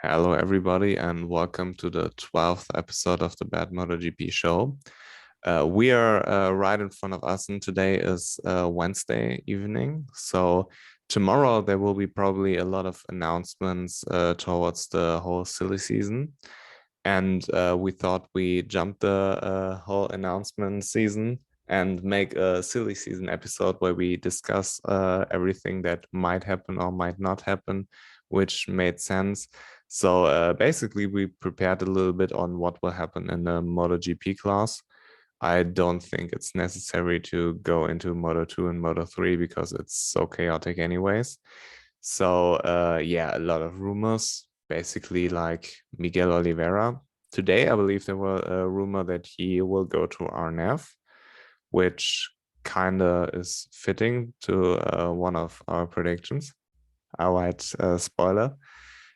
Hello, everybody, and welcome to the 12th episode of the BadMotoGP-Show. We are right in front of us, and today is Wednesday evening. So tomorrow there will be probably a lot of announcements towards the whole silly season. And we thought we jumped the whole announcement season and make a silly season episode where we discuss everything that might happen or might not happen, which made sense. So basically, we prepared a little bit on what will happen in the MotoGP class. I don't think it's necessary to go into Moto 2 and Moto 3 because it's so chaotic anyways. So yeah, a lot of rumors, basically like Miguel Oliveira. Today, I believe there were a rumor that he will go to RNF, which kind of is fitting to one of our predictions. I might spoiler.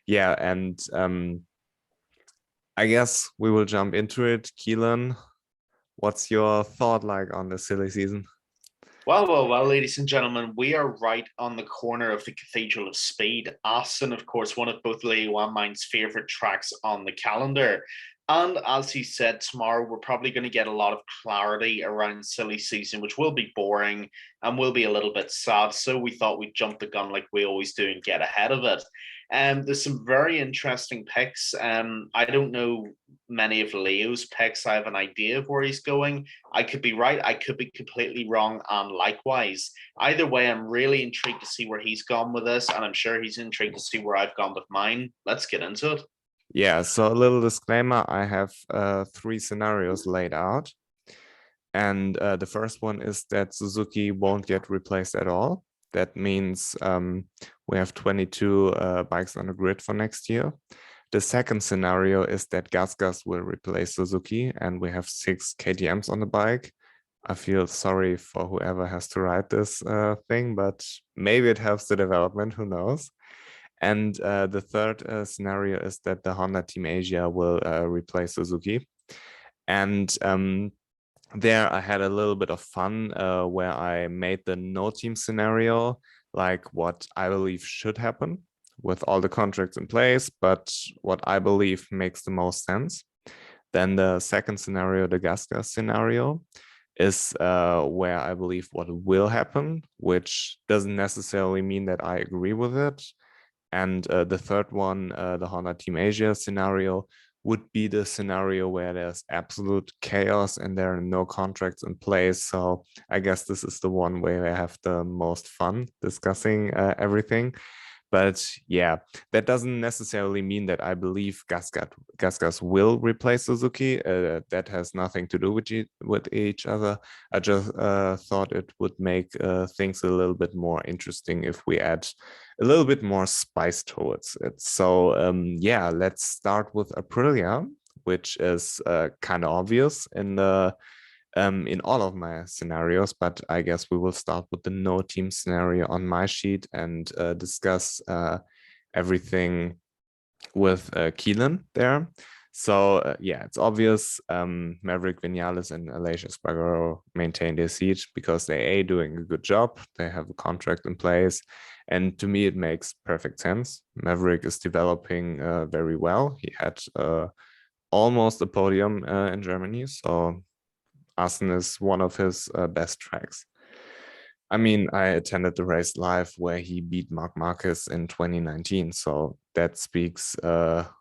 Yeah, and I guess we will jump into it. Keelan, what's your thought like on the silly season? Well, ladies and gentlemen, we are right on the corner of the Cathedral of Speed. Aston, of course, one of both Leo and mine's favourite tracks on the calendar. And as he said, tomorrow we're probably going to get a lot of clarity around silly season, which will be boring and will be a little bit sad. So we thought we'd jump the gun like we always do and get ahead of it. There's some very interesting picks. I don't know many of Leo's picks. I have an idea of where he's going. I could be right. I could be completely wrong. And likewise, either way, I'm really intrigued to see where he's gone with this. And I'm sure he's intrigued to see where I've gone with mine. Let's get into it. Yeah, so a little disclaimer, I have three scenarios laid out. And the first one is that Suzuki won't get replaced at all. That means we have 22 bikes on the grid for next year. The second scenario is that GasGas will replace Suzuki and we have 6 KTMs on the bike. I feel sorry for whoever has to ride this thing, but maybe it helps the development, who knows. And the third scenario is that the Honda Team Asia will replace Suzuki. And there I had a little bit of fun where I made the no team scenario, like what I believe should happen with all the contracts in place, but what I believe makes the most sense. Then the second scenario, the GasGas scenario, is where I believe what will happen, which doesn't necessarily mean that I agree with it. And the third one, the Honda Team Asia scenario, would be the scenario where there's absolute chaos and there are no contracts in place. So I guess this is the one where I have the most fun discussing everything. But yeah, that doesn't necessarily mean that I believe GasGas will replace Suzuki. That has nothing to do with each other. I just thought it would make things a little bit more interesting if we add a little bit more spice towards it. So yeah, let's start with Aprilia, which is kind of obvious in all of my scenarios, but I guess we will start with the no team scenario on my sheet and discuss everything with Keelan there. So yeah, it's obvious Maverick Vinales and Aleix Espargaro maintain their seat because they doing a good job. They have a contract in place. And to me, it makes perfect sense. Maverick is developing very well. He had almost a podium in Germany. So Assen is one of his best tracks. I mean, I attended the race live where he beat Marc Marquez in 2019. So that speaks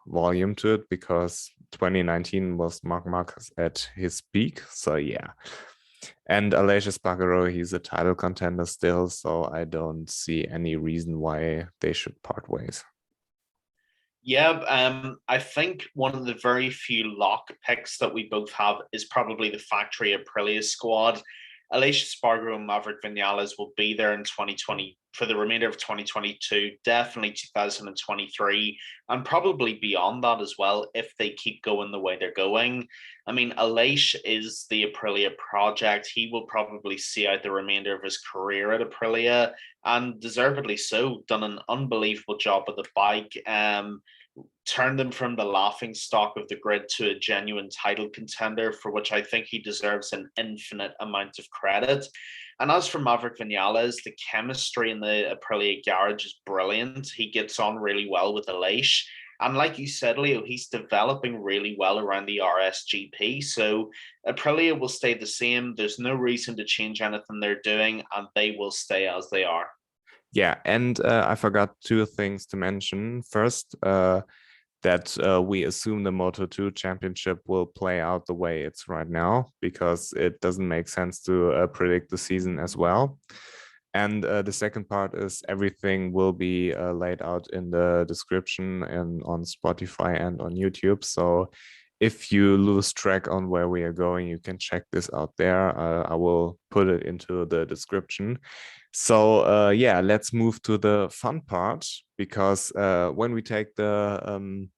volume to it because 2019 was Marc Marquez at his peak. So yeah. And Aleix Espargaro, he's a title contender still. So I don't see any reason why they should part ways. Yeah, I think one of the very few lock picks that we both have is probably the factory Aprilia squad. Alicia Spargo and Maverick Vinales will be there in 2020 for the remainder of 2022, definitely 2023, and probably beyond that as well if they keep going the way they're going. I mean, Aleix is the Aprilia project. He will probably see out the remainder of his career at Aprilia, and deservedly so. Done an unbelievable job with the bike. Turned them from the laughing stock of the grid to a genuine title contender, for which I think he deserves an infinite amount of credit. And as for Maverick Vinales, the chemistry in the Aprilia garage is brilliant. He gets on really well with Aleix. And like you said, Leo, he's developing really well around the RSGP. So Aprilia will stay the same. There's no reason to change anything they're doing, and they will stay as they are. Yeah, and I forgot two things to mention. First, that we assume the Moto2 championship will play out the way it's right now, because it doesn't make sense to predict the season as well. And the second part is everything will be laid out in the description and on Spotify and on YouTube. So if you lose track on where we are going, you can check this out there. I will put it into the description. So yeah, let's move to the fun part, because when we take the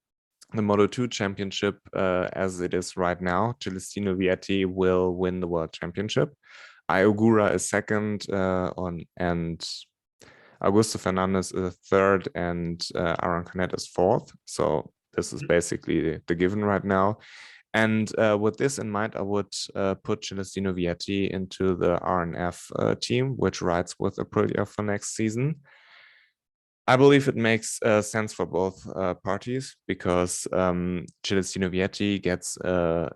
Moto2 championship as it is right now, Celestino Vietti will win the world championship. Ogura is second, and Augusto Fernandez is third, and Aaron Canet is fourth. So this is basically the given right now. And with this in mind, I would put Celestino Vietti into the RNF team, which rides with Aprilia for next season. I believe it makes sense for both parties, because Celestino Vietti gets a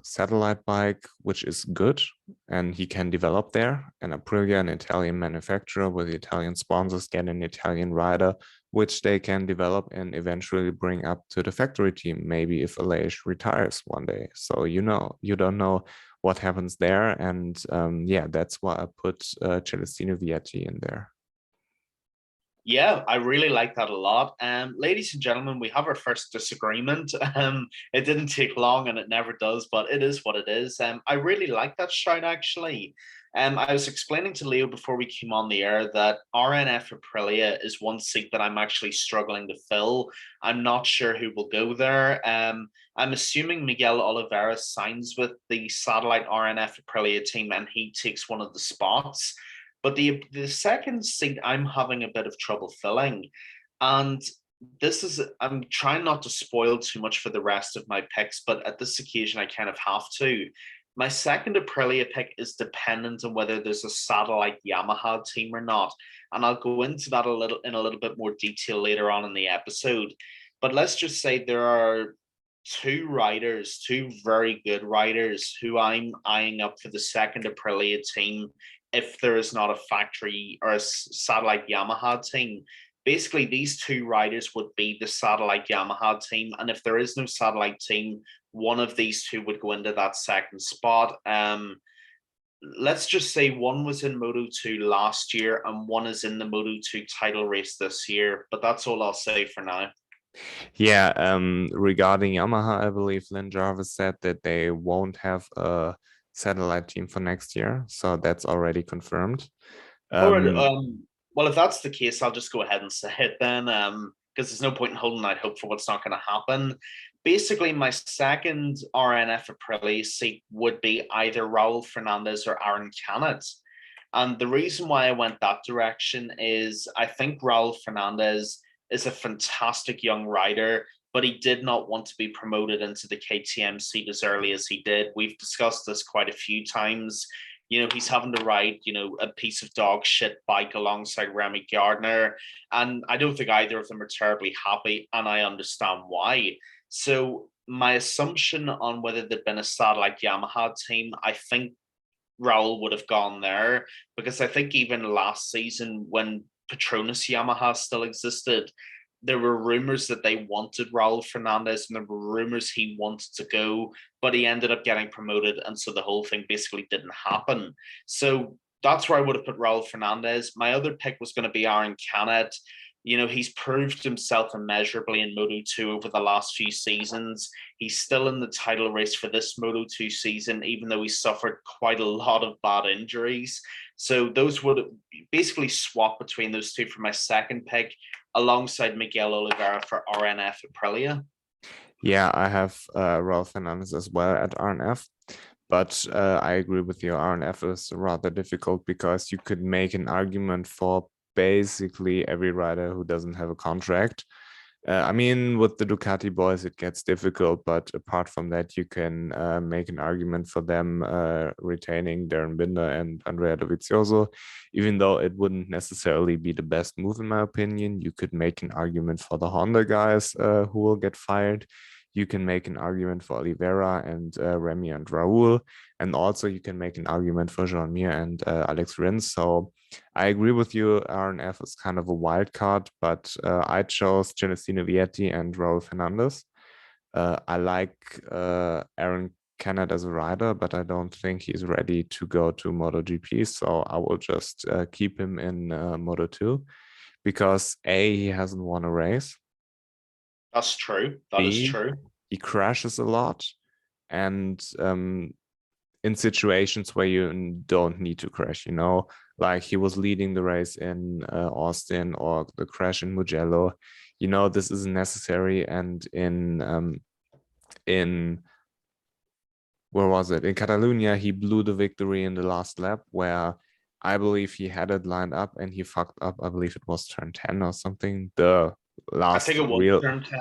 satellite bike, which is good, and he can develop there. And Aprilia, an Italian manufacturer with Italian sponsors, get an Italian rider, which they can develop and eventually bring up to the factory team, maybe if Aleix retires one day. So you don't know what happens there. And yeah, that's why I put Celestino Vietti in there. Yeah, I really like that a lot. Ladies and gentlemen, we have our first disagreement. It didn't take long, and it never does, but it is what it is. I really like that shout, actually. I was explaining to Leo before we came on the air that RNF Aprilia is one seat that I'm actually struggling to fill. I'm not sure who will go there. I'm assuming Miguel Oliveira signs with the satellite RNF Aprilia team, and he takes one of the spots. But the second seat I'm having a bit of trouble filling. And I'm trying not to spoil too much for the rest of my picks, but at this occasion I kind of have to. My second Aprilia pick is dependent on whether there's a satellite Yamaha team or not. And I'll go into that in a little bit more detail later on in the episode. But let's just say there are two very good riders who I'm eyeing up for the second Aprilia team if there is not a factory or a satellite Yamaha team. Basically, these two riders would be the satellite Yamaha team. And if there is no satellite team, one of these two would go into that second spot. Let's just say one was in Moto2 last year and one is in the Moto2 title race this year. But that's all I'll say for now. Yeah, regarding Yamaha, I believe Lynn Jarvis said that they won't have a satellite team for next year, so that's already confirmed. All right. Well, if that's the case, I'll just go ahead and say it then, because there's no point in holding out hope for what's not going to happen. Basically, my second RNF Aprilia seat would be either Raul Fernandez or Aaron Canet. And the reason why I went that direction is I think Raul Fernandez is a fantastic young rider, but he did not want to be promoted into the KTM seat as early as he did. We've discussed this quite a few times. He's having to ride, a piece of dog shit bike alongside Remy Gardner. And I don't think either of them are terribly happy, and I understand why. So my assumption on whether there'd been a satellite Yamaha team, I think Raul would have gone there, because I think even last season when Petronas Yamaha still existed, there were rumors that they wanted Raul Fernandez, and there were rumors he wanted to go, but he ended up getting promoted, and so the whole thing basically didn't happen. So that's where I would have put Raul Fernandez. My other pick was going to be Aaron Canet. He's proved himself immeasurably in Moto2 over the last few seasons. He's still in the title race for this Moto2 season, even though he suffered quite a lot of bad injuries. So those would basically swap between those two for my second pick, alongside Miguel Oliveira for RNF Aprilia. Yeah, I have Raul Fernandez as well at RNF, but I agree with you. RNF is rather difficult because you could make an argument for basically every rider who doesn't have a contract. I mean, with the Ducati boys, it gets difficult, but apart from that, you can make an argument for them retaining Darren Binder and Andrea Dovizioso. Even though it wouldn't necessarily be the best move, in my opinion, you could make an argument for the Honda guys who will get fired. You can make an argument for Oliveira and Remy and Raul. And also, you can make an argument for Jean Mir and Alex Rins. So, I agree with you. RNF is kind of a wild card, but I chose Celestino Vietti and Raul Fernandez. I like Aaron Canet as a rider, but I don't think he's ready to go to MotoGP. So I will just keep him in Moto2 because A, he hasn't won a race. That's true. That is true. He crashes a lot. And in situations where you don't need to crash, like he was leading the race in Austin or the crash in Mugello, this isn't necessary. And in where was it? In Catalonia, he blew the victory in the last lap where I believe he had it lined up and he fucked up. I believe it was turn 10 or something. The last I think it was real turn 10.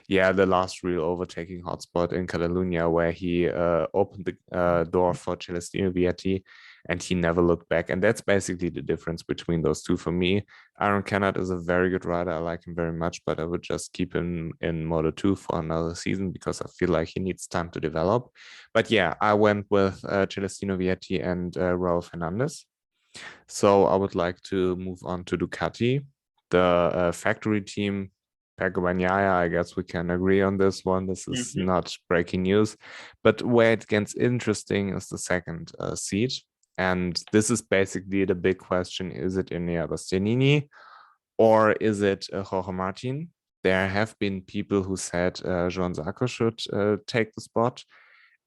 Yeah, the last real overtaking hotspot in Catalonia where he opened the door for Celestino Vietti and he never looked back. And that's basically the difference between those two for me. Aaron Canet is a very good rider. I like him very much, but I would just keep him in Moto2 for another season because I feel like he needs time to develop. But yeah, I went with Celestino Vietti and Raul Fernandez. So I would like to move on to Ducati. The factory team, Pecco, I guess we can agree on this one. This is not breaking news. But where it gets interesting is the second seat. And this is basically the big question. Is it Enea Bastianini or is it Jorge Martin? There have been people who said Joan Zarco should take the spot.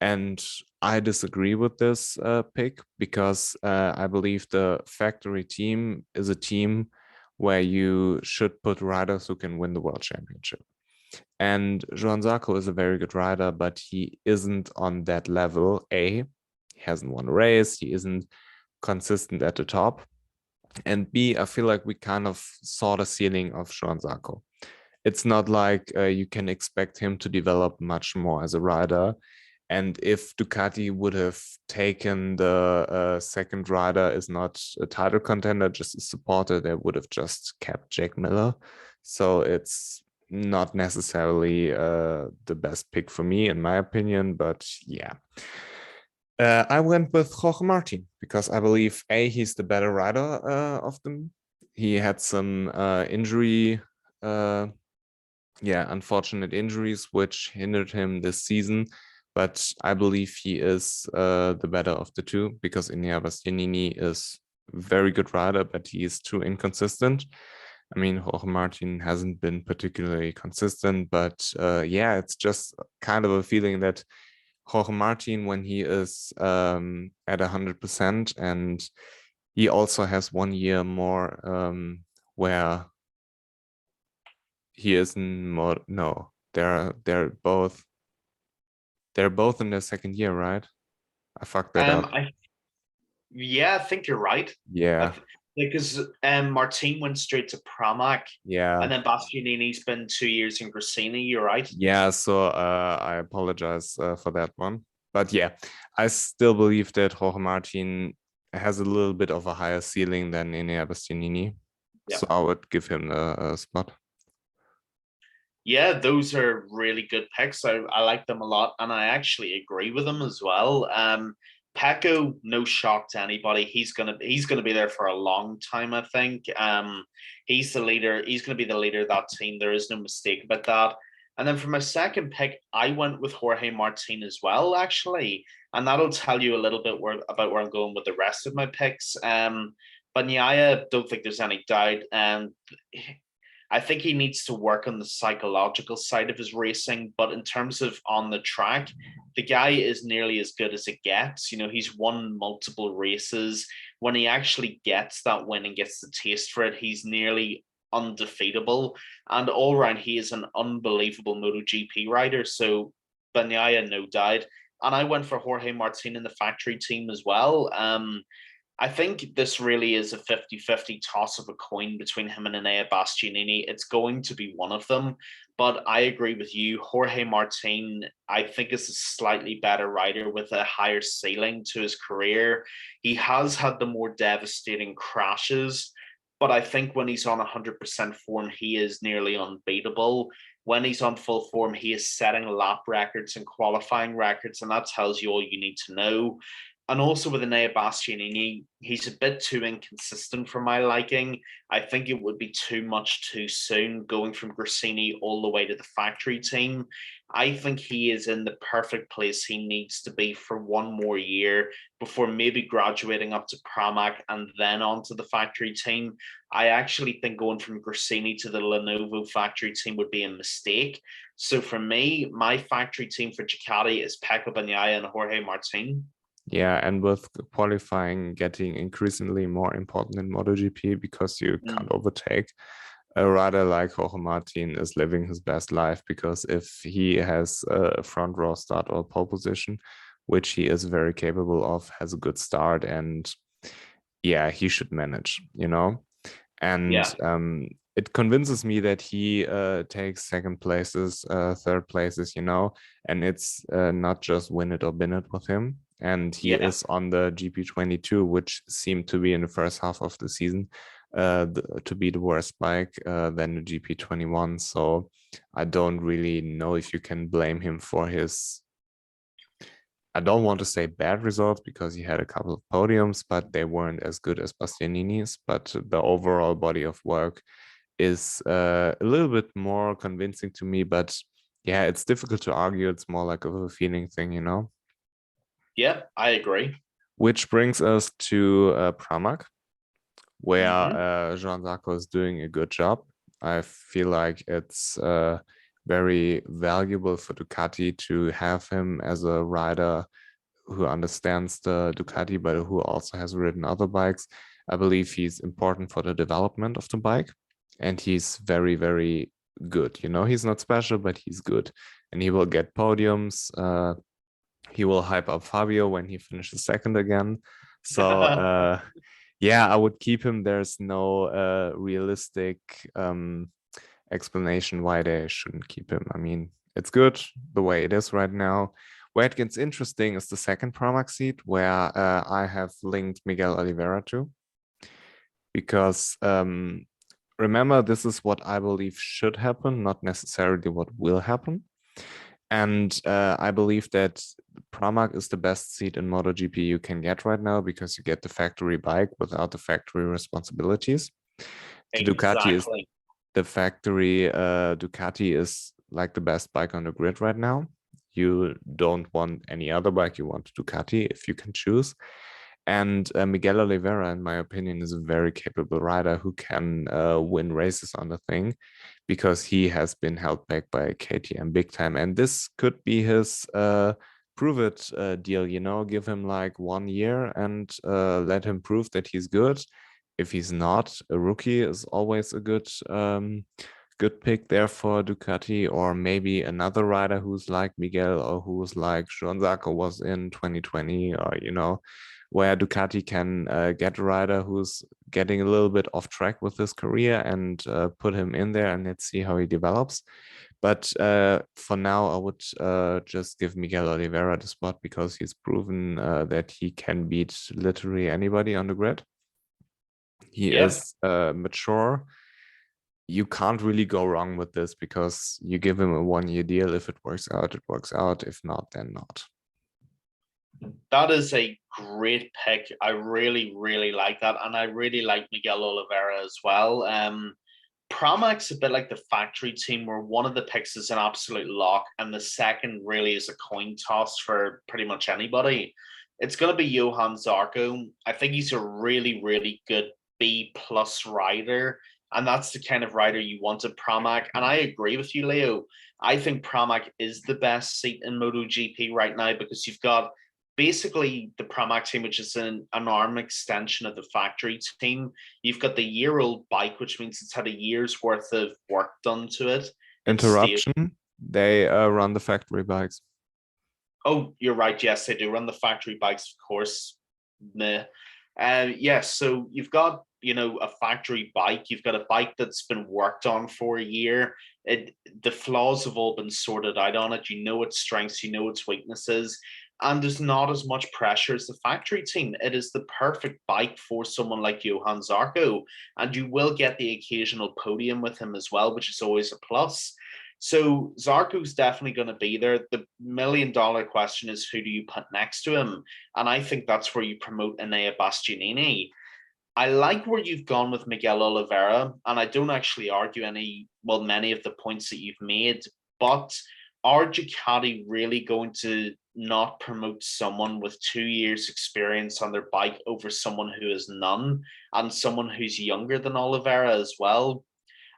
And I disagree with this pick because I believe the factory team is a team where you should put riders who can win the world championship. And Joan Zarco is a very good rider, but he isn't on that level. He hasn't won a race. He isn't consistent at the top. And B, I feel like we kind of saw the ceiling of Joan Zarco. It's not like you can expect him to develop much more as a rider. And if Ducati would have taken the second rider is not a title contender, just a supporter, they would have just kept Jake Miller. So it's not necessarily the best pick for me, in my opinion. But yeah, I went with Jorge Martin because I believe he's the better rider of them. He had some unfortunate injuries which hindered him this season. But I believe he is the better of the two because Enea Bastianini is a very good rider, but he is too inconsistent. I mean, Jorge Martin hasn't been particularly consistent, but it's just kind of a feeling that Jorge Martin, when he is at 100%, and he also has 1 year more where he isn't more. No, they're both in their second year, right? I fucked that up. I think you're right. Yeah. Because Martin went straight to Pramac. Yeah. And then Bastianini's been 2 years in Gresini, you're right. Yeah, so I apologize for that one. But yeah, I still believe that Jorge Martin has a little bit of a higher ceiling than Enea Bastianini. Yeah. So I would give him a spot. Yeah, those are really good picks. I like them a lot, and I actually agree with them as well. Pecco, no shock to anybody. He's gonna be there for a long time, I think. He's the leader. He's gonna be the leader of that team. There is no mistake about that. And then for my second pick, I went with Jorge Martin as well, actually, and that'll tell you a little bit about where I'm going with the rest of my picks. Bagnaia, don't think there's any doubt. I think he needs to work on the psychological side of his racing, but in terms of on the track, the guy is nearly as good as it gets. He's won multiple races. When he actually gets that win and gets the taste for it, he's nearly undefeatable. And all around, he is an unbelievable MotoGP rider. So Bagnaia, no doubt. And I went for Jorge Martin in the factory team as well. I think this really is a 50-50 toss of a coin between him and Enea Bastianini. It's going to be one of them, but I agree with you. Jorge Martin, I think, is a slightly better rider with a higher ceiling to his career. He has had the more devastating crashes, but I think when he's on 100% form, he is nearly unbeatable. When he's on full form, he is setting lap records and qualifying records, and that tells you all you need to know. And also with Enea Bastianini, he's a bit too inconsistent for my liking. I think it would be too much too soon going from Gresini all the way to the factory team. I think he is in the perfect place he needs to be for one more year before maybe graduating up to Pramac and then on to the factory team. I actually think going from Gresini to the Lenovo factory team would be a mistake. So for me, my factory team for Ducati is Pecco Bagnaia and Jorge Martin. Yeah, and with qualifying getting increasingly more important in MotoGP because you can't overtake, a rider like Jorge Martin is living his best life, because if he has a front row start or pole position, which he is very capable of, has a good start, and yeah, he should manage, and it convinces me that he takes second places, third places, and it's not just win it or bin it with him. And he is on the GP22, which seemed to be in the first half of the season to be the worst bike than the GP21. So I don't really know if you can blame him for his, I don't want to say bad results, because he had a couple of podiums, but they weren't as good as Bastianini's. But the overall body of work is a little bit more convincing to me. But yeah, it's difficult to argue. It's more like a feeling thing, Yeah, I agree. Which brings us to Pramac, where Jean Zarco is doing a good job. I feel like it's very valuable for Ducati to have him as a rider who understands the Ducati, but who also has ridden other bikes. I believe he's important for the development of the bike, and he's very, very good. He's not special, but he's good, and he will get podiums. He will hype up Fabio when he finishes second again. So yeah, I would keep him. There's no realistic explanation why they shouldn't keep him. I mean, it's good the way it is right now. Where it gets interesting is the second Pramac seat, where I have linked Miguel Oliveira to, because remember, this is what I believe should happen, not necessarily what will happen. And I believe that Pramac is the best seat in MotoGP you can get right now, because you get the factory bike without the factory responsibilities. The Ducati is the factory. Ducati is like the best bike on the grid right now. You don't want any other bike. You want Ducati if you can choose. And Miguel Oliveira, in my opinion, is a very capable rider who can win races on the thing, because he has been held back by KTM big time. And this could be his prove it deal, give him like 1 year and let him prove that he's good. If he's not, a rookie is always a good pick there for Ducati, or maybe another rider who's like Miguel, or who's like Joan Zarco was in 2020, or where Ducati can get a rider who's getting a little bit off track with his career and put him in there, and let's see how he develops. But for now, I would just give Miguel Oliveira the spot, because he's proven that he can beat literally anybody on the grid. He is mature. You can't really go wrong with this, because you give him a 1-year deal. If it works out, it works out. If not, then not. That is a great pick. I really, really like that. And I really like Miguel Oliveira as well. Pramac's a bit like the factory team, where one of the picks is an absolute lock and the second really is a coin toss for pretty much anybody. It's going to be Johan Zarco. I think he's a really, really good B+ rider. And that's the kind of rider you want at Pramac. And I agree with you, Leo. I think Pramac is the best seat in MotoGP right now, because you've got basically the Pramac team, which is an arm extension of the factory team. You've got the year-old bike, which means it's had a year's worth of work done to it. Interruption. They run the factory bikes. Oh, you're right. Yes, they do run the factory bikes, of course. Nah. Yes, so you've got, a factory bike. You've got a bike that's been worked on for a year. The flaws have all been sorted out on it. You know its strengths, you know its weaknesses, and there's not as much pressure as the factory team. It is the perfect bike for someone like Johann Zarco, and you will get the occasional podium with him as well, which is always a plus. So Zarco's definitely going to be there. The $1 million question is, who do you put next to him? And I think that's where you promote Enea Bastianini. I like where you've gone with Miguel Oliveira, and I don't actually argue many of the points that you've made, but are Ducati really going to not promote someone with 2 years experience on their bike over someone who has none, and someone who's younger than Oliveira as well?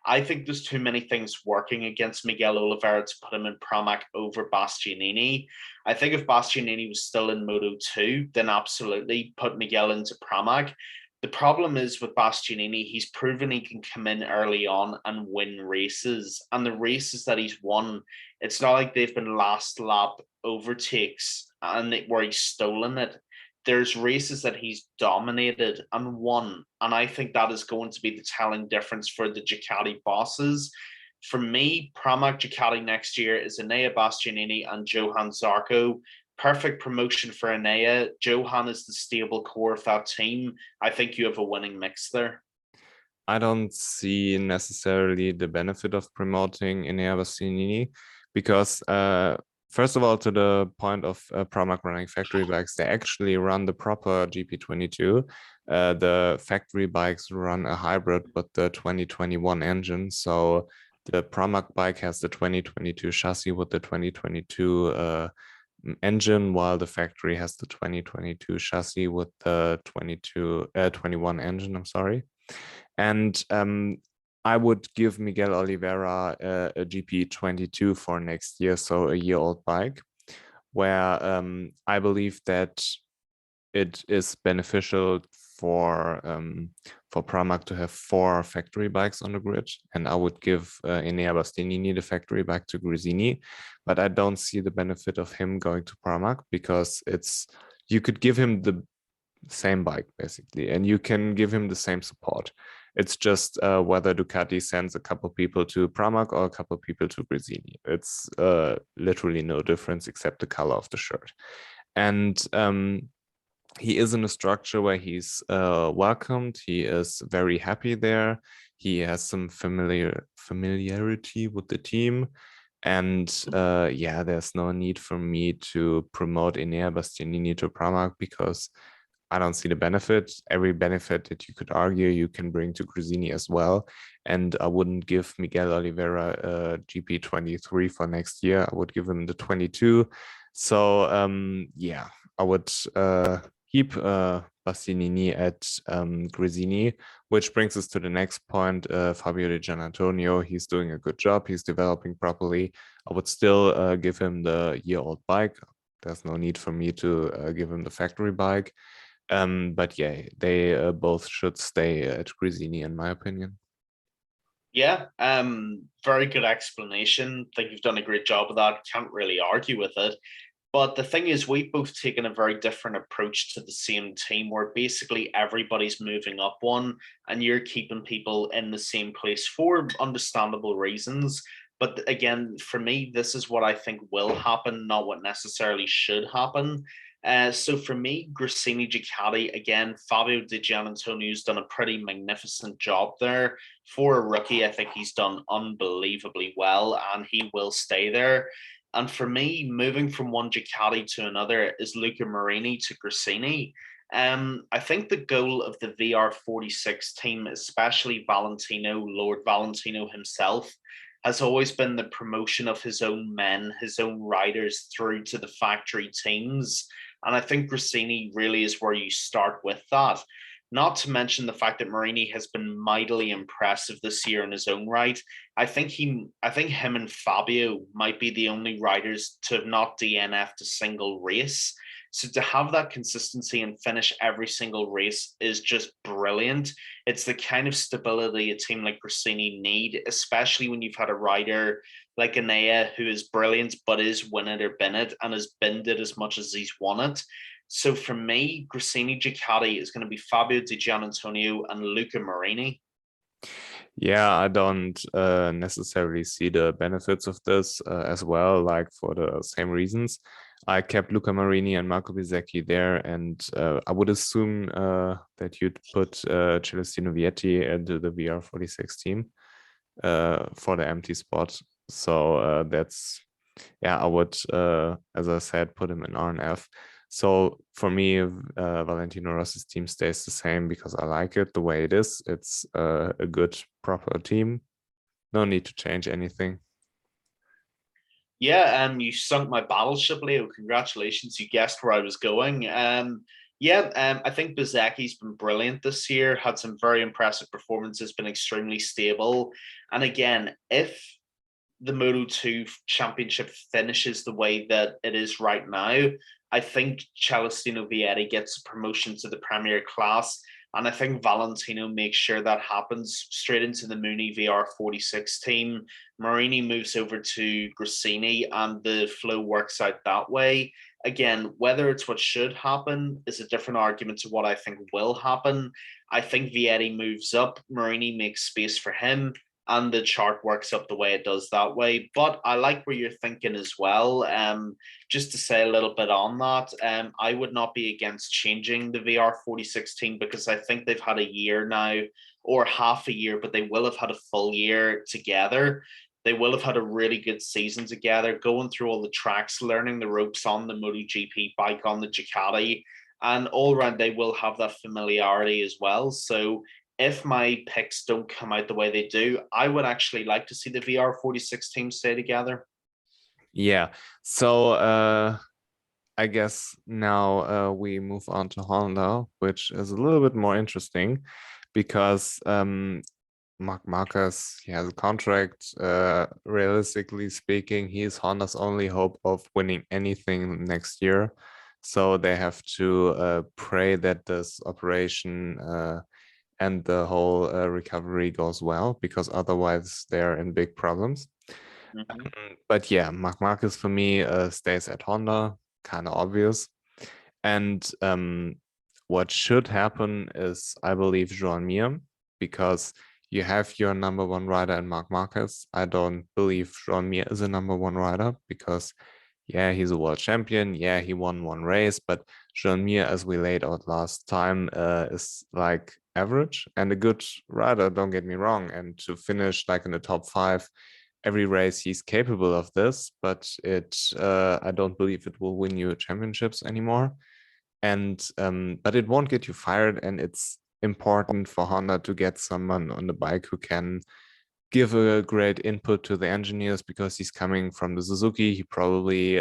I think there's too many things working against Miguel Oliveira to put him in Pramac over Bastianini. I think if Bastianini was still in Moto 2, then absolutely put Miguel into Pramac. The problem is with Bastianini, he's proven he can come in early on and win races. And the races that he's won, it's not like they've been last lap overtakes and where he's stolen it. There's races that he's dominated and won. And I think that is going to be the telling difference for the Ducati bosses. For me, Pramac Ducati next year is Enea Bastianini and Johann Zarco. Perfect promotion for Enea. Johann is the stable core of that team. I think you have a winning mix there. I don't see necessarily the benefit of promoting Enea Bastianini because first of all, to the point of Pramac running factory bikes, they actually run the proper GP22. The factory bikes run a hybrid with the 2021 engine. So the Pramac bike has the 2022 chassis with the 2022 engine, while the factory has the 2022 chassis with the 21 engine, I'm sorry. And I would give Miguel Oliveira a GP22 for next year, so a year-old bike, where I believe that it is beneficial for Pramac to have 4 factory bikes on the grid, and I would give Enea Bastianini the factory bike to Gresini, but I don't see the benefit of him going to Pramac because you could give him the same bike basically, and you can give him the same support. It's just whether Ducati sends a couple people to Pramac or a couple people to Gresini. It's literally no difference except the color of the shirt. And he is in a structure where he's welcomed. He is very happy there. He has some familiarity with the team. And yeah, there's no need for me to promote Enea Bastianini to Pramac because I don't see the benefit. Every benefit that you could argue you can bring to Gresini as well. And I wouldn't give Miguel Oliveira a GP23 for next year. I would give him the 22. So yeah, I would keep Bastianini at Gresini, which brings us to the next point. Fabio Di Giannantonio, he's doing a good job. He's developing properly. I would still give him the year-old bike. There's no need for me to give him the factory bike. But yeah, they both should stay at Gresini, in my opinion. Yeah, very good explanation. I think you've done a great job of that. Can't really argue with it. But the thing is, we've both taken a very different approach to the same team where basically everybody's moving up one and you're keeping people in the same place for understandable reasons. But again, for me, this is what I think will happen, not what necessarily should happen. So for me, Gresini Ducati, again, Fabio Di Giannantonio's done a pretty magnificent job there. For a rookie, I think he's done unbelievably well and he will stay there. And for me, moving from one Ducati to another is Luca Marini to Gresini. I think the goal of the VR46 team, especially Valentino, Lord Valentino himself, has always been the promotion of his own men, his own riders through to the factory teams. And I think Gresini really is where you start with that. Not to mention the fact that Marini has been mightily impressive this year in his own right. I think him and Fabio might be the only riders to have not DNF'd a single race. So to have that consistency and finish every single race is just brilliant. It's the kind of stability a team like Gresini need, especially when you've had a rider like Enea who is brilliant but is win it or bin it and has binned it as much as he's won it. So for me, Gresini Ducati is going to be Fabio Di Giannantonio and Luca Marini. Yeah, I don't necessarily see the benefits of this as well, like for the same reasons. I kept Luca Marini and Marco Bezzecchi there, and I would assume that you'd put Celestino Vietti into the VR46 team for the empty spot. So that's, yeah, I would, as I said, put him in RNF. So for me, Valentino Rossi's team stays the same because I like it the way it is. It's a good, proper team. No need to change anything. Yeah, you sunk my battleship, Leo. Congratulations, you guessed where I was going. I think Bezzecchi's been brilliant this year, had some very impressive performances, been extremely stable. And again, if the Moto2 championship finishes the way that it is right now, I think Celestino Vietti gets a promotion to the Premier class. And I think Valentino makes sure that happens straight into the Mooney VR46 team. Marini moves over to Gresini and the flow works out that way. Again, whether it's what should happen is a different argument to what I think will happen. I think Vietti moves up, Marini makes space for him, and the chart works up the way it does that way. But I like where you're thinking as well. Just to say a little bit on that, I would not be against changing the VR46 team because I think they've had a year now or half a year, but they will have had a full year together. They will have had a really good season together, going through all the tracks, learning the ropes on the MotoGP bike, on the Ducati, and all around they will have that familiarity as well. So if my picks don't come out the way they do, I would actually like to see the VR46 team stay together. Yeah. So I guess now we move on to Honda, which is a little bit more interesting because Marc Marquez, he has a contract. Realistically speaking, he is Honda's only hope of winning anything next year. So they have to pray that this operation and the whole recovery goes well, because otherwise they're in big problems. But yeah, Marc Marquez for me stays at Honda, kind of obvious. And what should happen is, I believe, Joan Mir, because you have your number one rider in Marc Marquez. I don't believe Joan Mir is a number one rider because, yeah, he's a world champion. Yeah, he won one race, but Joan Mir, as we laid out last time, is like average and a good rider, don't get me wrong. And to finish like in the top 5 every race, he's capable of this, but I don't believe it will win you championships anymore. And but it won't get you fired, and it's important for Honda to get someone on the bike who can give a great input to the engineers, because he's coming from the Suzuki. He probably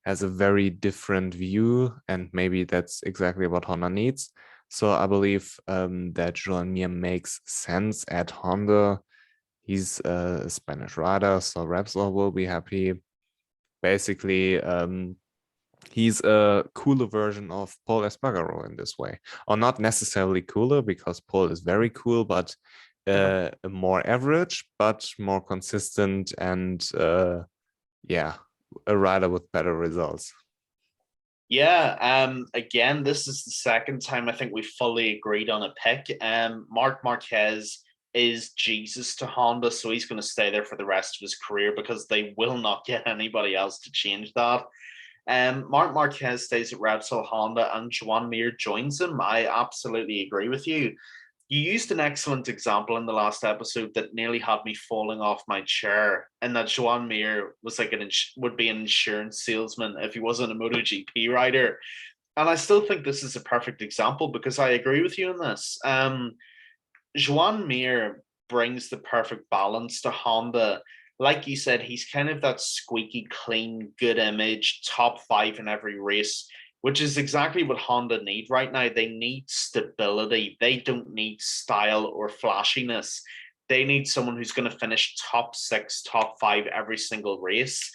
has a very different view, and maybe that's exactly what Honda needs. So I believe that Joan Mir makes sense at Honda. He's a Spanish rider, so Repsol will be happy. Basically, he's a cooler version of Paul Espargaro in this way, or not necessarily cooler, because Paul is very cool, but more average, but more consistent, and yeah, a rider with better results. Yeah, again, this is the second time I think we fully agreed on a pick. Marc Marquez is Jesus to Honda, so he's going to stay there for the rest of his career because they will not get anybody else to change that. Marc Marquez stays at Repsol Honda and Joan Mir joins him. I absolutely agree with you. You used an excellent example in the last episode that nearly had me falling off my chair, and that Joan Mir was like would be an insurance salesman if he wasn't a MotoGP rider. And I still think this is a perfect example because I agree with you on this. Joan Mir brings the perfect balance to Honda. Like you said, he's kind of that squeaky clean, good image, top 5 in every race, which is exactly what Honda need right now. They need stability. They don't need style or flashiness. They need someone who's going to finish top 6, top 5 every single race.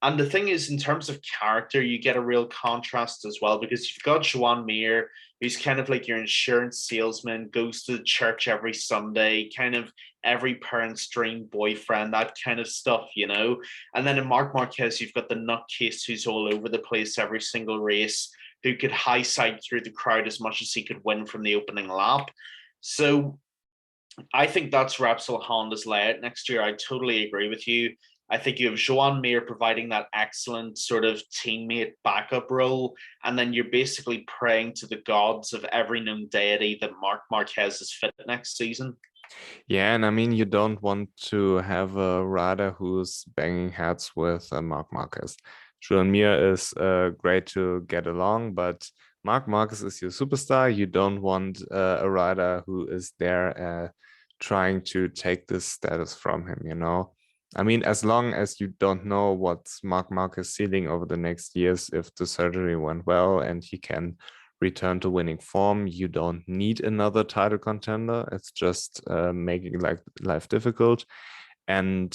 And the thing is, in terms of character, you get a real contrast as well, because you've got Joan Mir, who's kind of like your insurance salesman, goes to church every Sunday, kind of every parent's dream boyfriend, that kind of stuff, you know. And then in Marc Marquez, you've got the nutcase who's all over the place every single race, who could high side through the crowd as much as he could win from the opening lap. So I think that's Repsol Honda's layout next year. I totally agree with you. I think you have Joan Mir providing that excellent sort of teammate backup role, and then you're basically praying to the gods of every known deity that Marc Marquez is fit next season. Yeah, and I mean, you don't want to have a rider who's banging heads with Marc Marquez. Joan Mir is great to get along, but Marc Marquez is your superstar. You don't want a rider who is there trying to take this status from him, you know? I mean, as long as you don't know what's Marc Marquez ceiling over the next years, if the surgery went well and he can return to winning form, you don't need another title contender. It's just making like life difficult. And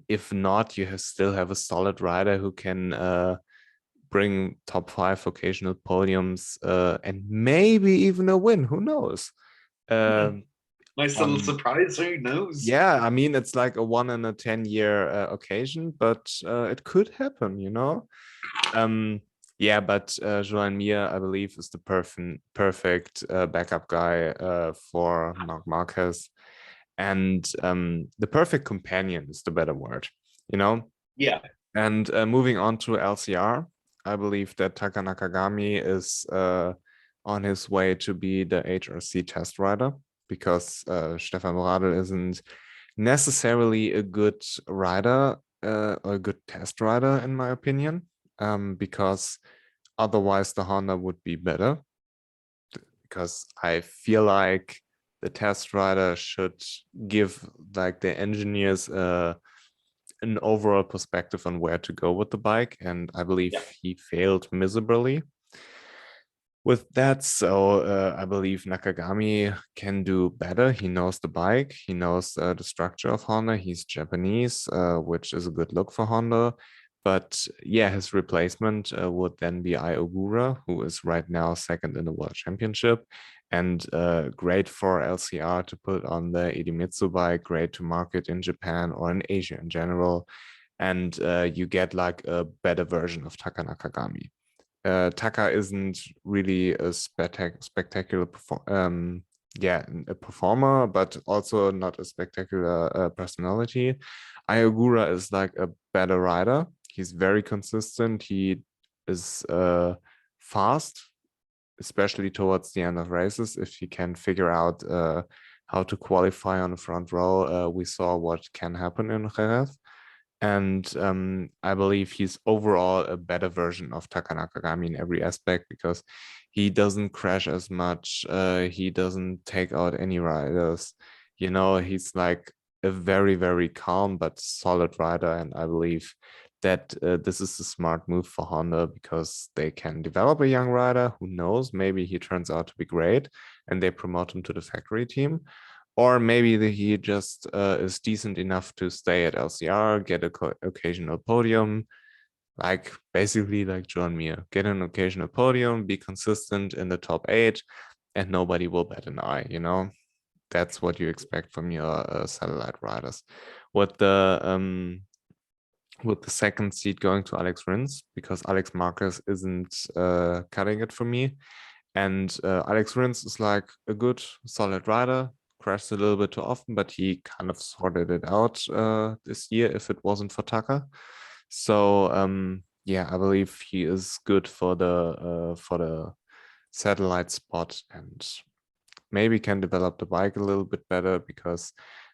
if not, you still have a solid rider who can bring top 5 occasional podiums and maybe even a win. Who knows? Nice little surprise. Who knows? Yeah, I mean, it's like a 1 in a 10-year occasion, but it could happen, you know? Yeah, but Joan Mir, I believe, is the perfect backup guy for Marc Marquez. And the perfect companion is the better word, you know? Yeah. And moving on to LCR, I believe that Taka Nakagami is on his way to be the HRC test rider, because Stefan Bradl isn't necessarily a good rider or a good test rider, in my opinion, because otherwise the Honda would be better. Because I feel like the test rider should give like the engineers an overall perspective on where to go with the bike, and I believe he failed miserably with that. So I believe Nakagami can do better. He knows the bike, he knows the structure of Honda. He's Japanese, which is a good look for Honda. But yeah, his replacement would then be Ogura, who is right now second in the World Championship, and great for LCR to put on the Idemitsu bike, great to market in Japan or in Asia in general. And you get like a better version of Taka Nakagami. Taka isn't really a spectacular a performer, but also not a spectacular personality. Ogura is like a better rider. He's very consistent. He is fast, especially towards the end of races. If he can figure out how to qualify on the front row, we saw what can happen in Jerez. And I believe he's overall a better version of Taka Nakagami in every aspect, because he doesn't crash as much. He doesn't take out any riders. You know, he's like a very, very calm but solid rider. And I believe that this is a smart move for Honda, because they can develop a young rider. Who knows? Maybe he turns out to be great and they promote him to the factory team. Or maybe he just is decent enough to stay at LCR, get an occasional podium, like basically like Joan Mir, get an occasional podium, be consistent in the top 8, and nobody will bat an eye, you know? That's what you expect from your satellite riders. With the second seat going to Alex Rins, because Alex Marquez isn't cutting it for me. And Alex Rins is like a good, solid rider, crashed a little bit too often, but he kind of sorted it out this year if it wasn't for Taka. So yeah, I believe he is good for the satellite spot, and maybe can develop the bike a little bit better, because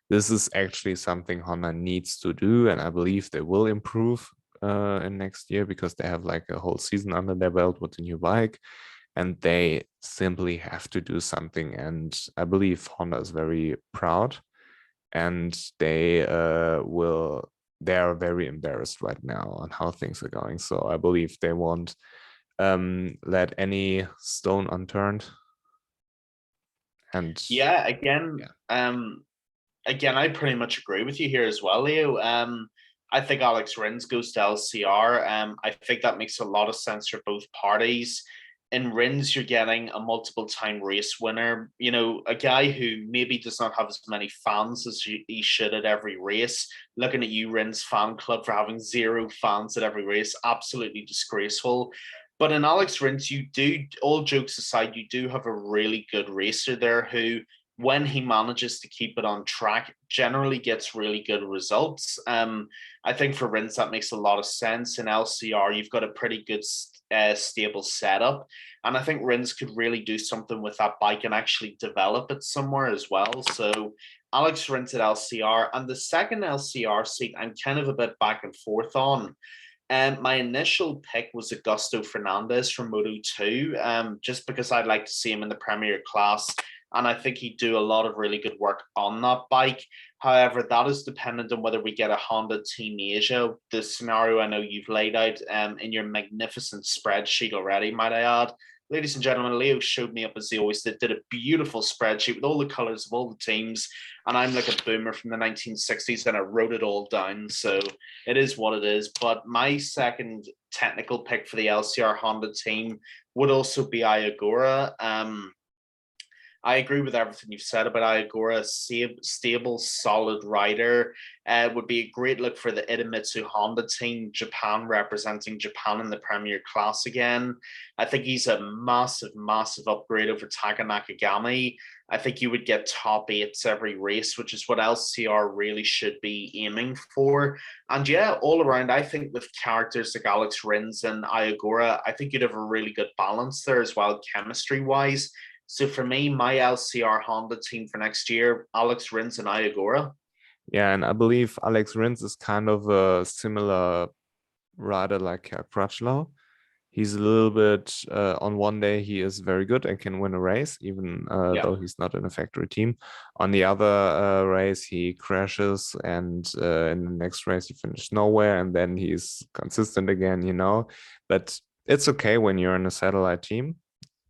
this is actually something Honda needs to do, and I believe they will improve in next year, because they have like a whole season under their belt with the new bike, and they simply have to do something. And I believe Honda is very proud, and they are very embarrassed right now on how things are going. So I believe they won't let any stone unturned. And again, I pretty much agree with you here as well, Leo. I think Alex Rins goes to LCR. I think that makes a lot of sense for both parties. In Rins, you're getting a multiple-time race winner, you know, a guy who maybe does not have as many fans as he should at every race. Looking at you, Rins fan club, for having 0 fans at every race, absolutely disgraceful. But in Alex Rins, you do, all jokes aside, you do have a really good racer there who, when he manages to keep it on track, generally gets really good results. I think for Rins, that makes a lot of sense. In LCR, you've got a pretty good, stable setup. And I think Rins could really do something with that bike and actually develop it somewhere as well. So Alex Rins at LCR. And the second LCR seat, I'm kind of a bit back and forth on. My initial pick was Augusto Fernandez from Moto2, just because I'd like to see him in the Premier class. And I think he'd do a lot of really good work on that bike. However, that is dependent on whether we get a Honda Team Asia, the scenario I know you've laid out in your magnificent spreadsheet already, might I add. Ladies and gentlemen, Leo showed me up as he always did a beautiful spreadsheet with all the colors of all the teams. And I'm like a boomer from the 1960s and I wrote it all down. So it is what it is. But my second technical pick for the LCR Honda team would also be Ogura. I agree with everything you've said about Ogura. Stable, solid rider. Would be a great look for the Idemitsu Honda team, Japan, representing Japan in the Premier class again. I think he's a massive, massive upgrade over Taka Nakagami. I think you would get top eights every race, which is what LCR really should be aiming for. And yeah, all around, I think with characters like Alex Rins and Ogura, I think you'd have a really good balance there as well, chemistry-wise. So for me, my LCR Honda team for next year, Alex Rins and Ogura. Yeah, and I believe Alex Rins is kind of a similar rider like Crutchlow. He's a little bit on one day he is very good and can win a race, even though he's not in a factory team. On the other race, he crashes, and in the next race he finishes nowhere, and then he's consistent again, you know. But it's okay when you're in a satellite team.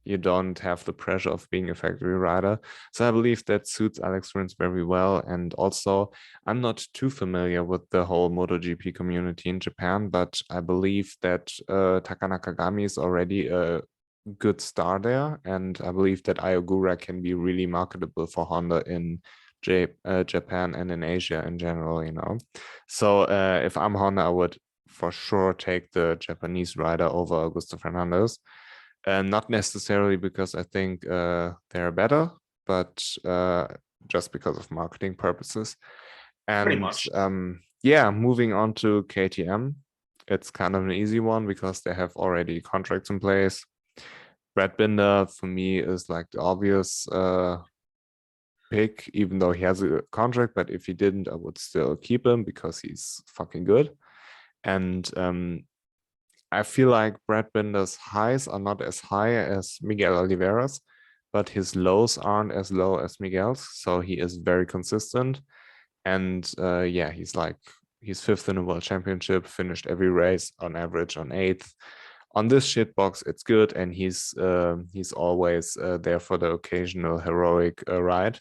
You don't have the pressure of being a factory rider. So I believe that suits Alex Rins very well. And also, I'm not too familiar with the whole MotoGP community in Japan, but I believe that Taka Nakagami is already a good star there. And I believe that Ogura can be really marketable for Honda in Japan and in Asia in general, you know. So if I'm Honda, I would for sure take the Japanese rider over Augusto Fernandez. Not necessarily because I think they're better, but just because of marketing purposes. Pretty And much. yeah, moving on to KTM, it's kind of an easy one because they have already contracts in place. Brad Binder for me is like the obvious pick, even though he has a contract. But if he didn't, I would still keep him because he's fucking good. And I feel like Brad Binder's highs are not as high as Miguel Oliveira's, but his lows aren't as low as Miguel's. So he is very consistent. And yeah, he's fifth in the world championship, finished every race on average on eighth. On this shitbox, it's good, and he's always there for the occasional heroic ride.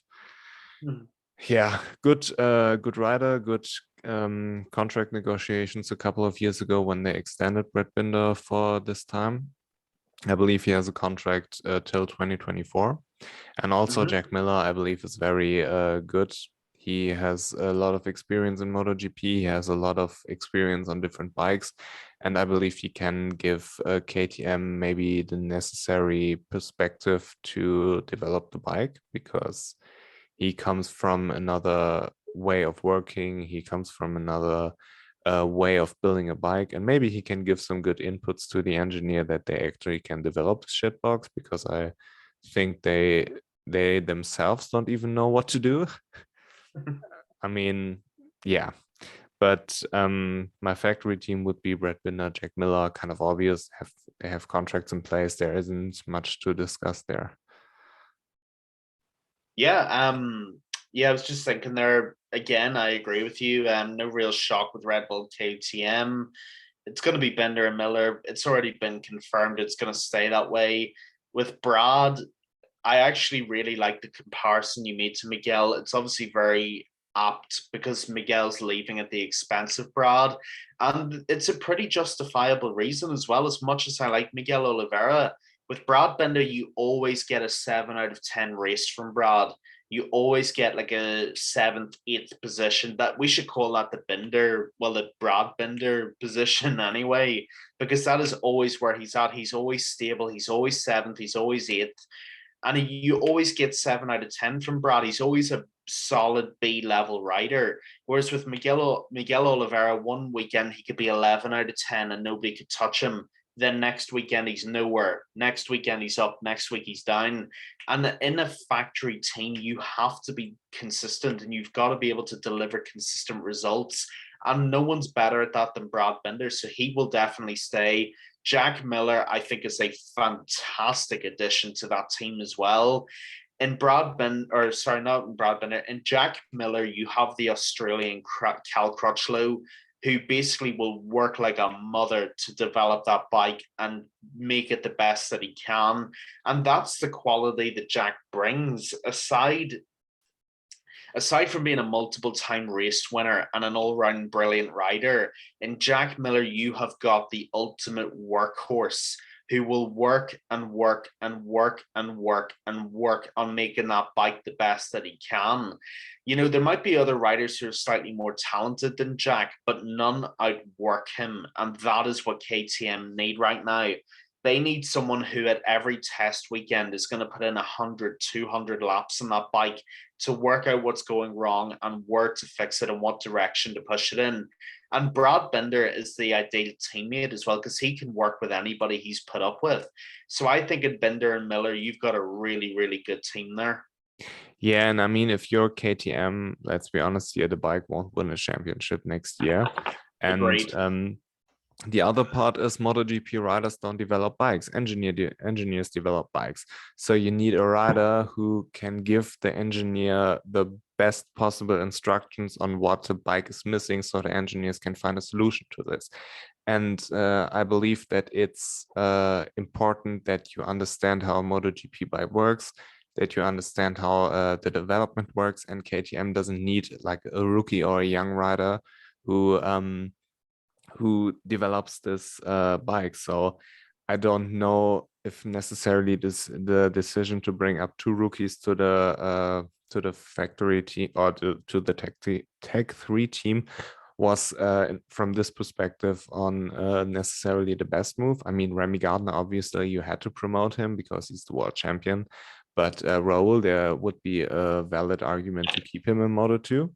Mm. Yeah, good rider, good contract negotiations a couple of years ago when they extended Brad Binder for this time. I believe he has a contract till 2024. And also Jack Miller, I believe, is very good. He has a lot of experience in MotoGP. He has a lot of experience on different bikes. And I believe he can give KTM maybe the necessary perspective to develop the bike, because he comes from another way of working. He comes from another way of building a bike, and maybe he can give some good inputs to the engineer that they actually can develop the shitbox, because I think they themselves don't even know what to do. I mean, yeah. But my factory team would be Brad Binder, Jack Miller, kind of obvious. They have contracts in place. There isn't much to discuss there. Yeah, yeah, I was just thinking there again, I agree with you. No real shock with Red Bull KTM. It's going to be Binder and Miller. It's already been confirmed it's going to stay that way. With Brad, I actually really like the comparison you made to Miguel. It's obviously very apt because Miguel's leaving at the expense of Brad. And it's a pretty justifiable reason as well. As much as I like Miguel Oliveira, with Brad Binder, you always get a 7 out of 10 race from Brad. you always get like a 7th, 8th position. That we should call that the Binder, well, the Brad Binder position anyway, because that is always where he's at. He's always stable. He's always 7th. He's always 8th. And you always get 7 out of 10 from Brad. He's always a solid B level rider. Whereas with Miguel Oliveira, one weekend he could be 11 out of 10 and nobody could touch him. Then next weekend he's nowhere. Next weekend he's up. Next week he's down. And in a factory team, you have to be consistent and you've got to be able to deliver consistent results. And no one's better at that than Brad Binder. So he will definitely stay. Jack Miller, I think, is a fantastic addition to that team as well. In Brad Binder, or sorry, not in Brad Binder, in Jack Miller, you have the Australian Cal Crutchlow, who basically will work like a mother to develop that bike and make it the best that he can. And that's the quality that Jack brings. Aside from being a multiple-time race winner and an all-round brilliant rider, in Jack Miller, you have got the ultimate workhorse who will work and work and work and work and work on making that bike the best that he can. You know, there might be other riders who are slightly more talented than Jack, but none outwork him. And that is what KTM need right now. They need someone who at every test weekend is going to put in 100, 200 laps on that bike to work out what's going wrong and where to fix it and what direction to push it in. And Brad Binder is the ideal teammate as well because he can work with anybody he's put up with. So I think in Binder and Miller, you've got a really, really good team there. Yeah, and I mean, if you're KTM, let's be honest here, the bike won't win a championship next year. And Agreed. The other part is MotoGP riders don't develop bikes. Engineers develop bikes. So you need a rider who can give the engineer the best possible instructions on what the bike is missing so the engineers can find a solution to this. And I believe that it's important that you understand how a MotoGP bike works, that you understand how the development works, and KTM doesn't need like a rookie or a young rider who develops this bike. So I don't know if necessarily the decision to bring up 2 rookies to the factory team or to the Tech 3 team was from this perspective on necessarily the best move. I mean, Remy Gardner, obviously you had to promote him because he's the world champion, but Raul, there would be a valid argument to keep him in Moto2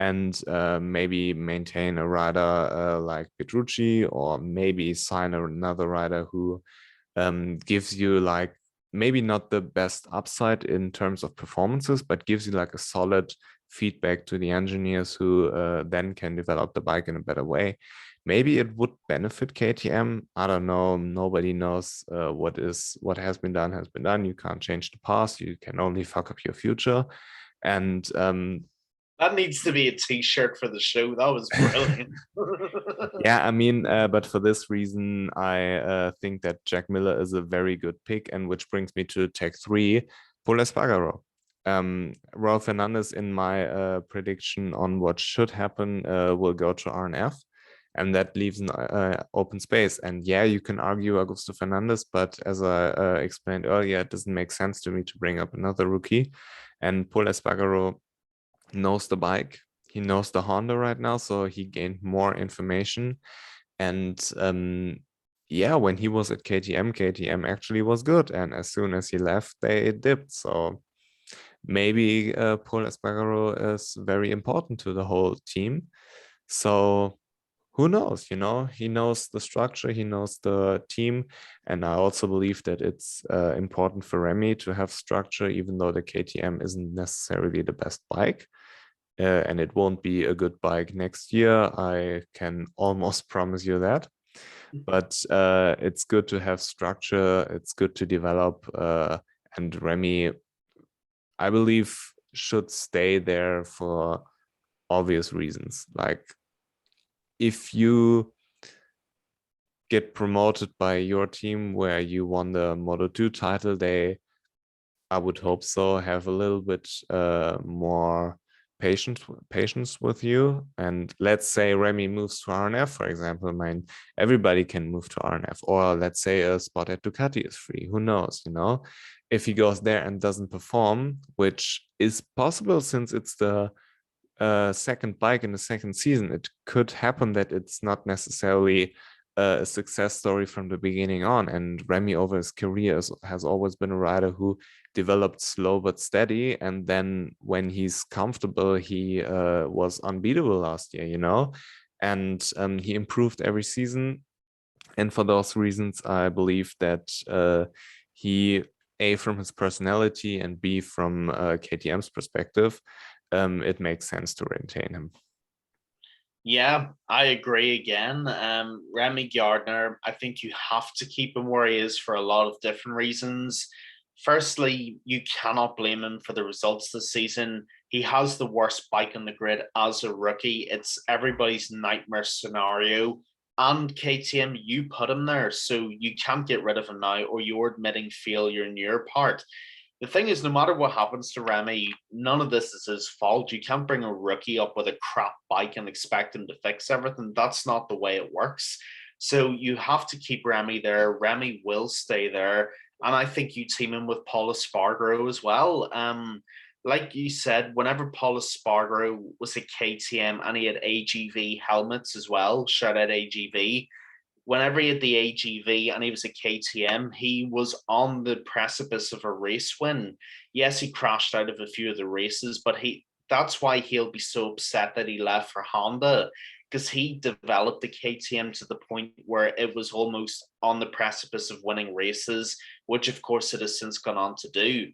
and maybe maintain a rider like Petrucci, or maybe sign another rider who gives you like maybe not the best upside in terms of performances, but gives you like a solid feedback to the engineers who then can develop the bike in a better way. Maybe it would benefit KTM. I don't know. Nobody knows what has been done has been done. You can't change the past. You can only fuck up your future. And that needs to be a t-shirt for the show. That was brilliant. Yeah, I mean, but for this reason, I think that Jack Miller is a very good pick, and which brings me to Tech 3, Pol Espargaro. Raul Fernandez, in my prediction on what should happen, will go to RNF, and that leaves an open space. And yeah, you can argue Augusto Fernandez, but as I explained earlier, it doesn't make sense to me to bring up another rookie. And Pol Espargaro knows the bike, he knows the Honda right now, so he gained more information. And yeah, when he was at KTM actually was good, and as soon as he left, they dipped. So maybe Pol Espargaro is very important to the whole team. So who knows, you know, he knows the structure, he knows the team. And I also believe that it's important for Remy to have structure, even though the KTM isn't necessarily the best bike. And it won't be a good bike next year. I can almost promise you that. But it's good to have structure. It's good to develop. And Remy, I believe, should stay there for obvious reasons. Like, if you get promoted by your team where you won the Moto2 title, I would hope so, have a little bit more patience with you. And let's say Remy moves to RNF, for example. I mean, everybody can move to RNF, or let's say a spot at Ducati is free. Who knows? If he goes there and doesn't perform, which is possible since it's the second bike in the second season, it could happen that it's not necessarily a success story from the beginning on. And Remy over his career has always been a rider who developed slow but steady. And then when he's comfortable, he was unbeatable last year, and he improved every season. And for those reasons, I believe that he, A, from his personality, and B, from KTM's perspective, it makes sense to retain him. Yeah, I agree again. Remy Gardner, I think you have to keep him where he is for a lot of different reasons. Firstly, you cannot blame him for the results this season. He has the worst bike on the grid as a rookie. It's everybody's nightmare scenario. And KTM, you put him there, so you can't get rid of him now, or you're admitting failure in your part. The thing is, no matter what happens to Remy, none of this is his fault. You can't bring a rookie up with a crap bike and expect him to fix everything. That's not the way it works. So you have to keep Remy there. Remy will stay there. And I think you team him with Paul Espargaro as well. Like you said, whenever Paul Espargaro was at KTM and he had AGV helmets as well, shout out AGV, whenever he had the AGV and he was a KTM, he was on the precipice of a race win. Yes, he crashed out of a few of the races, but that's why he'll be so upset that he left for Honda, because he developed the KTM to the point where it was almost on the precipice of winning races, which of course it has since gone on to do.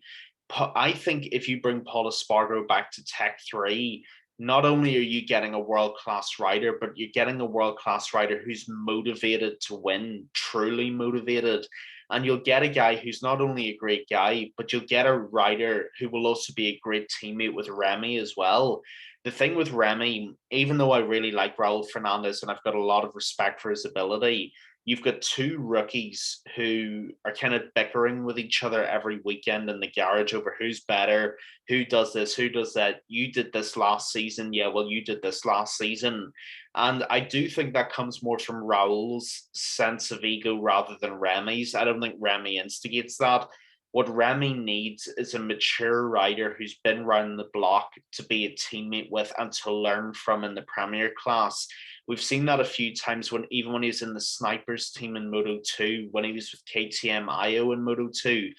I think if you bring Paul Espargaro back to Tech 3, not only are you getting a world-class rider, but you're getting a world-class rider who's motivated to win, truly motivated. And you'll get a guy who's not only a great guy, but you'll get a rider who will also be a great teammate with Remy as well. The thing with Remy, even though I really like Raul Fernandez and I've got a lot of respect for his ability, you've got two rookies who are kind of bickering with each other every weekend in the garage over who's better, who does this, who does that. You did this last season. Yeah, well, you did this last season. And I do think that comes more from Raul's sense of ego rather than Remy's. I don't think Remy instigates that. What Remy needs is a mature rider who's been around the block to be a teammate with and to learn from in the Premier class. We've seen that a few times even when he was in the Snipers team in Moto2, when he was with KTM IO in Moto2.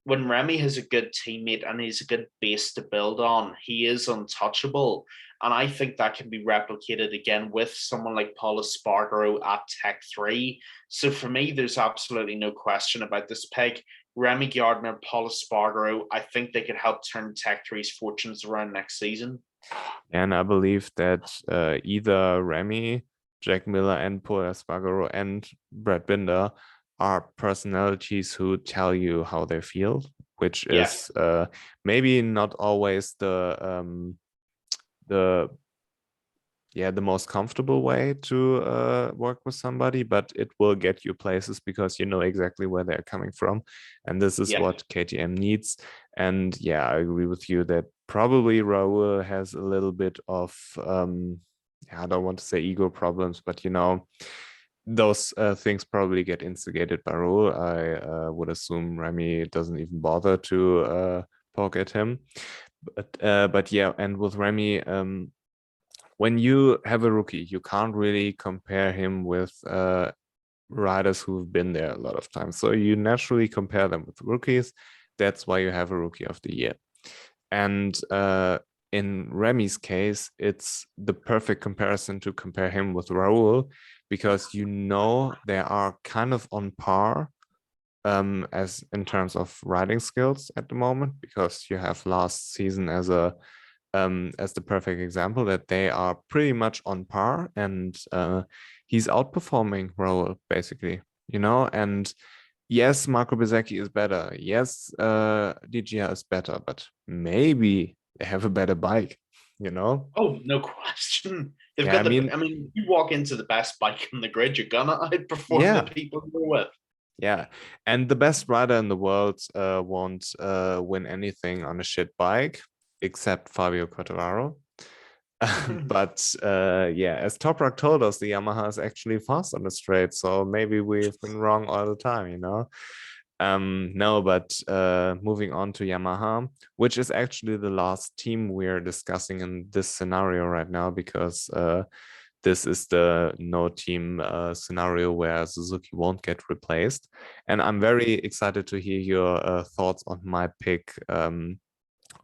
When Remy has a good teammate and he's a good base to build on, he is untouchable. And I think that can be replicated again with someone like Paul Espargaro at Tech 3. So for me, there's absolutely no question about this pick. Remy Gardner, Paul Espargaro, I think they could help turn Tech 3's fortunes around next season. And I believe that either Remy, Jack Miller, and Paul Espargaro and D.Binder are personalities who tell you how they feel, which is maybe not always the most comfortable way to work with somebody, but it will get you places because you know exactly where they're coming from. And this is what KTM needs. And yeah, I agree with you that probably Raul has a little bit of, I don't want to say ego problems, but those things probably get instigated by Raul. I would assume Remy doesn't even bother to poke at him. But yeah, and with Remy, when you have a rookie, you can't really compare him with riders who've been there a lot of times. So you naturally compare them with rookies. That's why you have a rookie of the year. And in Remy's case, it's the perfect comparison to compare him with Raul, because they are kind of on par as in terms of riding skills at the moment, because you have last season as the perfect example that they are pretty much on par, and he's outperforming Raul basically, and yes, Marco Bezzecchi is better. Yes, Diggia is better, but maybe they have a better bike, Oh, no question. You walk into the best bike in the grid, you're gonna outperform the people you're with. Yeah, and the best rider in the world won't win anything on a shit bike. except Fabio Quattararo. But yeah, as Toprak told us, the Yamaha is actually fast on the straight, so maybe we've been wrong all the time, you know. No, but moving on to Yamaha, which is actually the last team we're discussing in this scenario right now, because this is the no team scenario where Suzuki won't get replaced. And I'm very excited to hear your thoughts on my pick.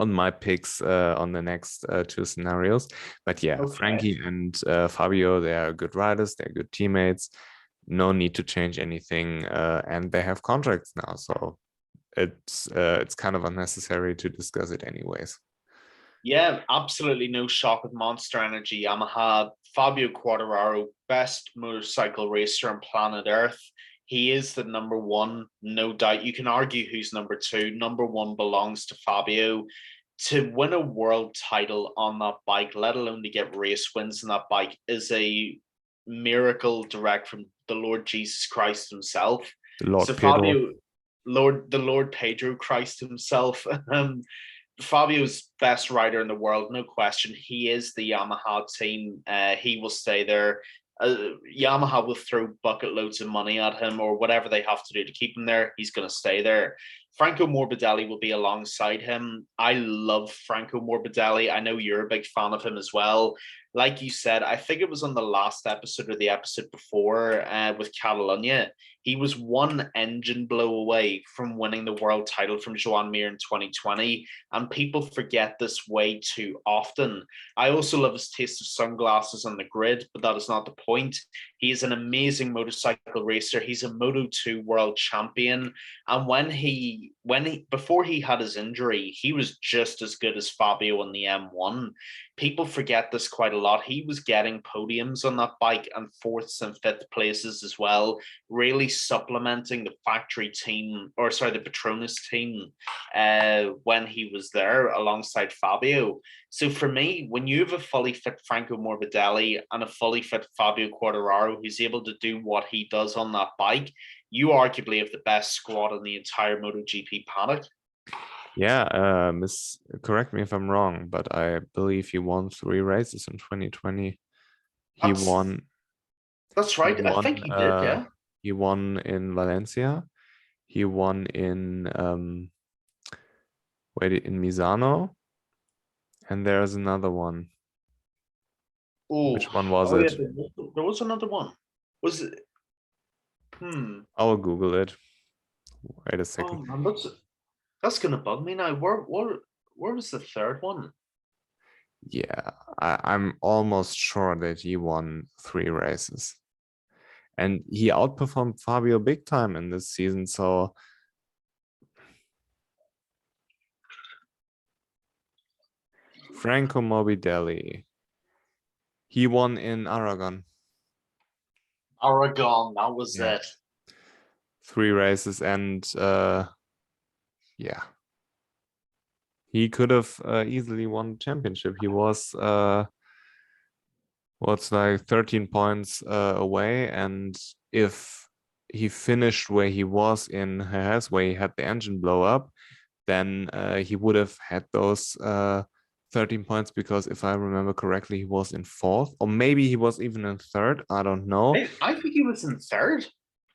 On my picks on the next two scenarios. But yeah, Okay. Franky and Fabio, they are good riders, they're good teammates. No need to change anything, and they have contracts now, so it's kind of unnecessary to discuss it anyways. Yeah, absolutely no shock with Monster Energy Yamaha. Fabio Quattararo, best motorcycle racer on planet Earth. He is the number one, no doubt. You can argue who's number two. Number one belongs to Fabio. To win a world title on that bike, let alone to get race wins on that bike, is a miracle direct from the Lord Jesus Christ himself. Lord So Pedro. Fabio, the Lord Pedro Christ himself. Fabio's best rider in the world, no question. He is the Yamaha team. He will stay there. Yamaha will throw bucket loads of money at him or whatever they have to do to keep him there. He's going to stay there. Franco Morbidelli will be alongside him. I love Franco Morbidelli. I know you're a big fan of him as well. Like you said, I think it was on the last episode or the episode before with Catalunya. He was one engine blow away from winning the world title from Joan Mir in 2020, and people forget this way too often. I also love his taste of sunglasses on the grid, but that is not the point. He is an amazing motorcycle racer. He's a Moto2 world champion, and before he had his injury, he was just as good as Fabio on the M1. People forget this quite a lot. He was getting podiums on that bike and fourths and fifth places as well, really supplementing the factory team, or sorry, the Petronas team when he was there alongside Fabio. So for me, when you have a fully fit Franco Morbidelli and a fully fit Fabio Quartararo who's able to do what he does on that bike, you arguably have the best squad in the entire MotoGP paddock. Yeah, correct me if I'm wrong, but I believe he won 3 races in 2020. That's right. He won, I think he did, yeah. He won in Valencia. He won in Misano. And there's another one. Oh, which one was it? Yeah, there was another one. Was it? I'll Google it. Wait a second. Oh man, that's gonna bug me now. Where was the third one? Yeah, I'm almost sure that he won 3 races. And he outperformed Fabio big time in this season, so Franco Morbidelli. He won in Aragon. Aragon, that was it. 3 races, and yeah. He could have easily won the championship. He was what's like 13 points away, and if he finished where he was in Jerez, where he had the engine blow up, then he would have had those 13 points, because if I remember correctly, he was in 4th, or maybe he was even in 3rd. I don't know. I think he was in 3rd.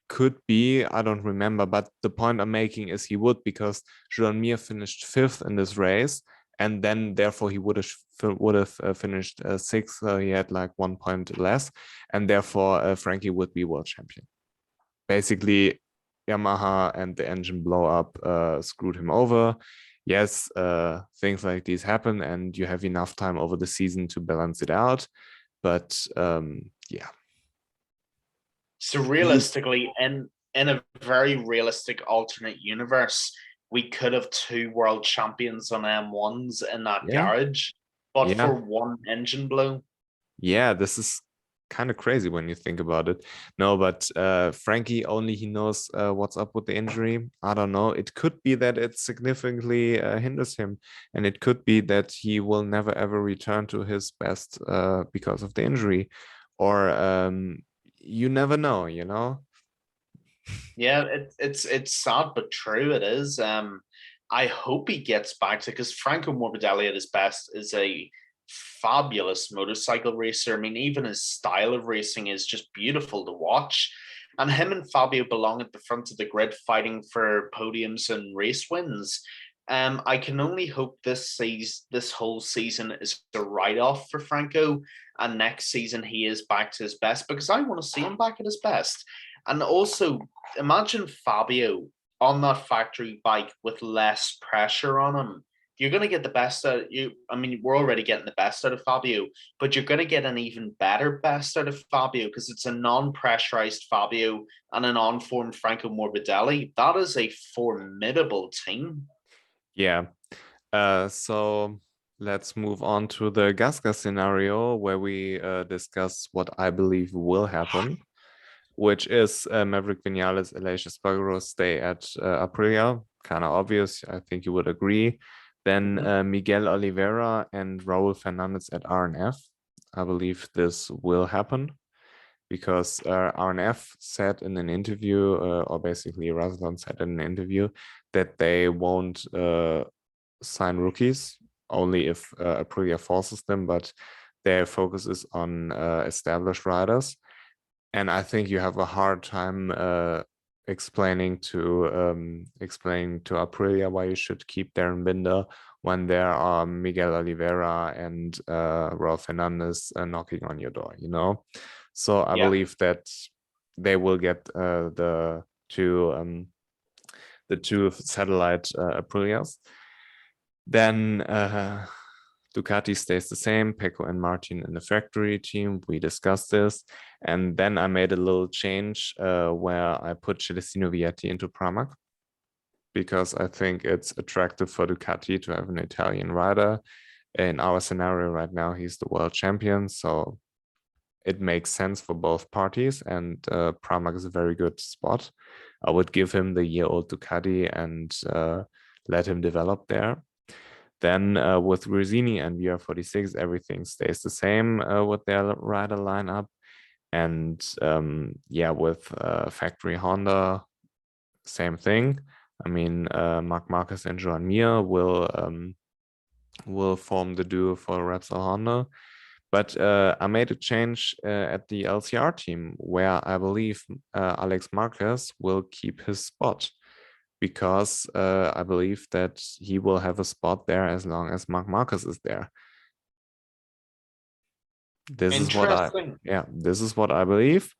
Could be, I don't remember, but the point I'm making is he would, because Joan Mir finished 5th in this race, and then therefore he would have finished 6th. He had like 1 point less, and therefore Franky would be world champion. Basically, Yamaha and the engine blow up screwed him over. Yes, things like these happen, and you have enough time over the season to balance it out. But yeah. So realistically, in a very realistic alternate universe, we could have 2 world champions on M1s in that garage, but for 1 engine blow. Yeah, this is kind of crazy when you think about it. No, but Franky, only he knows what's up with the injury. I don't know. It could be that it significantly hinders him, and it could be that he will never ever return to his best because of the injury, or you never know, you know. Yeah, it's sad but true. It is. I hope he gets back to, because Franco Morbidelli at his best is a fabulous motorcycle racer. I mean, even his style of racing is just beautiful to watch. And him and Fabio belong at the front of the grid fighting for podiums and race wins. I can only hope this whole season is a write-off for Franco, and next season he is back to his best, because I want to see him back at his best. And also, imagine Fabio on that factory bike with less pressure on him. You're going to get the best out of you. I mean, we're already getting the best out of Fabio, but you're going to get an even better best out of Fabio, because it's a non-pressurized Fabio and an on-form Franco Morbidelli. That is a formidable team. Yeah. So let's move on to the GasGas scenario, where we discuss what I believe will happen, which is Maverick Vinales, Aleix Espargaro stay at Aprilia. Kind of obvious, I think you would agree. Then Miguel Oliveira and Raul Fernandez at RNF. I believe this will happen because RNF said in an interview, or basically Razvan said in an interview, that they won't sign rookies, only if Aprilia forces them, but their focus is on established riders. And I think you have a hard time explaining to Aprilia why you should keep Darren Binder when there are Miguel Oliveira and Raul Fernandez knocking on your door, you know? So I believe that they will get the two satellite Aprilias. Then Ducati stays the same, Pecco and Martin in the factory team. We discussed this. And then I made a little change where I put Celestino Vietti into Pramac, because I think it's attractive for Ducati to have an Italian rider. In our scenario right now, he's the world champion. So it makes sense for both parties. And Pramac is a very good spot. I would give him the year-old Ducati and let him develop there. Then with Gresini and VR46, everything stays the same with their rider lineup. And with factory Honda, same thing. I mean, Marc Marquez and Joan Mir will form the duo for Repsol Honda. But I made a change at the LCR team, where I believe Alex Marquez will keep his spot, because I believe that he will have a spot there as long as Marc Marquez is there. This is what I believe.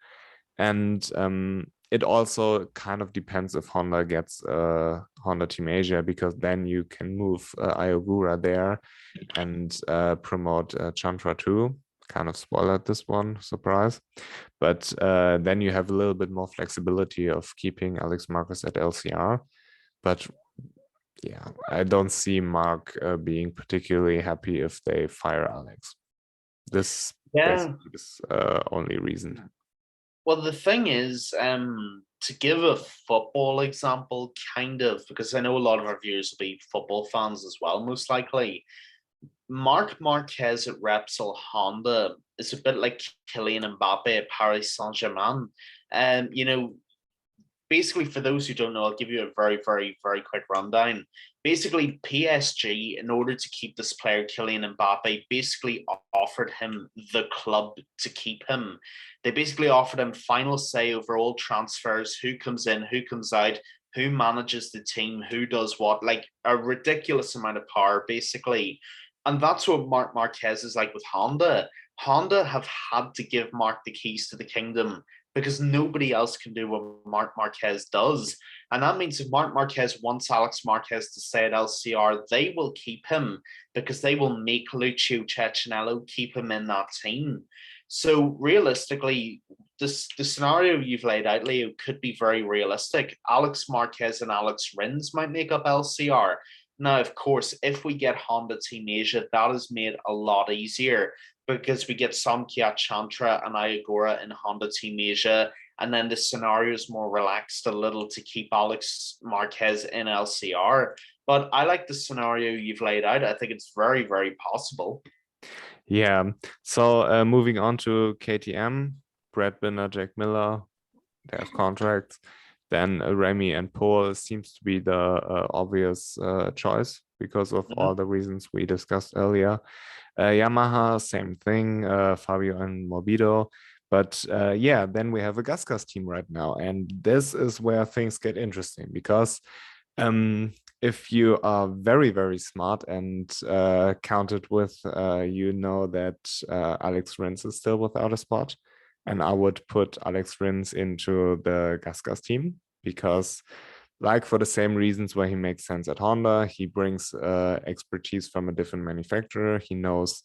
And it also kind of depends if Honda gets Honda Team Asia, because then you can move Ogura there and promote Chandra too. Kind of spoiled this one, surprise. But then you have a little bit more flexibility of keeping Alex Marquez at LCR. But yeah, I don't see Mark being particularly happy if they fire Alex. This basically is only reason. Well, the thing is, to give a football example, kind of, because I know a lot of our viewers will be football fans as well, most likely. Marc Marquez at Repsol Honda is a bit like Kylian Mbappe at Paris Saint-Germain. Basically, for those who don't know, I'll give you a very, very, very quick rundown. Basically, PSG, in order to keep this player, Kylian Mbappe, basically offered him the club to keep him. They basically offered him final say over all transfers, who comes in, who comes out, who manages the team, who does what, like a ridiculous amount of power, basically. And that's what Marc Marquez is like with Honda. Honda have had to give Marc the keys to the kingdom, because nobody else can do what Marc Marquez does. And that means if Marc Marquez wants Alex Marquez to stay at LCR, they will keep him, because they will make Lucio Cecchinello keep him in that team. So realistically, the scenario you've laid out, Leo, could be very realistic. Alex Marquez and Alex Rins might make up LCR. Now, of course, if we get Honda Team Asia, that is made a lot easier, because we get Samkhya Chantra and Ogura in Honda Team Asia, and then the scenario is more relaxed a little to keep Alex Marquez in LCR. But I like the scenario you've laid out. I think it's very, very possible. Yeah. So moving on to KTM, Brad Binder, Jack Miller, they have contracts. then Remy and Paul seems to be the obvious choice because of all the reasons we discussed earlier. Yamaha, same thing, Fabio and Morbido. But yeah, then we have a GasGas team right now. And this is where things get interesting because if you are very, very smart and counted with, you know that Alex Rins is still without a spot. And I would put Alex Rins into the GasGas team because, like, for the same reasons where he makes sense at Honda, he brings expertise from a different manufacturer. He knows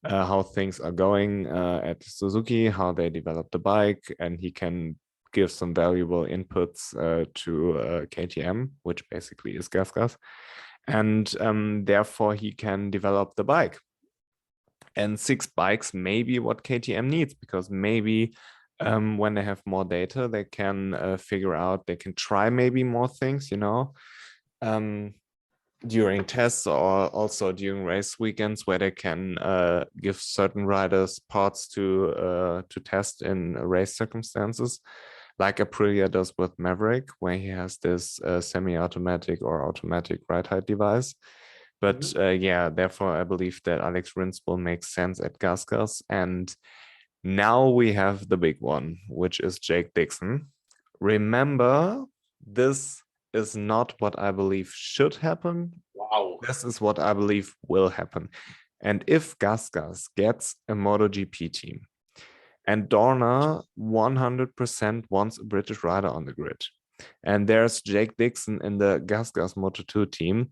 how things are going at Suzuki, how they develop the bike, and he can give some valuable inputs to KTM, which basically is GasGas. And therefore, he can develop the bike. And 6 bikes may be what KTM needs, because maybe when they have more data, they can figure out, they can try maybe more things, during tests or also during race weekends, where they can give certain riders parts to test in race circumstances, like Aprilia does with Maverick, where he has this semi-automatic or automatic ride height device. But yeah, therefore, I believe that Alex Rins will make sense at GasGas. And now we have the big one, which is Jake Dixon. Remember, this is not what I believe should happen. Wow. This is what I believe will happen. And if GasGas gets a MotoGP team, and Dorna 100% wants a British rider on the grid, and there's Jake Dixon in the GasGas Moto2 team,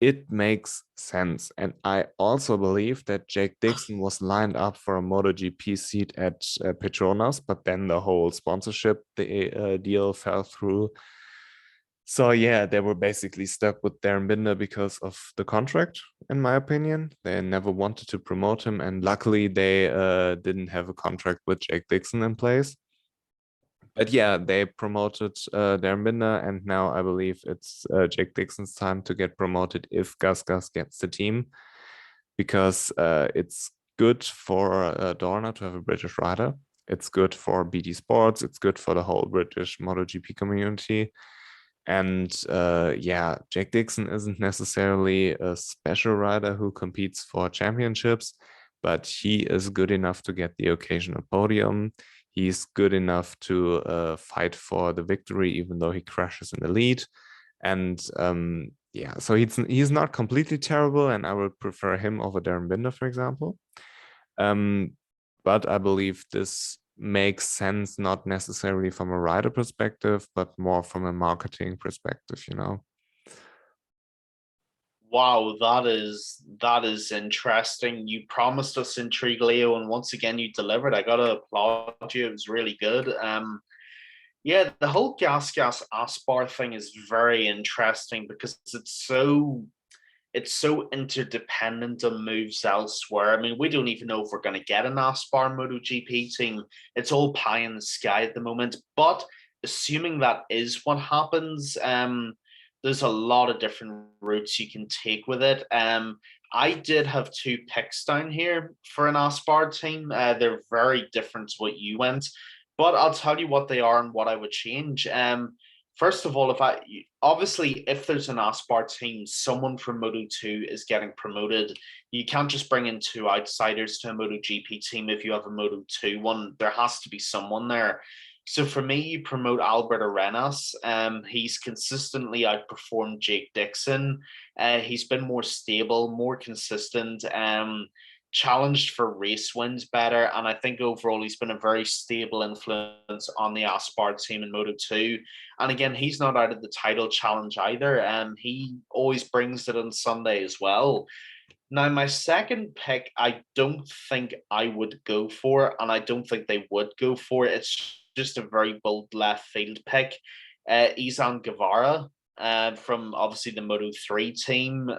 it makes sense. And I also believe that Jake Dixon was lined up for a MotoGP seat at Petronas, but then the whole sponsorship deal fell through. So yeah, they were basically stuck with D.Binder because of the contract, in my opinion. They never wanted to promote him, and luckily they didn't have a contract with Jake Dixon in place. But yeah, they promoted D.Binder, and now I believe it's Jake Dixon's time to get promoted if GasGas gets the team, because it's good for Dorna to have a British rider. It's good for BT Sports. It's good for the whole British MotoGP community. And yeah, Jake Dixon isn't necessarily a special rider who competes for championships, but he is good enough to get the occasional podium. He's good enough to fight for the victory, even though he crashes in the lead. And yeah, so he's not completely terrible, and I would prefer him over D.Binder, for example. But I believe this makes sense, not necessarily from a rider perspective, but more from a marketing perspective, Wow, that is interesting. You promised us intrigue, Leo, and once again you delivered. I gotta applaud you. It was really good. Yeah, the whole GasGas Aspar thing is very interesting because it's so interdependent on moves elsewhere. I mean, we don't even know if we're going to get an Aspar MotoGP team. It's all pie in the sky at the moment. But assuming that is what happens, there's a lot of different routes you can take with it. I did have 2 picks down here for an Aspar team. They're very different to what you went, but I'll tell you what they are and what I would change. First of all, if there's an Aspar team, someone from Moto2 is getting promoted. You can't just bring in 2 outsiders to a MotoGP team if you have a Moto2 one. There has to be someone there. So for me, you promote Albert Arenas. He's consistently outperformed Jake Dixon. He's been more stable, more consistent. Challenged for race wins better, and I think overall he's been a very stable influence on the Aspar team in Moto2. And again, he's not out of the title challenge either. He always brings it on Sunday as well. Now, my second pick, I don't think I would go for, and I don't think they would go for. It's just a very bold left field pick. Izan Guevara from obviously the Moto3 team.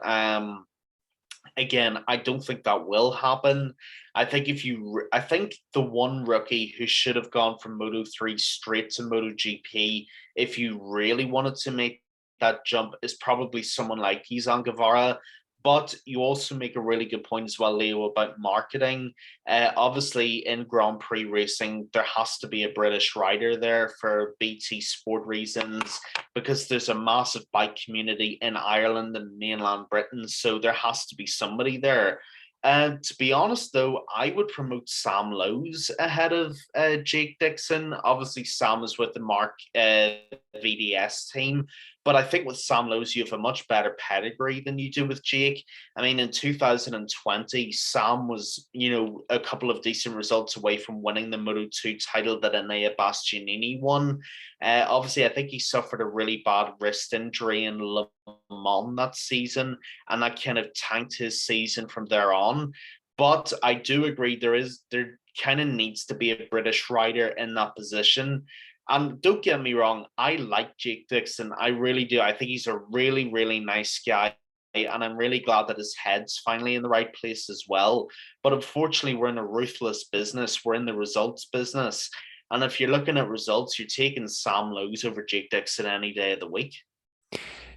Again, I don't think that will happen. I think the one rookie who should have gone from Moto3 straight to MotoGP, if you really wanted to make that jump, is probably someone like Izan Guevara. But you also make a really good point as well, Leo, about marketing. Obviously, in Grand Prix racing, there has to be a British rider there for BT Sport reasons, because there's a massive bike community in Ireland and mainland Britain. So there has to be somebody there. To be honest, though, I would promote Sam Lowes ahead of Jake Dixon. Obviously, Sam is with the Mark VDS team, but I think with Sam Lowes, you have a much better pedigree than you do with Jake. I mean, in 2020, Sam was, a couple of decent results away from winning the Moto2 title that Enea Bastianini won. Obviously, I think he suffered a really bad wrist injury in Le Mans that season, and that kind of tanked his season from there on. But I do agree there kind of needs to be a British rider in that position. And don't get me wrong, I like Jake Dixon. I really do. I think he's a really, really nice guy. And I'm really glad that his head's finally in the right place as well. But unfortunately, we're in a ruthless business. We're in the results business. And if you're looking at results, you're taking Sam Lowes over Jake Dixon any day of the week.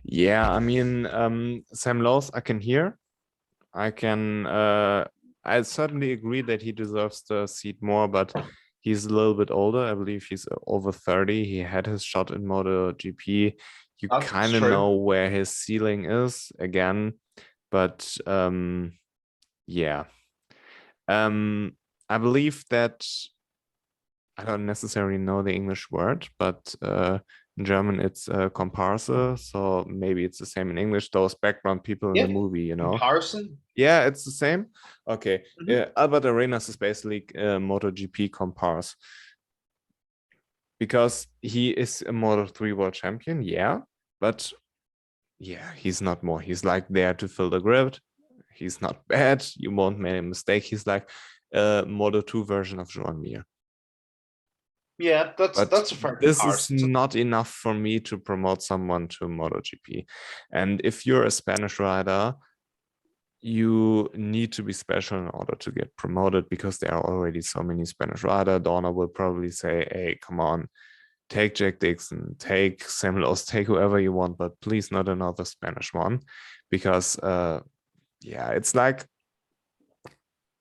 Yeah, I mean, Sam Lowes, I can hear. I certainly agree that he deserves the seat more, but he's a little bit older. I believe he's over 30. He had his shot in MotoGP. You kind of know where his ceiling is again, but yeah. I believe that I don't necessarily know the English word, but in German it's comparse, so maybe it's the same in English. Those background people in the movie, Comparison. Yeah, it's the same. Okay, Albert Arenas is basically MotoGP comparse because he is a Moto3 world champion. Yeah, but yeah, he's not more. He's like there to fill the grid. He's not bad. You won't make a mistake. He's like a Moto2 version of Joan Mir. Yeah, that's a fair This is not enough for me to promote someone to MotoGP. And if you're a Spanish rider, you need to be special in order to get promoted because there are already so many Spanish riders. Dorna will probably say, hey, come on, take Jake Dixon, take Sam Lowes, take whoever you want, but please not another Spanish one. Because, yeah, it's like,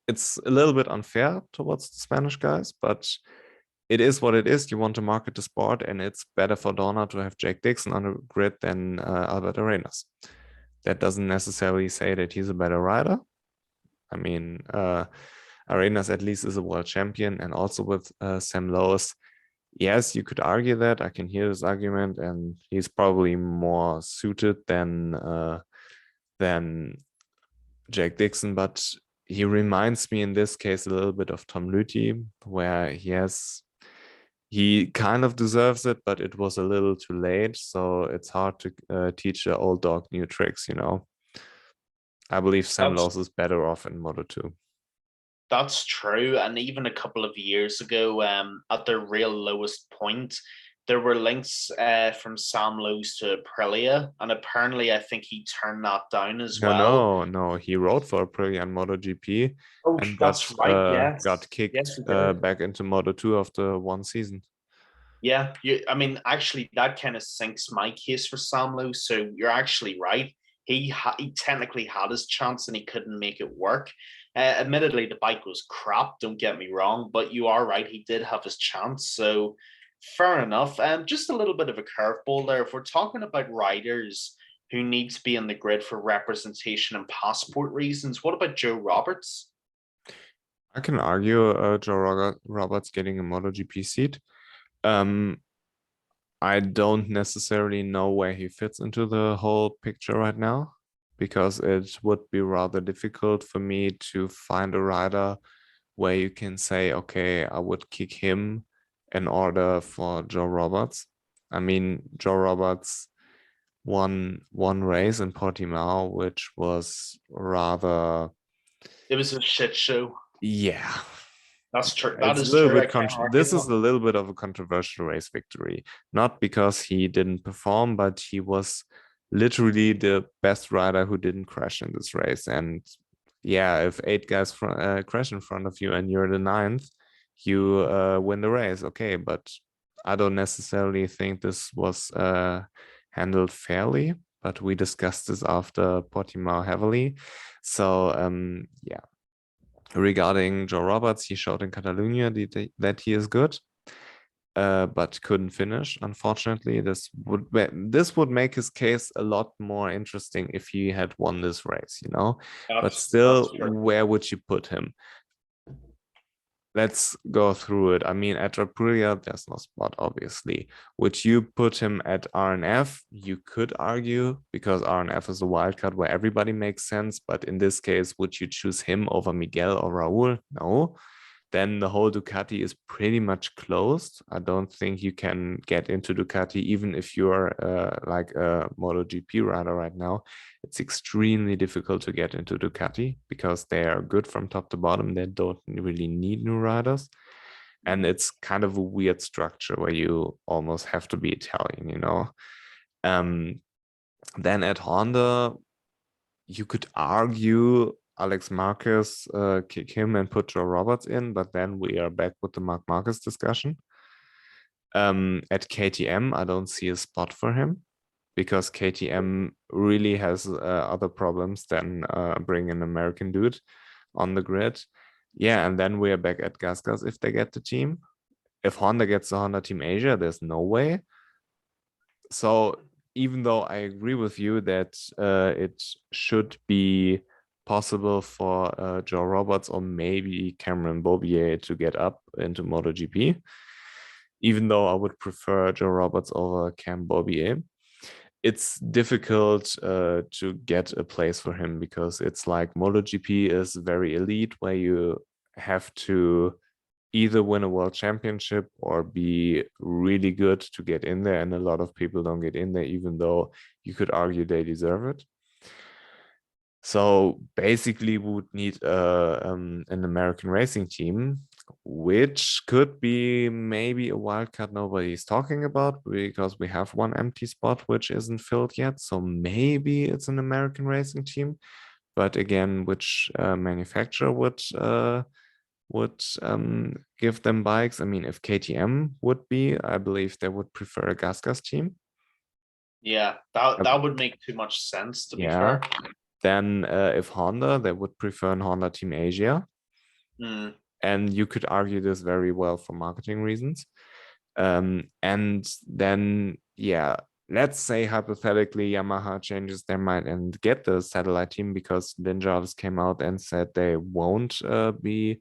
it's a little bit unfair towards the Spanish guys, but it is what it is. You want to market the sport, and it's better for Dorna to have Jake Dixon on the grid than Albert Arenas. That doesn't necessarily say that he's a better rider. I mean, Arenas at least is a world champion, and also with Sam Lowes, yes, you could argue that. I can hear this argument, and he's probably more suited than Jake Dixon, but he reminds me in this case a little bit of Tom Lüthi, where he kind of deserves it, but it was a little too late. So it's hard to teach an old dog new tricks, I believe Sam Lowes is better off in Moto2. That's true. And even a couple of years ago, at their real lowest point, there were links from Sam Lowes to Aprilia. And apparently, I think he turned that down as well. No. He rode for Aprilia and MotoGP and that's right. Yes. got kicked back into Moto2 after one season. Yeah, I mean, actually, that kind of sinks my case for Sam Lowes. So you're actually right. He technically had his chance and he couldn't make it work. Admittedly, the bike was crap, don't get me wrong, but you are right. He did have his chance. So fair enough. Just a little bit of a curveball there. If we're talking about riders who need to be in the grid for representation and passport reasons, what about Joe Roberts? I can argue Joe Roberts getting a MotoGP seat. I don't necessarily know where he fits into the whole picture right now, because it would be rather difficult for me to find a rider where you can say, okay, I would kick him in order for Joe Roberts. I mean, Joe Roberts won one race in Portimao, which was rather... It was a shit show. Yeah. That's true. This is a little bit of a controversial race victory, not because he didn't perform, but he was literally the best rider who didn't crash in this race. And yeah, if 8 guys crash in front of you and you're the 9th, you win the race. Okay, but I don't necessarily think this was handled fairly. but we discussed this after Portimao heavily. So yeah, regarding Joe Roberts, he showed in Catalonia that he is good, but couldn't finish. Unfortunately, this would make his case a lot more interesting if he had won this race, you know. But still, where would you put him? Let's go through it. I mean, at Aprilia, there's no spot, obviously. Would you put him at RNF? You could argue, because RNF is a wildcard where everybody makes sense. But in this case, would you choose him over Miguel or Raul? No. Then the whole Ducati is pretty much closed. I don't think you can get into Ducati, even if you're like a MotoGP rider right now. It's extremely difficult to get into Ducati because they are good from top to bottom. They don't really need new riders. And it's kind of a weird structure where you almost have to be Italian, you know. Then at Honda, you could argue Alex Marquez, kick him and put Joe Roberts in, but then we are back with the Marc Marquez discussion. At KTM, I don't see a spot for him because KTM really has other problems than bring an American dude on the grid. Yeah, and then we are back at GasGas if they get the team. If Honda gets the Honda Team Asia, there's no way. So even though I agree with you that it should be possible for Joe Roberts or maybe Cameron Beaubier to get up into MotoGP, even though I would prefer Joe Roberts over Cam Beaubier, it's difficult to get a place for him because it's like MotoGP is very elite where you have to either win a world championship or be really good to get in there. And a lot of people don't get in there, even though you could argue they deserve it. So basically we would need an American racing team, which could be maybe a wildcard nobody's talking about because we have one empty spot which isn't filled yet. So maybe it's an American racing team. But again, which manufacturer would give them bikes? I mean, if KTM would be, I believe they would prefer a GasGas team. Yeah, that would make too much sense, to be fair. Then if Honda, they would prefer a Honda Team Asia. And you could argue this very well for marketing reasons. And then, yeah, let's say hypothetically Yamaha changes their mind and get the satellite team because Ninja came out and said they won't be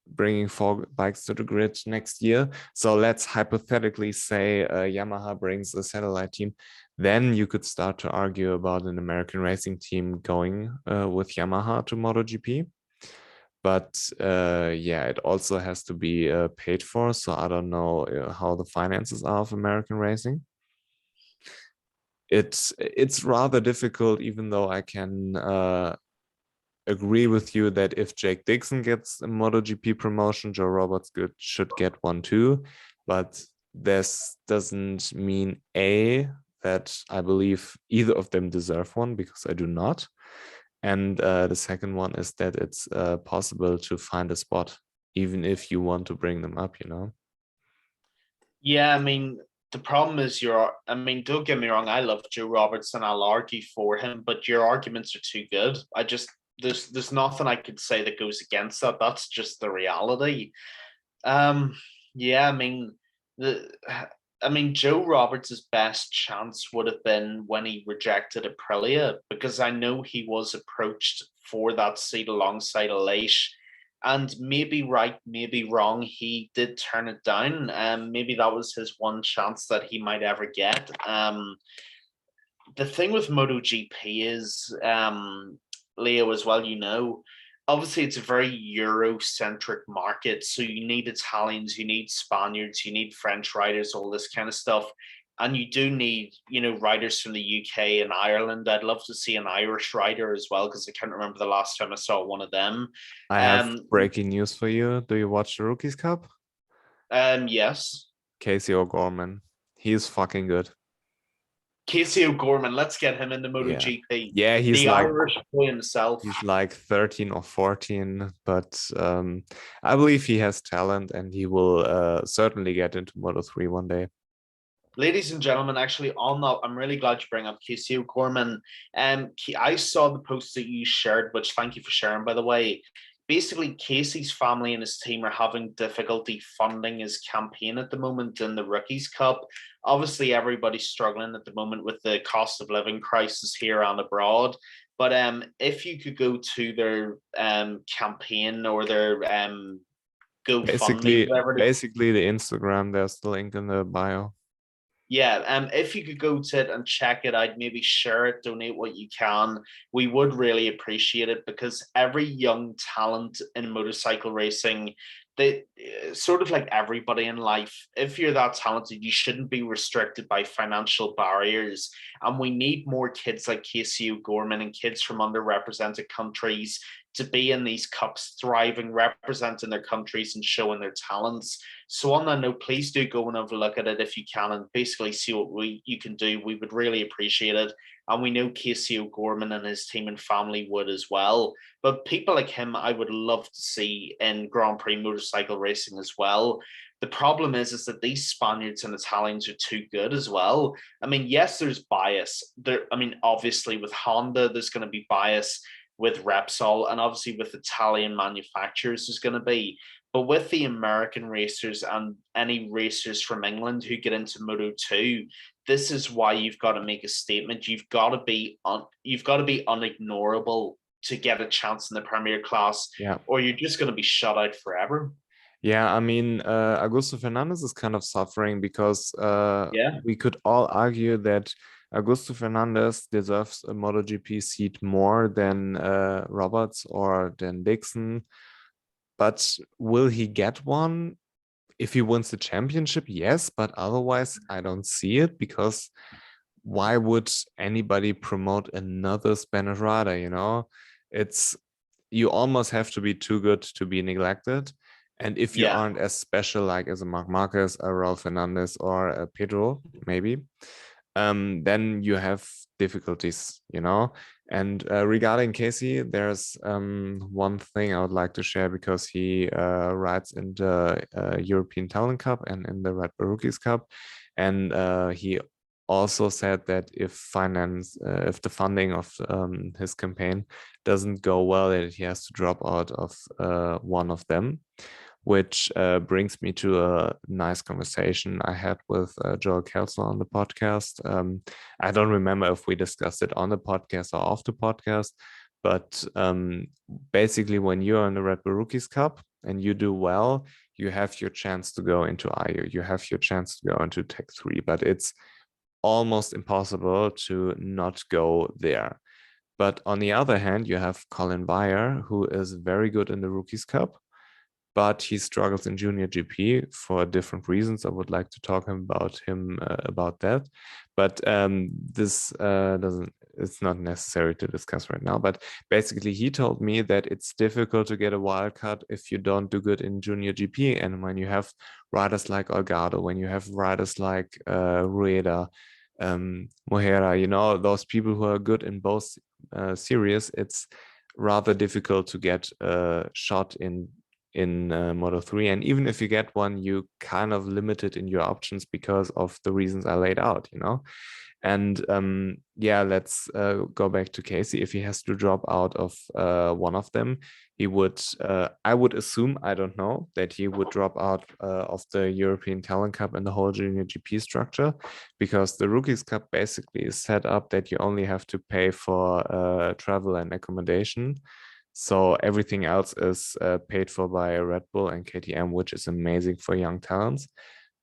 bringing 4 bikes to the grid next year. So let's hypothetically say Yamaha brings a satellite team. Then you could start to argue about an American racing team going with Yamaha to MotoGP. But yeah, it also has to be paid for. So I don't know how the finances are of American racing. It's rather difficult, even though I can agree with you that if Jake Dixon gets a MotoGP promotion, Joe Roberts should get one too. But this doesn't mean that I believe either of them deserve one, because I do not. And the second one is that it's possible to find a spot, even if you want to bring them up, you know? Yeah, I mean, the problem is don't get me wrong, I love Joe Roberts and I'll argue for him, but your arguments are too good. There's nothing I could say that goes against that. That's just the reality. Yeah, I mean, Joe Roberts' best chance would have been when he rejected Aprilia, because I know he was approached for that seat alongside Aleix. And maybe right, maybe wrong, he did turn it down. Maybe that was his one chance that he might ever get. The thing with MotoGP is, Leo, as well, you know, obviously it's a very Eurocentric market. So you need Italians, you need Spaniards, you need French riders, all this kind of stuff. And you do need, you know, riders from the UK and Ireland. I'd love to see an Irish rider as well, because I can't remember the last time I saw one of them. I have breaking news for you. Do you watch the Rookies Cup? Yes. Casey O'Gorman. He is fucking good. Casey O'Gorman, let's get him in the MotoGP. Yeah, he's the like Irish boy himself. He's like 13 or 14, but I believe he has talent and he will certainly get into Moto3 one day. Ladies and gentlemen, actually, on that, I'm really glad you bring up Casey O'Gorman. I saw the post that you shared, which thank you for sharing, by the way. Basically, Casey's family and his team are having difficulty funding his campaign at the moment in the Rookies Cup. Obviously, everybody's struggling at the moment with the cost of living crisis here and abroad. But if you could go to their campaign or their GoFundMe, whatever. Basically the Instagram, there's the link in the bio. Yeah, if you could go to it and check it out, maybe share it, donate what you can, we would really appreciate it, because every young talent in motorcycle racing, they sort of like everybody in life, if you're that talented, you shouldn't be restricted by financial barriers. And we need more kids like Casey O'Gorman and kids from underrepresented countries to be in these cups, thriving, representing their countries and showing their talents. So on that note, please do go and have a look at it if you can, and basically see what you can do. We would really appreciate it. And we know Casey O'Gorman and his team and family would as well. But people like him, I would love to see in Grand Prix motorcycle racing as well. The problem is that these Spaniards and Italians are too good as well. I mean, yes, there's bias. Obviously with Honda, there's going to be bias, with Repsol, and obviously with Italian manufacturers there's going to be. But with the American racers and any racers from England who get into Moto2, this is why you've got to make a statement. You've got to be unignorable to get a chance in the Premier class, or you're just going to be shut out forever. Yeah, I mean, Augusto Fernandez is kind of suffering because we could all argue that Augusto Fernandez deserves a MotoGP seat more than Roberts or than Dixon. But will he get one? If he wins the championship, yes, but otherwise I don't see it, because why would anybody promote another Spanish rider, you know? You almost have to be too good to be neglected. And if you aren't as special, like as a Marc Marquez, a Raul Fernandez, or a Pedro, maybe, then you have difficulties, you know. And regarding Casey, there's one thing I would like to share, because he rides in the European Talent Cup and in the Red Bull Rookies Cup, and he also said that if the funding of his campaign doesn't go well, that he has to drop out of one of them. Which brings me to a nice conversation I had with Joel Kelso on the podcast. I don't remember if we discussed it on the podcast or off the podcast, but basically when you're in the Red Bull Rookies Cup and you do well, you have your chance to go into IU, you have your chance to go into Tech 3, but it's almost impossible to not go there. But on the other hand, you have Colin Bayer, who is very good in the Rookies Cup, but he struggles in Junior GP for different reasons. I would like to talk about him about that, but it's not necessary to discuss right now. But basically, he told me that it's difficult to get a wild card if you don't do good in Junior GP, and when you have riders like Olgado, when you have riders like Rueda, Mohera, you know, those people who are good in both series, it's rather difficult to get a shot in Moto3. And even if you get one, you kind of limited in your options because of the reasons I laid out, you know. And let's go back to Casey. If he has to drop out of one of them, he would, I would assume, I don't know, that he would drop out of the European Talent Cup and the whole Junior GP structure, because the Rookies Cup basically is set up that you only have to pay for travel and accommodation. So everything else is paid for by Red Bull and KTM, which is amazing for young talents.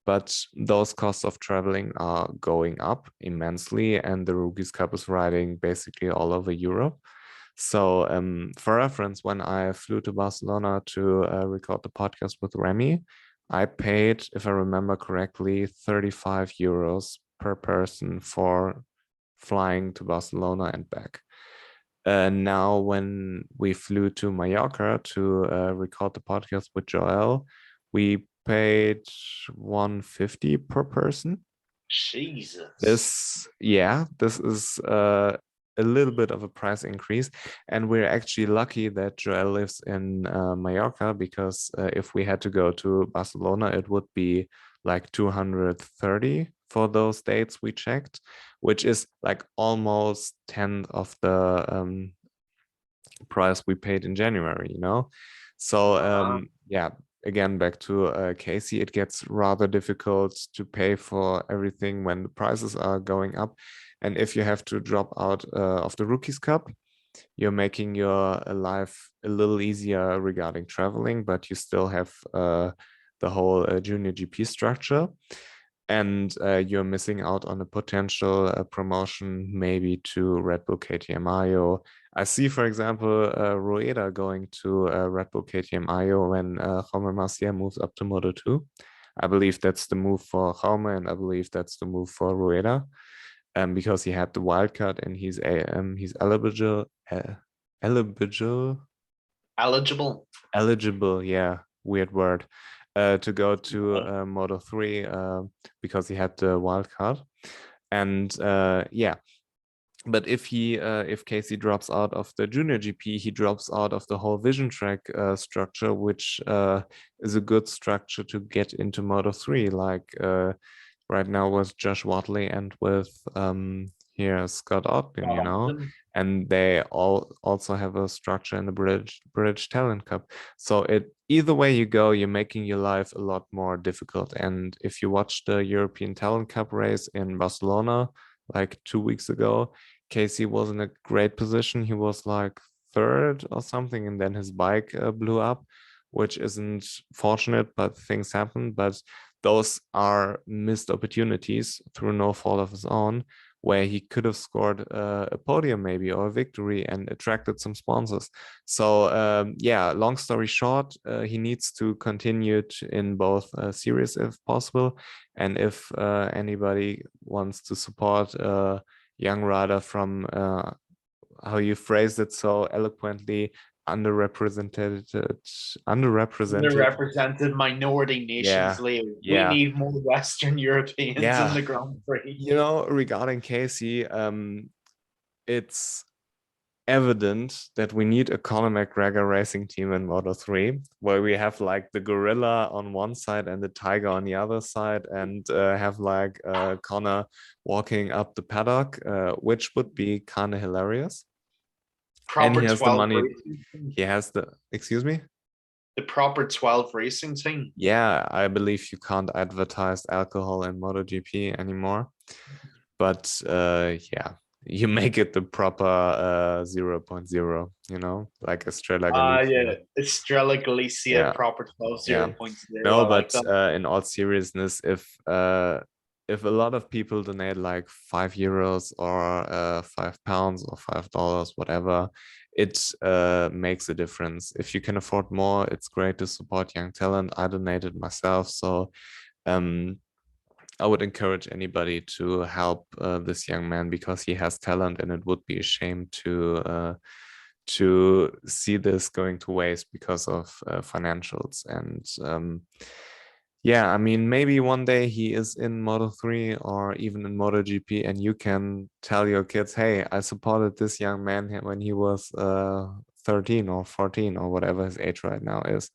But those costs of traveling are going up immensely, and the Rookies Cup is riding basically all over Europe. So for reference, when I flew to Barcelona to record the podcast with Remy, I paid, if I remember correctly, 35 euros per person for flying to Barcelona and back. Now, when we flew to Mallorca to record the podcast with Joel, we paid 150 per person. Jesus. This is a little bit of a price increase, and we're actually lucky that Joel lives in Mallorca, because if we had to go to Barcelona, it would be like 230 for those dates we checked, which is like almost 10th of the price we paid in January, you know? So yeah, again, back to Casey, it gets rather difficult to pay for everything when the prices are going up. And if you have to drop out of the Rookies Cup, you're making your life a little easier regarding traveling, but you still have the whole junior GP structure. And you're missing out on a potential promotion, maybe to Red Bull KTM Ayo. I see, for example, Rueda going to Red Bull KTM Ayo when Jaume Masia moves up to Moto2. I believe that's the move for Jaume, and I believe that's the move for Rueda, because he had the wildcard and he's eligible, eligible, yeah, weird word, to go to Moto3 because he had the wildcard. And yeah, but if Casey drops out of the junior GP, he drops out of the whole vision track structure, which is a good structure to get into Moto3, like right now with Josh Watley and with here Scott Ogden, you know, and they all also have a structure in the British Talent Cup. So either way you go, you're making your life a lot more difficult. And if you watch the European Talent Cup race in Barcelona like 2 weeks ago, Casey was in a great position. He was like third or something, and then his bike blew up, which isn't fortunate, but things happen. But those are missed opportunities through no fault of his own, where he could have scored a podium maybe or a victory and attracted some sponsors. So yeah, long story short, he needs to continue in both series if possible. And if anybody wants to support young rider from how you phrased it so eloquently, underrepresented minority nations, yeah, Leo. yeah. We need more Western Europeans Yeah. in the Grand Prix. You know, regarding Casey, it's evident that we need a Conor McGregor racing team in Moto3, where we have like the gorilla on one side and the tiger on the other side, and have like Conor walking up the paddock, which would be kind of hilarious. And he Proper has the 12 money. racing team. He has the, excuse me? The proper 12 racing team. Yeah, I believe you can't advertise alcohol in MotoGP anymore. But yeah, you make it the proper 0.0, you know, like Estrella Galicia. Yeah, Estrella Galicia, Yeah. proper 12 Yeah. 0.0. No, I like but that. in all seriousness, if a lot of people donate like €5 or £5 or $5, whatever, it makes a difference. If you can afford more, it's great to support young talent. I donated myself, so I would encourage anybody to help this young man because he has talent, and it would be a shame to see this going to waste because of financials. And yeah, I mean, maybe one day he is in Moto3 or even in MotoGP, and you can tell your kids, hey, I supported this young man when he was 13 or 14 or whatever his age right now is.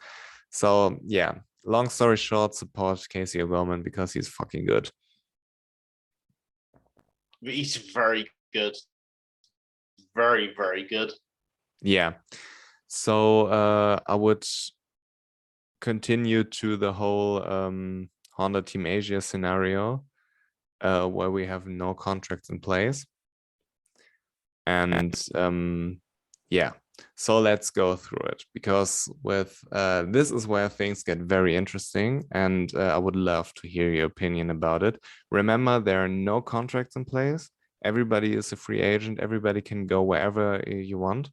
So yeah, long story short, support Casey O'Gorman because he's fucking good. He's very good. Very, very good. Yeah. So I would continue to the whole Honda Team Asia scenario where we have no contracts in place. And yeah, so let's go through it, because with this is where things get very interesting, and I would love to hear your opinion about it. Remember, there are no contracts in place. Everybody is a free agent. Everybody can go wherever you want.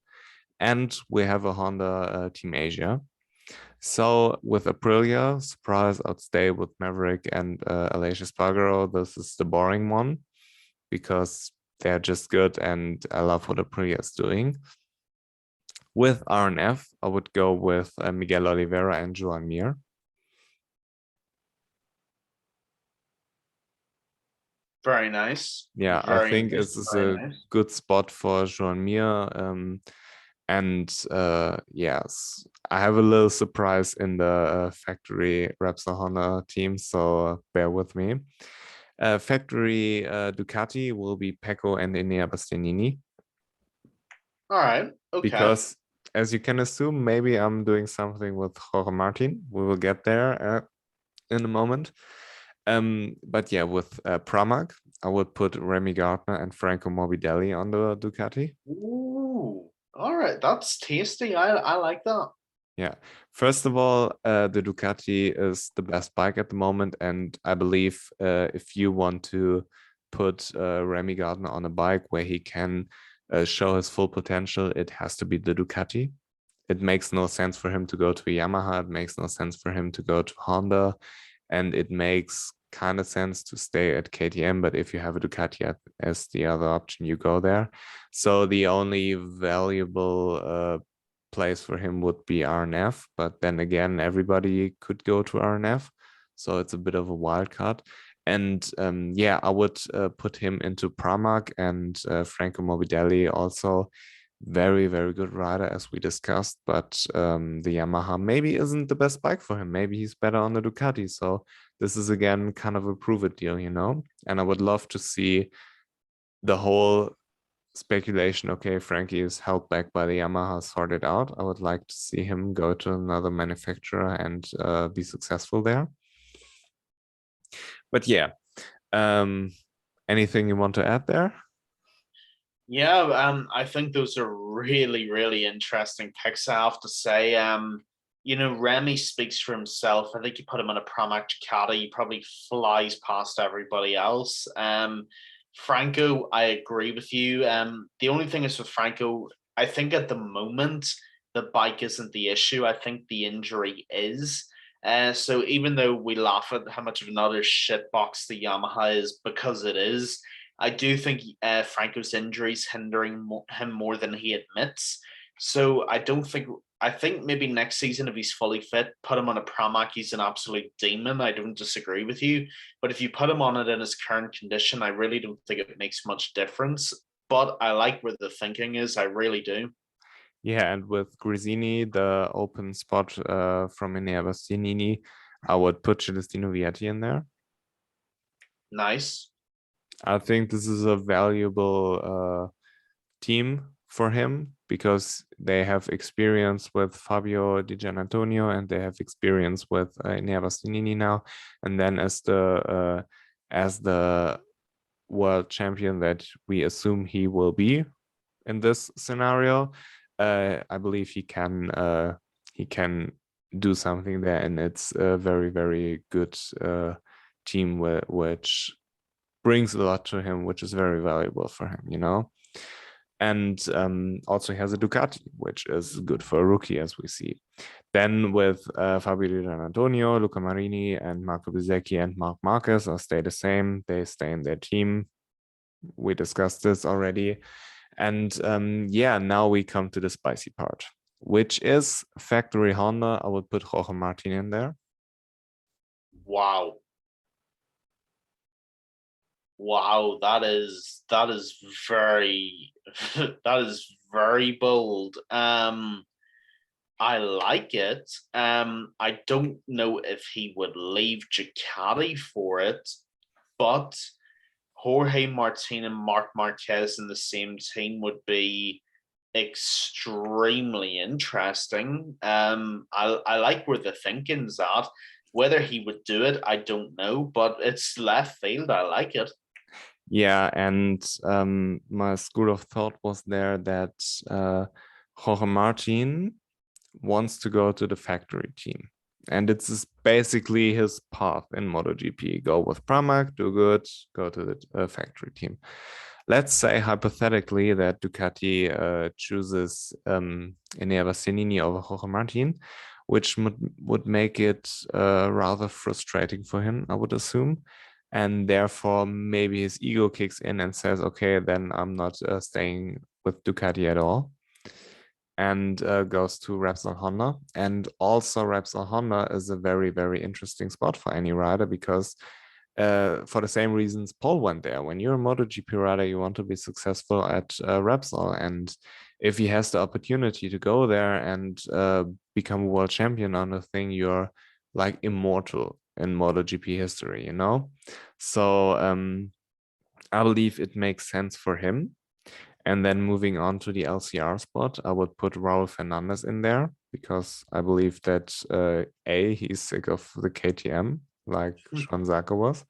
And we have a Honda Team Asia. So with Aprilia, surprise, I'd stay with Maverick and Aleix Espargaro. This is the boring one because they're just good, and I love what Aprilia is doing. With RNF, I would go with Miguel Oliveira and Joan Mir. Very nice. Yeah, Very I think nice. this is Very a nice. good spot for Joan Mir. And yes, I have a little surprise in the factory Repsol Honda team, so bear with me. Factory Ducati will be Pecco and Enea Bastianini. All right. Okay. Because as you can assume, maybe I'm doing something with Jorge Martin. We will get there in a moment. But yeah, with Pramac, I would put Remy Gardner and Franco Morbidelli on the Ducati. Ooh. All right. That's tasty. I like that. Yeah. First of all, the Ducati is the best bike at the moment, and I believe if you want to put Remy Gardner on a bike where he can show his full potential, it has to be the Ducati. It makes no sense for him to go to Yamaha. It makes no sense for him to go to Honda, and it makes kind of sense to stay at KTM. But if you have a Ducati as the other option, you go there. So the only valuable place for him would be RNF, but then again, everybody could go to RNF, so it's a bit of a wild card. And yeah, I would put him into Pramac and Franco Morbidelli also. Very, very good rider, as we discussed, but the Yamaha maybe isn't the best bike for him. Maybe he's better on the Ducati. So this is again kind of a prove it deal, you know? And I would love to see the whole speculation, okay, Franky is held back by the Yamaha, sorted out. I would like to see him go to another manufacturer and be successful there. But yeah, anything you want to add there? Yeah, I think those are really, really interesting picks, I have to say. Remy speaks for himself. I think you put him on a Pramac Ducati, he probably flies past everybody else. Franco, I agree with you. The only thing is with Franco, I think at the moment the bike isn't the issue. I think the injury is. So even though we laugh at how much of another shitbox the Yamaha is, because it is, I do think Franco's injuries hindering him more than he admits. So I think maybe next season, if he's fully fit, put him on a Pramac, he's an absolute demon. I don't disagree with you. But if you put him on it in his current condition, I really don't think it makes much difference. But I like where the thinking is. I really do. Yeah, and with Gresini, the open spot from Enea Bastianini, I would put Celestino Vietti in there. Nice. I think this is a valuable team for him because they have experience with Fabio Di Giannantonio and they have experience with Enea Bastianini now. And then as the world champion that we assume he will be in this scenario, I believe he can do something there, and it's a very, very good team which brings a lot to him, which is very valuable for him, you know. And also he has a Ducati, which is good for a rookie, as we see. Then with Fabio Di Antonio, Luca Marini, and Marco Bezzecchi and Marc Marquez are stay the same. They stay in their team. We discussed this already. And yeah, now we come to the spicy part, which is factory Honda. I would put Jorge Martin in there. Wow. Wow, that is very that is very bold. I like it. I don't know if he would leave Ducati for it, but Jorge Martin and Marc Marquez in the same team would be extremely interesting. I like where the thinking's at. Whether he would do it, I don't know, but it's left field. I like it. Yeah, and my school of thought was there that Jorge Martin wants to go to the factory team. And it's basically his path in MotoGP. Go with Pramac, do good, go to the factory team. Let's say hypothetically that Ducati chooses Enea Bastianini over Jorge Martin, which would make it rather frustrating for him, I would assume. And therefore, maybe his ego kicks in and says, okay, then I'm not staying with Ducati at all. And goes to Repsol Honda. And also Repsol Honda is a very, very interesting spot for any rider because for the same reasons Paul went there. When you're a MotoGP rider, you want to be successful at Repsol. And if he has the opportunity to go there and become a world champion on a thing, you're like immortal in MotoGP history, you know? So I believe it makes sense for him. And then moving on to the LCR spot, I would put Raul Fernandez in there because I believe that he's sick of the KTM, like Joan Zarco was.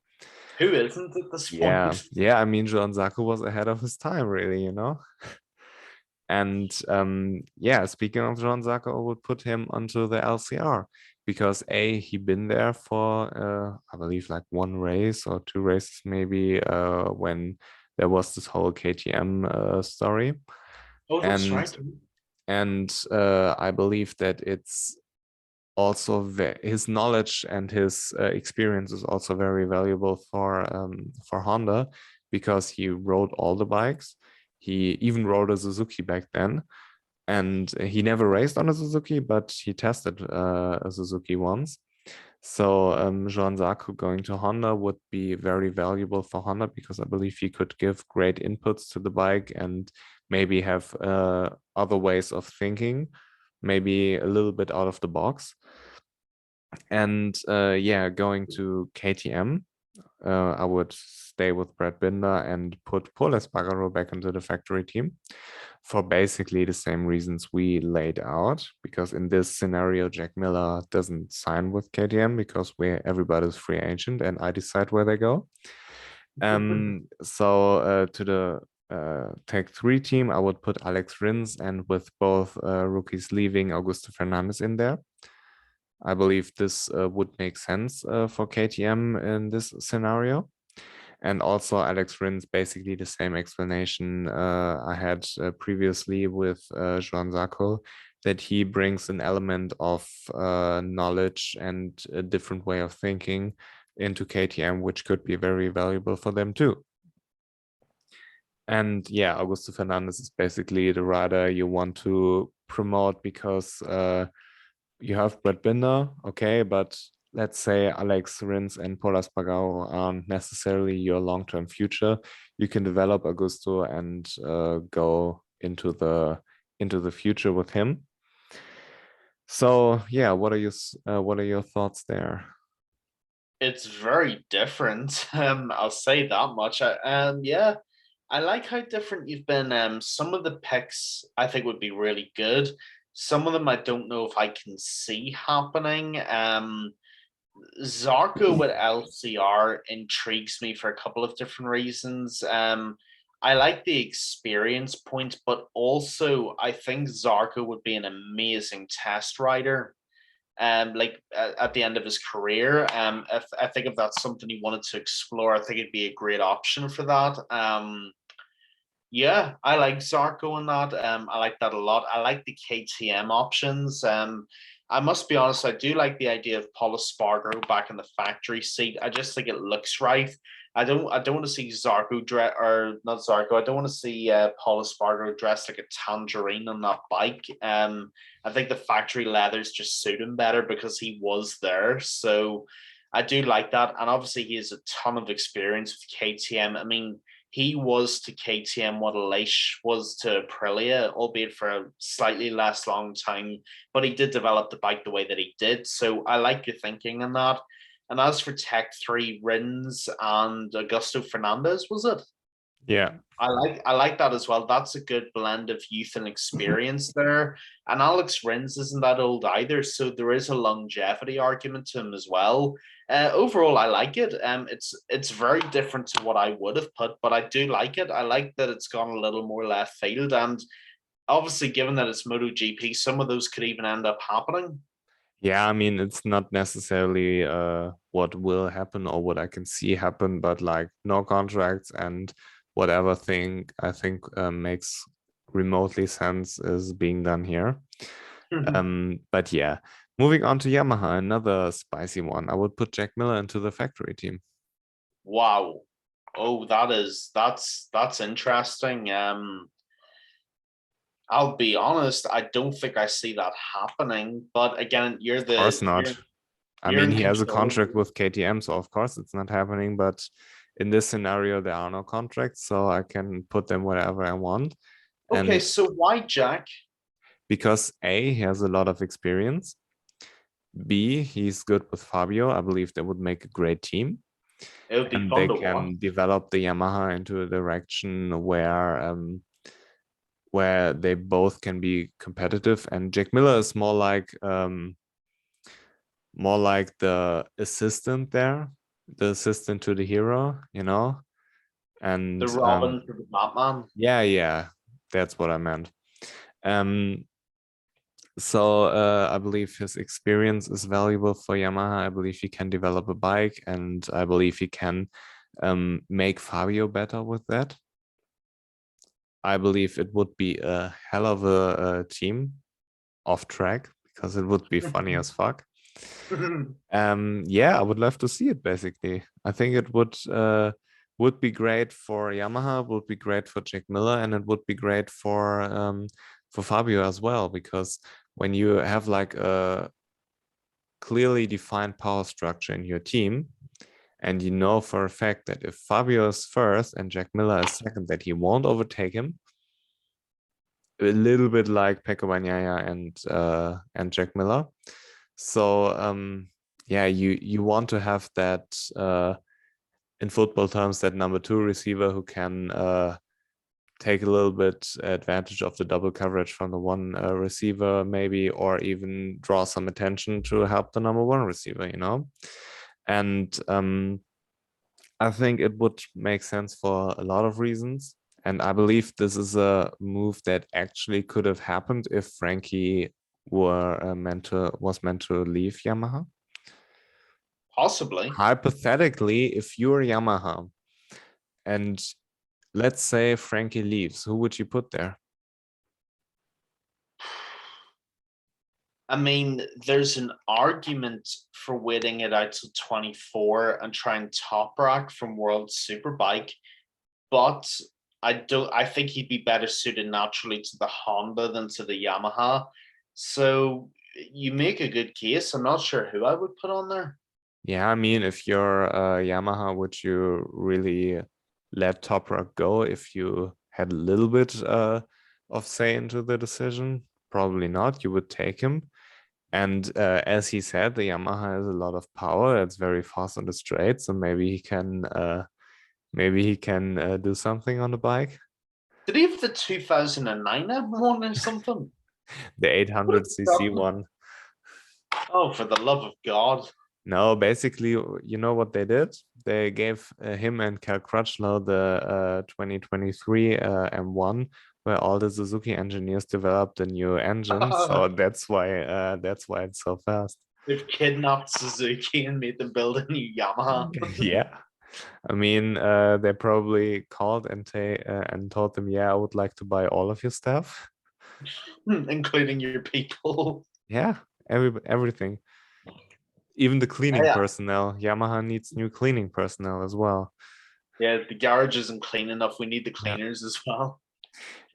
Who isn't at this Yeah, point? yeah. I mean, Joan Zarco was ahead of his time, really, you know. And yeah, speaking of Joan Zarco, I would put him onto the LCR because he been there for I believe like one race or two races maybe when there was this whole KTM story. Oh, that's And right. I believe that it's also his knowledge and his experience is also very valuable for Honda because he rode all the bikes. He even rode a Suzuki back then, and he never raced on a Suzuki, but he tested a Suzuki once. So Joan Zarco going to Honda would be very valuable for Honda because I believe he could give great inputs to the bike and maybe have other ways of thinking, maybe a little bit out of the box. And yeah, going to KTM, I would stay with Brad Binder and put Pol Espargaro back into the factory team for basically the same reasons we laid out. Because in this scenario, Jack Miller doesn't sign with KTM because everybody's free agent and I decide where they go. So to the Tech 3 team, I would put Alex Rins and with both rookies leaving, Augusto Fernandez in there. I believe this would make sense for KTM in this scenario. And also Alex Rins, basically the same explanation I had previously with Joan Zarco, that he brings an element of knowledge and a different way of thinking into KTM, which could be very valuable for them too. And yeah, Augusto Fernandez is basically the rider you want to promote because you have Brad Binder, okay, but let's say Alex Rins and Pol Espargaro aren't necessarily your long-term future. You can develop Augusto and go into the future with him. So yeah, what are your thoughts there? It's very different. I'll say that much. Yeah, I like how different you've been. Some of the picks I think would be really good. Some of them I don't know if I can see happening. Zarco with LCR intrigues me for a couple of different reasons. I like the experience point, but also I think Zarco would be an amazing test rider. Like at the end of his career. If I think if that's something he wanted to explore, I think it'd be a great option for that. Yeah, I like Zarco in that. I like that a lot. I like the KTM options. I must be honest, I do like the idea of Pol Espargaro back in the factory seat. I just think it looks right. I don't want to see Zarco or not Zarco. I don't want to see Pol Espargaro dressed like a tangerine on that bike. I think the factory leathers just suit him better because he was there. So I do like that, and obviously he has a ton of experience with KTM. I mean, he was to KTM what Aleix was to Aprilia, albeit for a slightly less long time, but he did develop the bike the way that he did. So I like your thinking in that. And as for Tech 3, Rins and Augusto Fernandez, was it? Yeah. I like that as well. That's a good blend of youth and experience there. And Alex Rins isn't that old either, so there is a longevity argument to him as well. Overall, I like it. It's very different to what I would have put, but I do like it. I like that it's gone a little more left field, and obviously, given that it's MotoGP, some of those could even end up happening. Yeah, I mean, it's not necessarily what will happen or what I can see happen, but like no contracts and whatever thing I think makes remotely sense is being done here. But yeah, moving on to Yamaha, another spicy one. I would put Jack Miller into the factory team. Wow. Oh, that's interesting. I'll be honest, I don't think I see that happening. But again, you're Of course the not. I you're mean, in he has a control. contract with KTM, so of course it's not happening. But in this scenario, there are no contracts, so I can put them wherever I want. Okay, And so why Jack? because A, he has a lot of experience. B, he's good with Fabio. I believe they would make a great team. It would be And fun they to watch. can develop the Yamaha into a direction where they both can be competitive. And Jack Miller is more like the assistant there, the assistant to the hero, you know. The And Robin to the Batman. yeah, that's what I meant. So I believe his experience is valuable for Yamaha. I believe he can develop a bike, and I believe he can make Fabio better with that. I believe it would be a hell of a team off track because it would be funny as fuck. Yeah, I would love to see it basically. I think it would be great for Yamaha, would be great for Jack Miller, and it would be great for Fabio as well, because when you have like a clearly defined power structure in your team, and you know for a fact that if Fabio is first and Jack Miller is second, that he won't overtake him. A little bit like Pecco and Jack Miller. So yeah, you want to have that in football terms, that number two receiver who can take a little bit advantage of the double coverage from the one receiver, maybe, or even draw some attention to help the number one receiver, you know. And I think it would make sense for a lot of reasons. And I believe this is a move that actually could have happened if Franky was meant to leave Yamaha. Possibly. Hypothetically, if you're Yamaha and let's say Franky leaves, who would you put there? I mean, there's an argument for waiting it out to 24 and trying top rack from World Superbike, but I think he'd be better suited naturally to the Honda than to the Yamaha. So you make a good case. I'm not sure who I would put on there. Yeah, I mean, if you're Yamaha, would you really let Toprak go if you had a little bit of say into the decision? Probably not. You would take him. And as he said, the Yamaha has a lot of power. It's very fast on the straight, so maybe he can do something on the bike. Did he have the 2009 M1 or something? The 800cc one. Oh, for the love of God. No, basically, you know what they did? They gave him and Cal Crutchlow the 2023 M1, where all the Suzuki engineers developed a new engine. So that's why it's so fast. They've kidnapped Suzuki and made them build a new Yamaha. Yeah. I mean, they probably called and told them, yeah, I would like to buy all of your stuff. Including your people. Yeah, everything. Even the cleaning Yeah. personnel. Yamaha needs new cleaning personnel as well. Yeah, the garage isn't clean enough. We need the Yeah. cleaners as well.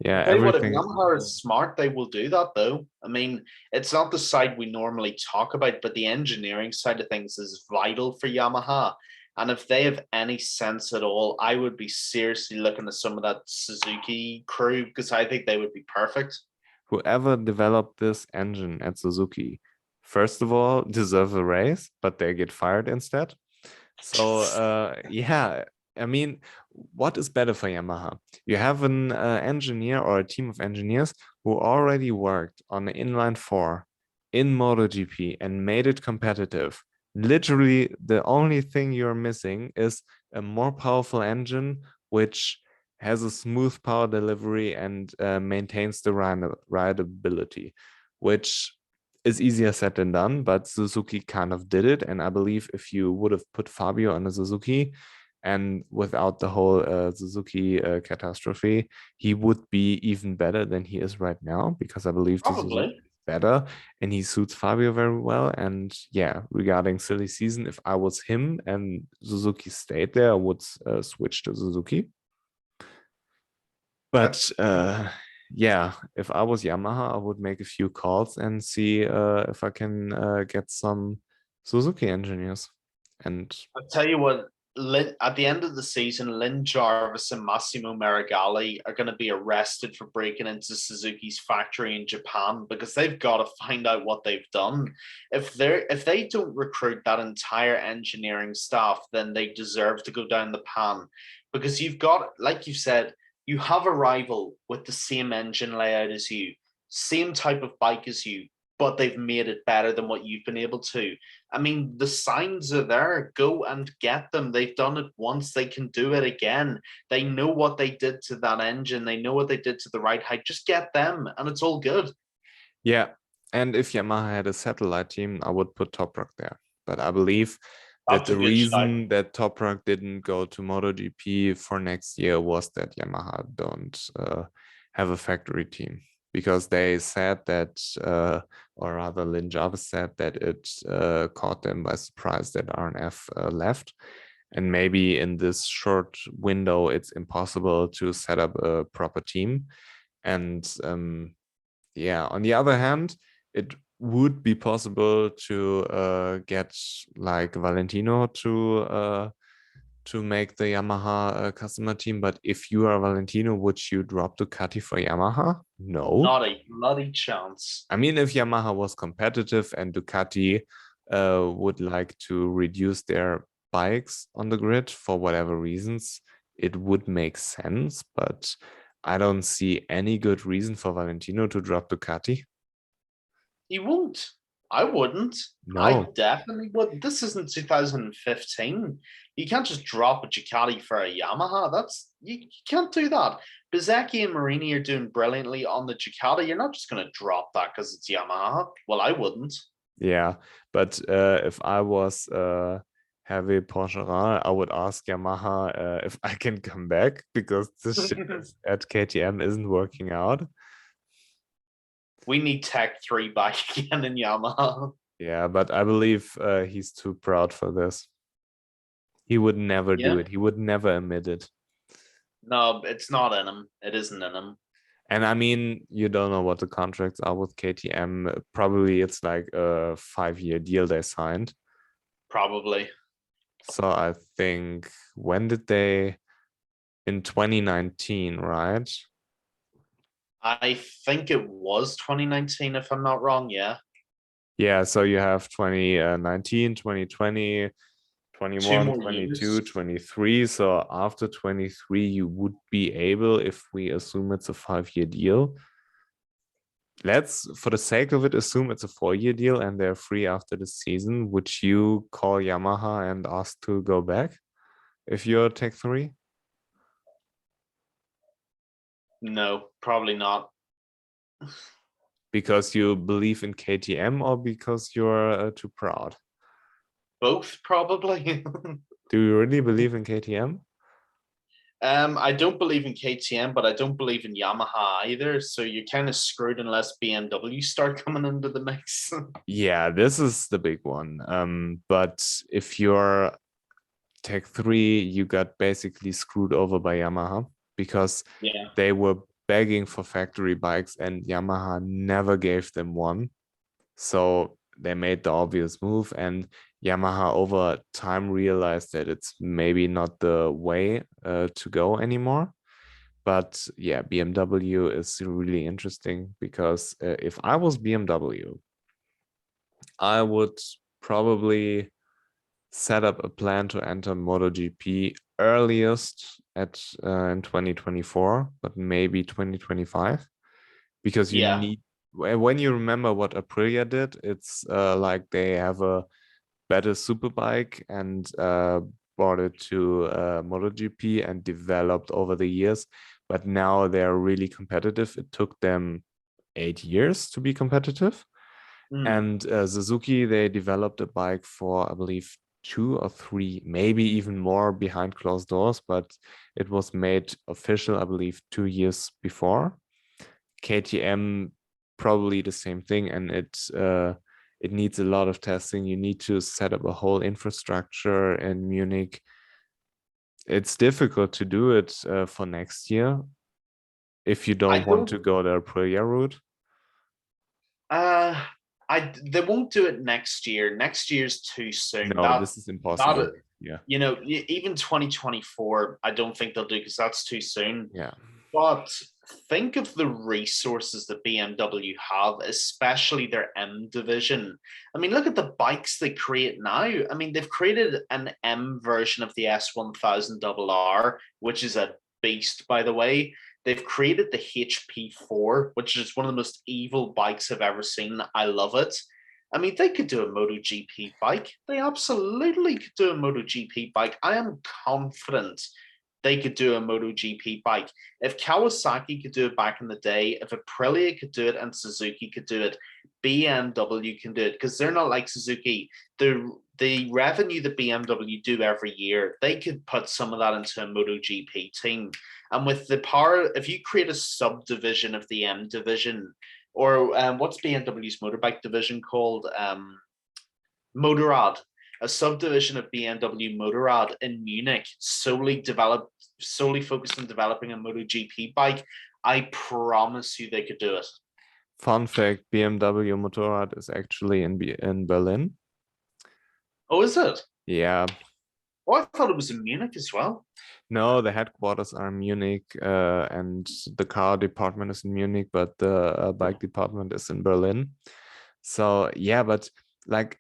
Yeah, Tell you what, if everything. Yamaha is smart, they will do that though. I mean, it's not the side we normally talk about, but the engineering side of things is vital for Yamaha. And if they have any sense at all, I would be seriously looking at some of that Suzuki crew because I think they would be perfect. Whoever developed this engine at Suzuki, first of all, deserves a raise, but they get fired instead. So yeah, I mean, what is better for Yamaha? You have an engineer or a team of engineers who already worked on the inline four in MotoGP and made it competitive. Literally, the only thing you're missing is a more powerful engine, which has a smooth power delivery and maintains the rideability, which is easier said than done, but Suzuki kind of did it. And I believe if you would have put Fabio on a Suzuki and without the whole Suzuki catastrophe, he would be even better than he is right now, because I believe the Suzuki Probably. is better and he suits Fabio very well. And yeah, regarding silly season, if I was him and Suzuki stayed there, I would switch to Suzuki. But yeah, if I was Yamaha, I would make a few calls and see if I can get some Suzuki engineers. And I'll tell you what, at the end of the season, Lynn Jarvis and Massimo Meregali are going to be arrested for breaking into Suzuki's factory in Japan because they've got to find out what they've done. If they don't recruit that entire engineering staff, then they deserve to go down the pan because you've got, like you said, you have a rival with the same engine layout as you, same type of bike as you, but they've made it better than what you've been able to. I mean, the signs are there. Go and get them. They've done it once. They can do it again. They know what they did to that engine. They know what they did to the right height. Just get them, and it's all good. Yeah. And if Yamaha had a satellite team, I would put Toprak there. But I believe that That's a the good shout. reason that Toprak didn't go to MotoGP for next year was that Yamaha don't have a factory team. Because they said that, or rather Lynn Jarvis said that it caught them by surprise that RNF left. And maybe in this short window, it's impossible to set up a proper team. And yeah, on the other hand, it would be possible to get like Valentino to make the Yamaha customer team. But if you are Valentino, would you drop Ducati for Yamaha? No. Not a bloody chance. I mean, if Yamaha was competitive and Ducati would like to reduce their bikes on the grid for whatever reasons, it would make sense. But I don't see any good reason for Valentino to drop Ducati. He won't. I wouldn't. No. I definitely would. This isn't 2015. You can't just drop a Ducati for a Yamaha. You can't do that. Bezzecchi and Marini are doing brilliantly on the Ducati. You're not just going to drop that because it's Yamaha. Well, I wouldn't. Yeah, but if I was heavy Porsche, I would ask Yamaha if I can come back because this shit at KTM isn't working out. We need Tech 3 back again in Yamaha. Yeah, but I believe he's too proud for this. He would never do it. He would never admit it. No, it's not in him. It isn't in him. And I mean, you don't know what the contracts are with KTM. Probably it's like a 5-year deal they signed. Probably. So I think, when did they? In 2019, right? I think it was 2019, if I'm not wrong. Yeah. Yeah, so you have 2019, 2020, 21, 22, 23. So after 23, you would be able, if we assume it's a 5-year deal. Let's, for the sake of it, assume it's a 4-year deal and they're free after the season. Would you call Yamaha and ask to go back if you're Tech 3? No, probably not. Because you believe in KTM or because you're too proud? Both, probably. Do you really believe in KTM? I don't believe in KTM, but I don't believe in Yamaha either. So you're kind of screwed unless BMW start coming into the mix. Yeah, this is the big one. But if you're Tech 3, you got basically screwed over by Yamaha because they were begging for factory bikes and Yamaha never gave them one. So they made the obvious move, and Yamaha over time realized that it's maybe not the way to go anymore. But yeah, BMW is really interesting because if I was BMW, I would probably set up a plan to enter MotoGP earliest at in 2024, but maybe 2025, because you need, when you remember what Aprilia did, it's like they have a better superbike and brought it to MotoGP and developed over the years, but now they're really competitive. It took them 8 years to be competitive. And Suzuki, they developed a bike for, I believe, 2 or 3, maybe even more behind closed doors, but it was made official, I believe, 2 years before. KTM, probably the same thing, and it needs a lot of testing. You need to set up a whole infrastructure in Munich. It's difficult to do it for next year if you don't want to go the Aprilia route. They won't do it next year. Next year's too soon. No, this is impossible. Yeah. Even 2024, I don't think they'll do, because that's too soon. Yeah. But think of the resources that BMW have, especially their M division. I mean, look at the bikes they create now. I mean, they've created an M version of the S1000RR, which is a beast, by the way. They've created the HP4, which is one of the most evil bikes I've ever seen. I love it. I mean, they could do a MotoGP bike. They absolutely could do a MotoGP bike. I am confident they could do a MotoGP bike. If Kawasaki could do it back in the day, if Aprilia could do it and Suzuki could do it, BMW can do it, because they're not like Suzuki. The revenue that BMW do every year, they could put some of that into a MotoGP team. And with the power, if you create a subdivision of the M division, or what's BMW's motorbike division called? Motorrad, a subdivision of BMW Motorrad in Munich, solely focused on developing a MotoGP bike. I promise you they could do it. Fun fact, BMW Motorrad is actually in Berlin. Oh, is it? Yeah. Oh, I thought it was in Munich as well. No, the headquarters are in Munich, and the car department is in Munich, but the bike department is in Berlin. So yeah, but like,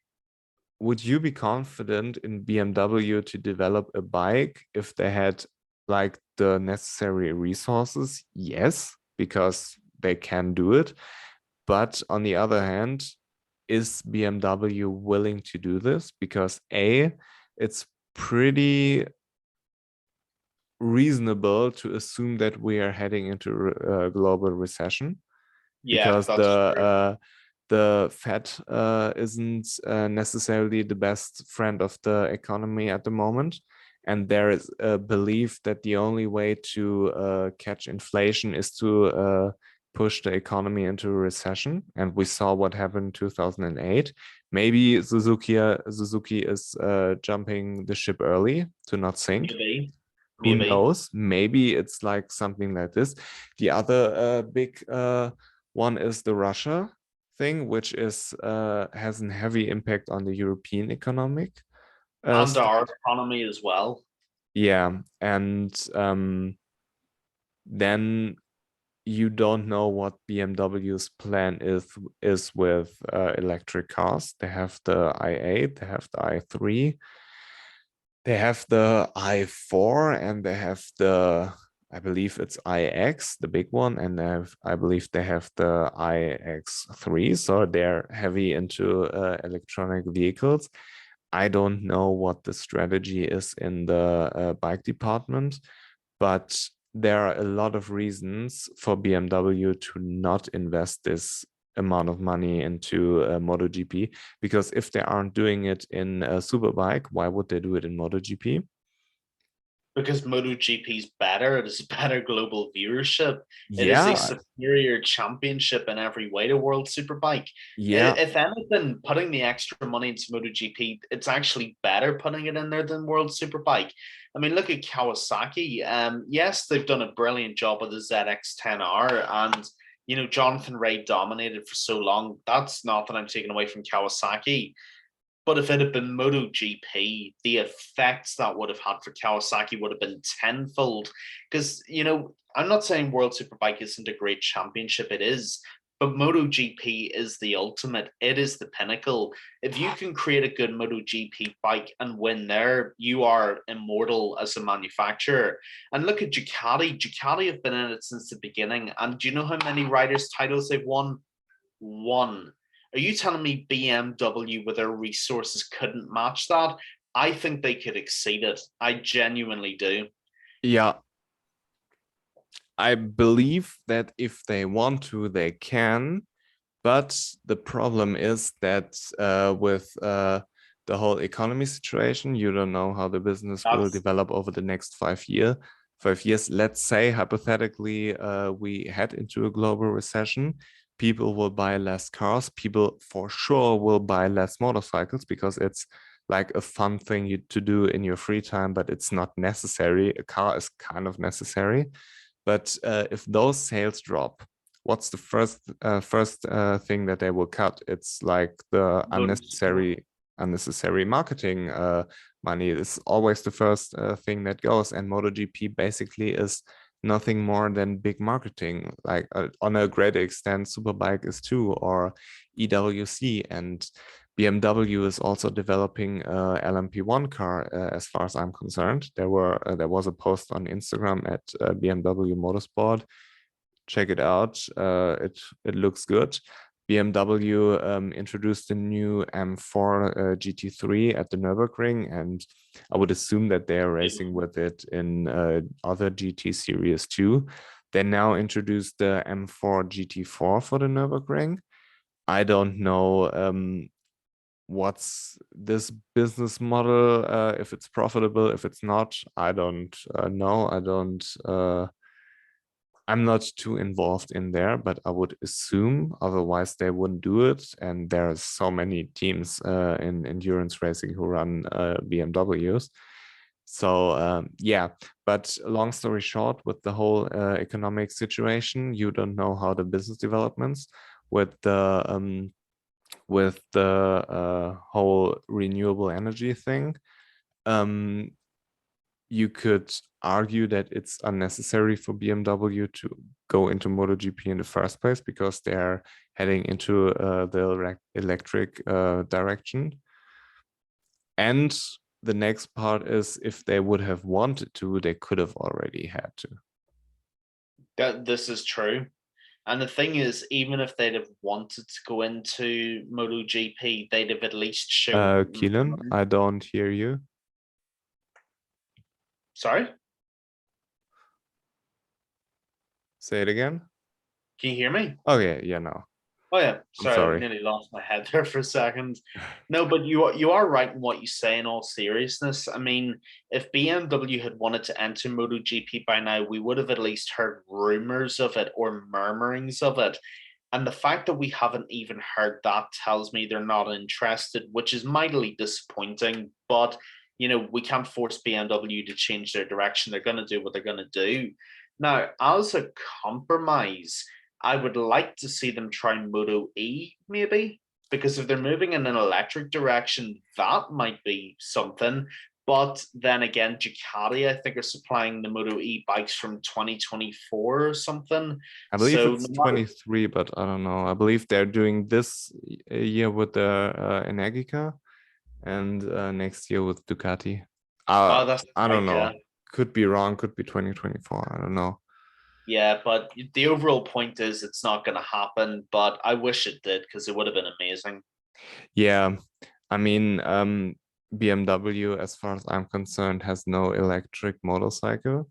would you be confident in BMW to develop a bike if they had like the necessary resources? Yes, because they can do it. But on the other hand, is BMW willing to do this? Because it's pretty reasonable to assume that we are heading into a global recession, because the Fed isn't necessarily the best friend of the economy at the moment. And there is a belief that the only way to catch inflation is to push the economy into a recession. And we saw what happened in 2008. Maybe Suzuki is jumping the ship early to not sink. Maybe. Who knows? Maybe it's like something like this. The other big one is the Russia thing, which is has a heavy impact on the European economic and our economy as well. Yeah, and then you don't know what BMW's plan is with electric cars. They have the i8, they have the i3, they have the i4, and they have the, I believe it's iX, the big one, and I believe they have the iX3. So they're heavy into electronic vehicles. I don't know what the strategy is in the bike department, but there are a lot of reasons for BMW to not invest this amount of money into MotoGP, because if they aren't doing it in a Superbike, why would they do it in MotoGP? Because MotoGP is better. It is better global viewership. Yeah. It is a superior championship in every way to World Superbike. Yeah. If anything, putting the extra money into MotoGP, it's actually better putting it in there than World Superbike. I mean, look at Kawasaki. Yes, they've done a brilliant job with the ZX-10R, and Jonathan Rea dominated for so long. That's nothing I'm taking away from Kawasaki. But if it had been MotoGP, the effects that would have had for Kawasaki would have been tenfold. Because, I'm not saying World Superbike isn't a great championship, it is. But MotoGP is the ultimate. It is the pinnacle. If you can create a good MotoGP bike and win there, you are immortal as a manufacturer. And look at Ducati. Ducati have been in it since the beginning. And do you know how many riders' titles they've won? One. Are you telling me BMW with their resources couldn't match that? I think they could exceed it. I genuinely do. Yeah. I believe that if they want to, they can. But the problem is that with the whole economy situation, you don't know how the business will develop over the next 5 years. 5 years, let's say hypothetically, we head into a global recession. People will buy less cars. People for sure will buy less motorcycles, because it's like a fun thing to do in your free time, but it's not necessary. A car is kind of necessary. But if those sales drop, what's the first thing that they will cut? It's like the unnecessary marketing money. It's always the first thing that goes, and MotoGP basically is nothing more than big marketing. Like on a great extent, Superbike is too, or EWC, and BMW is also developing a LMP1 car. As far as I'm concerned, there was a post on Instagram at BMW Motorsport. Check it out. It looks good. BMW introduced a new M4 GT3 at the Nürburgring, and I would assume that they are racing with it in other GT series too. They now introduced the M4 GT4 for the Nürburgring. I don't know what's this business model, if it's profitable, if it's not. I don't know. I'm not too involved in there, but I would assume otherwise they wouldn't do it. And there are so many teams in endurance racing who run BMWs. So yeah, but long story short, with the whole economic situation, you don't know how the business developments with the whole renewable energy thing. You could argue that it's unnecessary for BMW to go into MotoGP in the first place because they're heading into the electric direction. And the next part is, if they would have wanted to, they could have already had to. This is true. And the thing is, even if they'd have wanted to go into MotoGP, they'd have at least shown. Keelan, I don't hear you. Sorry? Say it again. Can you hear me? Okay, yeah, no. Oh yeah, sorry. I sorry. nearly lost my head there for a second. No, but you are right in what you say in all seriousness. I mean, if BMW had wanted to enter MotoGP by now, we would have at least heard rumors of it or murmurings of it. And the fact that we haven't even heard that tells me they're not interested, which is mightily disappointing. But, we can't force BMW to change their direction. They're going to do what they're going to do. Now, as a compromise, I would like to see them try Moto E, maybe, because if they're moving in an electric direction, that might be something. But then again, Ducati, I think, are supplying the Moto E bikes from 2024 or something. I believe it's 23, but I don't know. I believe they're doing this year with the Energica and next year with Ducati. I don't know. Yeah. Could be wrong. Could be 2024. I don't know. Yeah, but the overall point is it's not going to happen, but I wish it did because it would have been amazing. Yeah, I mean, BMW, as far as I'm concerned, has no electric motorcycle,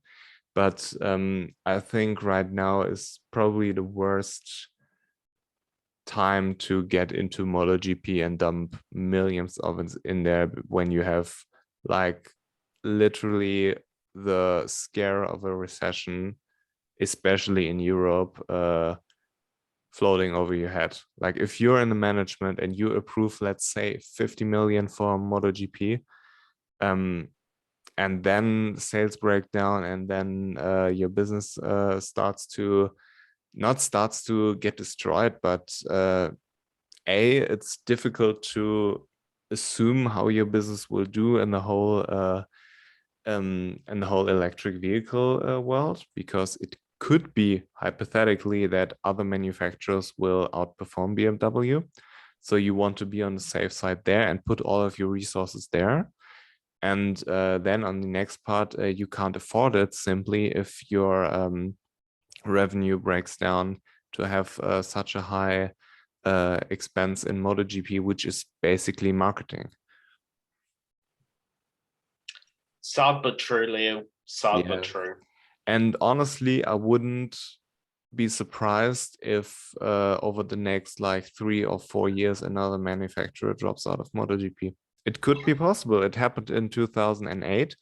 but I think right now is probably the worst time to get into MotoGP and dump millions of it in there when you have like literally the scare of a recession, especially in Europe, floating over your head. Like if you're in the management and you approve, let's say 50 million for MotoGP, and then sales break down, and then your business starts to get destroyed, but it's difficult to assume how your business will do in the whole electric vehicle world, because it could be hypothetically that other manufacturers will outperform BMW. So you want to be on the safe side there and put all of your resources there. And then on the next part, you can't afford it simply if your revenue breaks down to have such a high expense in MotoGP, which is basically marketing. Sad but true, Leo. Sad but true. And honestly, I wouldn't be surprised if over the next like 3 or 4 years, another manufacturer drops out of MotoGP. It could be possible. It happened in 2008.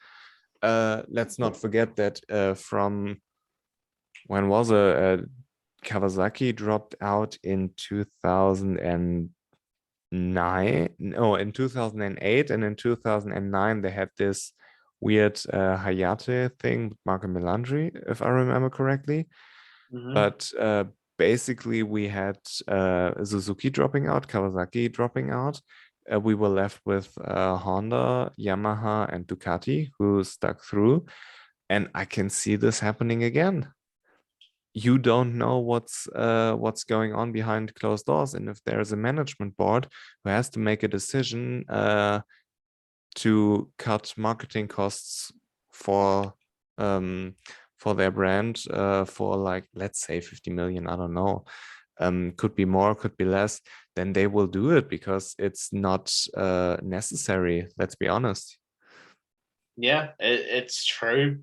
Let's not forget that from when was Kawasaki dropped out in 2009. No, in 2008, and in 2009 they had this weird Hayate thing with Marco Melandri, if I remember correctly. Mm-hmm. But basically we had Suzuki dropping out, Kawasaki dropping out, we were left with Honda, Yamaha, and Ducati, who stuck through. And I can see this happening again. You don't know what's going on behind closed doors, and if there's a management board who has to make a decision to cut marketing costs for their brand for like, let's say 50 million, I don't know, could be more, could be less, then they will do it because it's not necessary. Let's be honest. Yeah, it's true.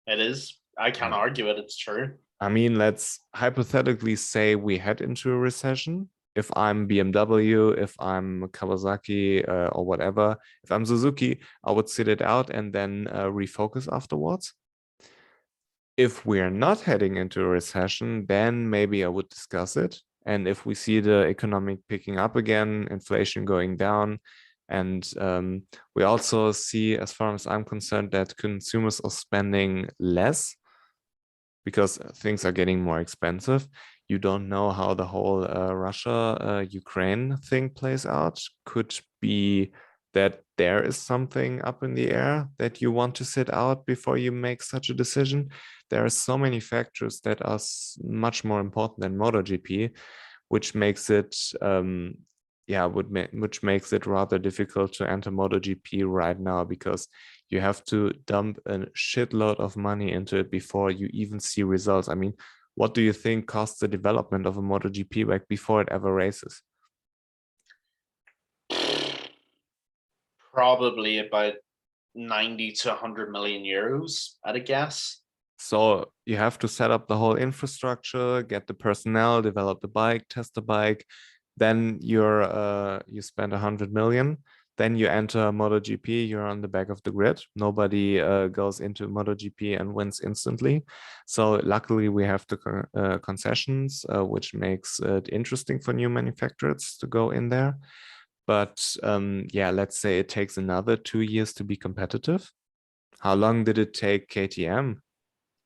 It is. I can't argue it. It's true. I mean, let's hypothetically say we head into a recession. If I'm BMW, if I'm Kawasaki or whatever, if I'm Suzuki, I would sit it out and then refocus afterwards. If we're not heading into a recession, then maybe I would discuss it. And if we see the economic picking up again, inflation going down, and we also see, as far as I'm concerned, that consumers are spending less because things are getting more expensive. You don't know how the whole Russia-Ukraine thing plays out. Could be that there is something up in the air that you want to sit out before you make such a decision. There are so many factors that are much more important than MotoGP, which makes it which makes it rather difficult to enter MotoGP right now, because you have to dump a shitload of money into it before you even see results. I mean, what do you think costs the development of a MotoGP bike before it ever races? Probably about 90 to 100 million euros, I'd guess. So you have to set up the whole infrastructure, get the personnel, develop the bike, test the bike. Then you spend 100 million. Then you enter MotoGP, you're on the back of the grid. Nobody goes into MotoGP and wins instantly. So luckily we have the concessions, which makes it interesting for new manufacturers to go in there. But yeah, let's say it takes another 2 years to be competitive. How long did it take KTM?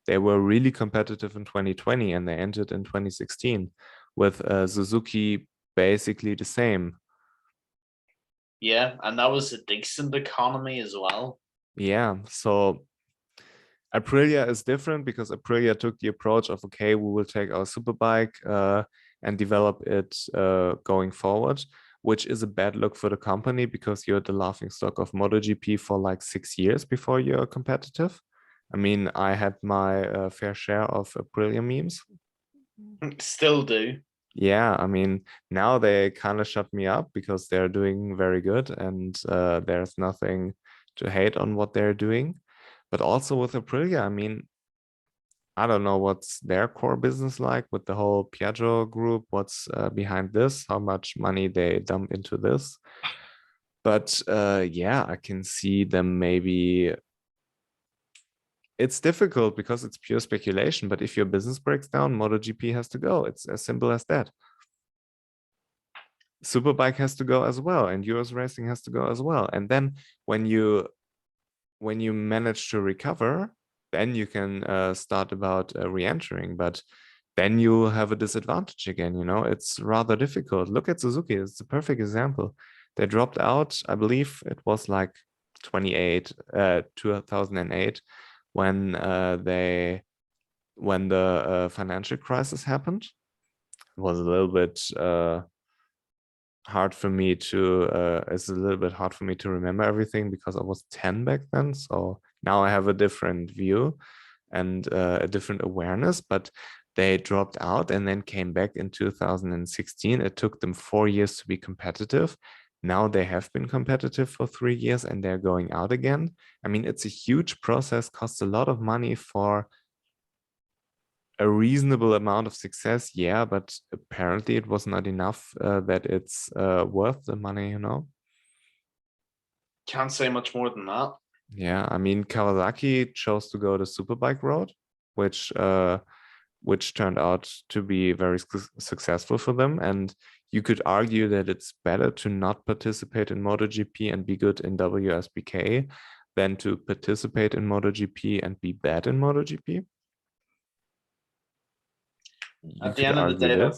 They were really competitive in 2020 and they entered in 2016 with Suzuki basically the same. Yeah, and that was a decent economy as well. Yeah, so Aprilia is different because Aprilia took the approach of, okay, we will take our superbike and develop it going forward, which is a bad look for the company because you're the laughing stock of MotoGP for like 6 years before you're competitive. I mean, I had my fair share of Aprilia memes. Still do. Yeah, I mean, now they kind of shut me up because they're doing very good and there's nothing to hate on what they're doing. But also with Aprilia, I mean, I don't know what's their core business like with the whole Piaggio group, what's behind this, how much money they dump into this. But yeah, I can see them maybe. It's difficult because it's pure speculation, but if your business breaks down, MotoGP has to go. It's as simple as that. Superbike has to go as well, and US racing has to go as well. And then when you manage to recover, then you can start about re-entering. But then you have a disadvantage again. You know, it's rather difficult. Look at Suzuki; it's a perfect example. They dropped out. I believe it was like 2008, when the financial crisis happened. It was a little bit hard for me to it's a little bit hard for me to remember everything because I was 10 back then. So now I have a different view and a different awareness, but they dropped out and then came back in 2016. It took them 4 years to be competitive. Now they have been competitive for 3 years and they're going out again. I mean, it's a huge process, costs a lot of money for a reasonable amount of success, yeah, but apparently it was not enough that it's worth the money, you know? Can't say much more than that. Yeah, I mean, Kawasaki chose to go the superbike road, which turned out to be very successful for them. And you could argue that it's better to not participate in MotoGP and be good in WSBK than to participate in MotoGP and be bad in MotoGP. At the end of the day,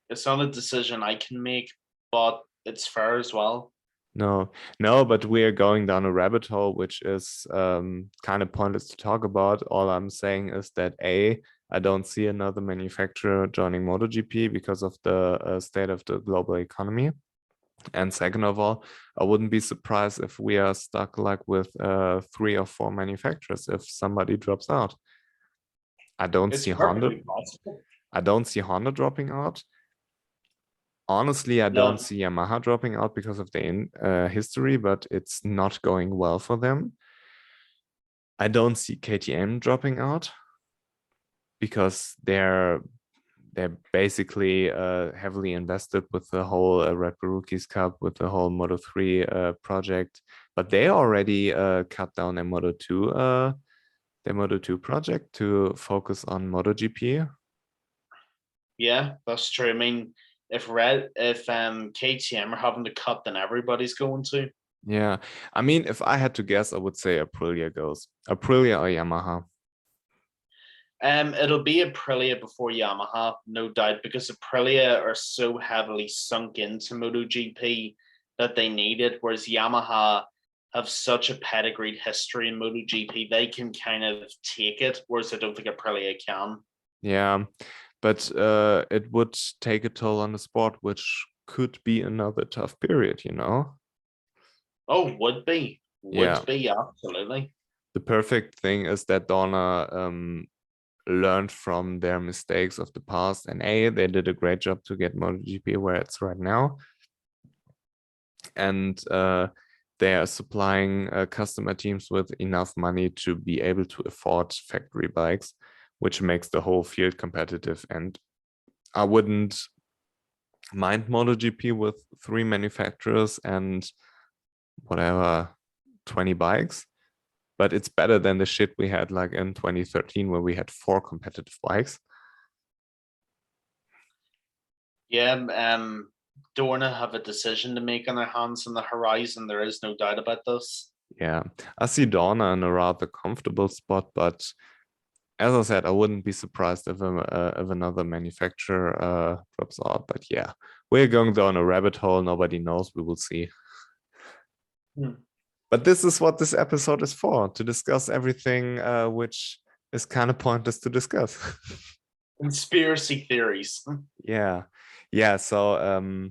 it's not a decision I can make, but it's fair as well. No, but we are going down a rabbit hole, which is kind of pointless to talk about. All I'm saying is that I don't see another manufacturer joining MotoGP because of the state of the global economy. And second of all, I wouldn't be surprised if we are stuck like with 3 or 4 manufacturers if somebody drops out. I don't It's see Honda. perfectly possible. I don't see Honda dropping out. Honestly, I don't No, see Yamaha dropping out because of the history, but it's not going well for them. I don't see KTM dropping out because they're basically heavily invested with the whole Red Bull Rookies Cup, with the whole Moto3 project, but they already cut down their Moto2 project to focus on MotoGP. yeah, that's true. I mean, if KTM are having to cut, then everybody's going to. Yeah, I mean, if I had to guess, I would say Aprilia goes. Aprilia or Yamaha. It'll be Aprilia before Yamaha, no doubt, because Aprilia are so heavily sunk into MotoGP that they need it, whereas Yamaha have such a pedigreed history in MotoGP, they can kind of take it, whereas I don't think Aprilia can. Yeah, but it would take a toll on the sport, which could be another tough period, you know? Oh, would Yeah, be, absolutely. the perfect thing is that Dorna learned from their mistakes of the past, and they did a great job to get MotoGP where it's right now. And they are supplying customer teams with enough money to be able to afford factory bikes, which makes the whole field competitive. And I wouldn't mind MotoGP with 3 manufacturers and whatever 20 bikes, but it's better than the shit we had like in 2013 where we had 4 competitive bikes. Yeah, Dorna have a decision to make on their hands on the horizon. There is no doubt about this. Yeah, I see Dorna in a rather comfortable spot, but as I said, I wouldn't be surprised if another manufacturer drops out. But yeah, we're going down a rabbit hole. Nobody knows. We will see. But this is what this episode is for, to discuss everything which is kind of pointless to discuss. Conspiracy theories. Yeah. Yeah. So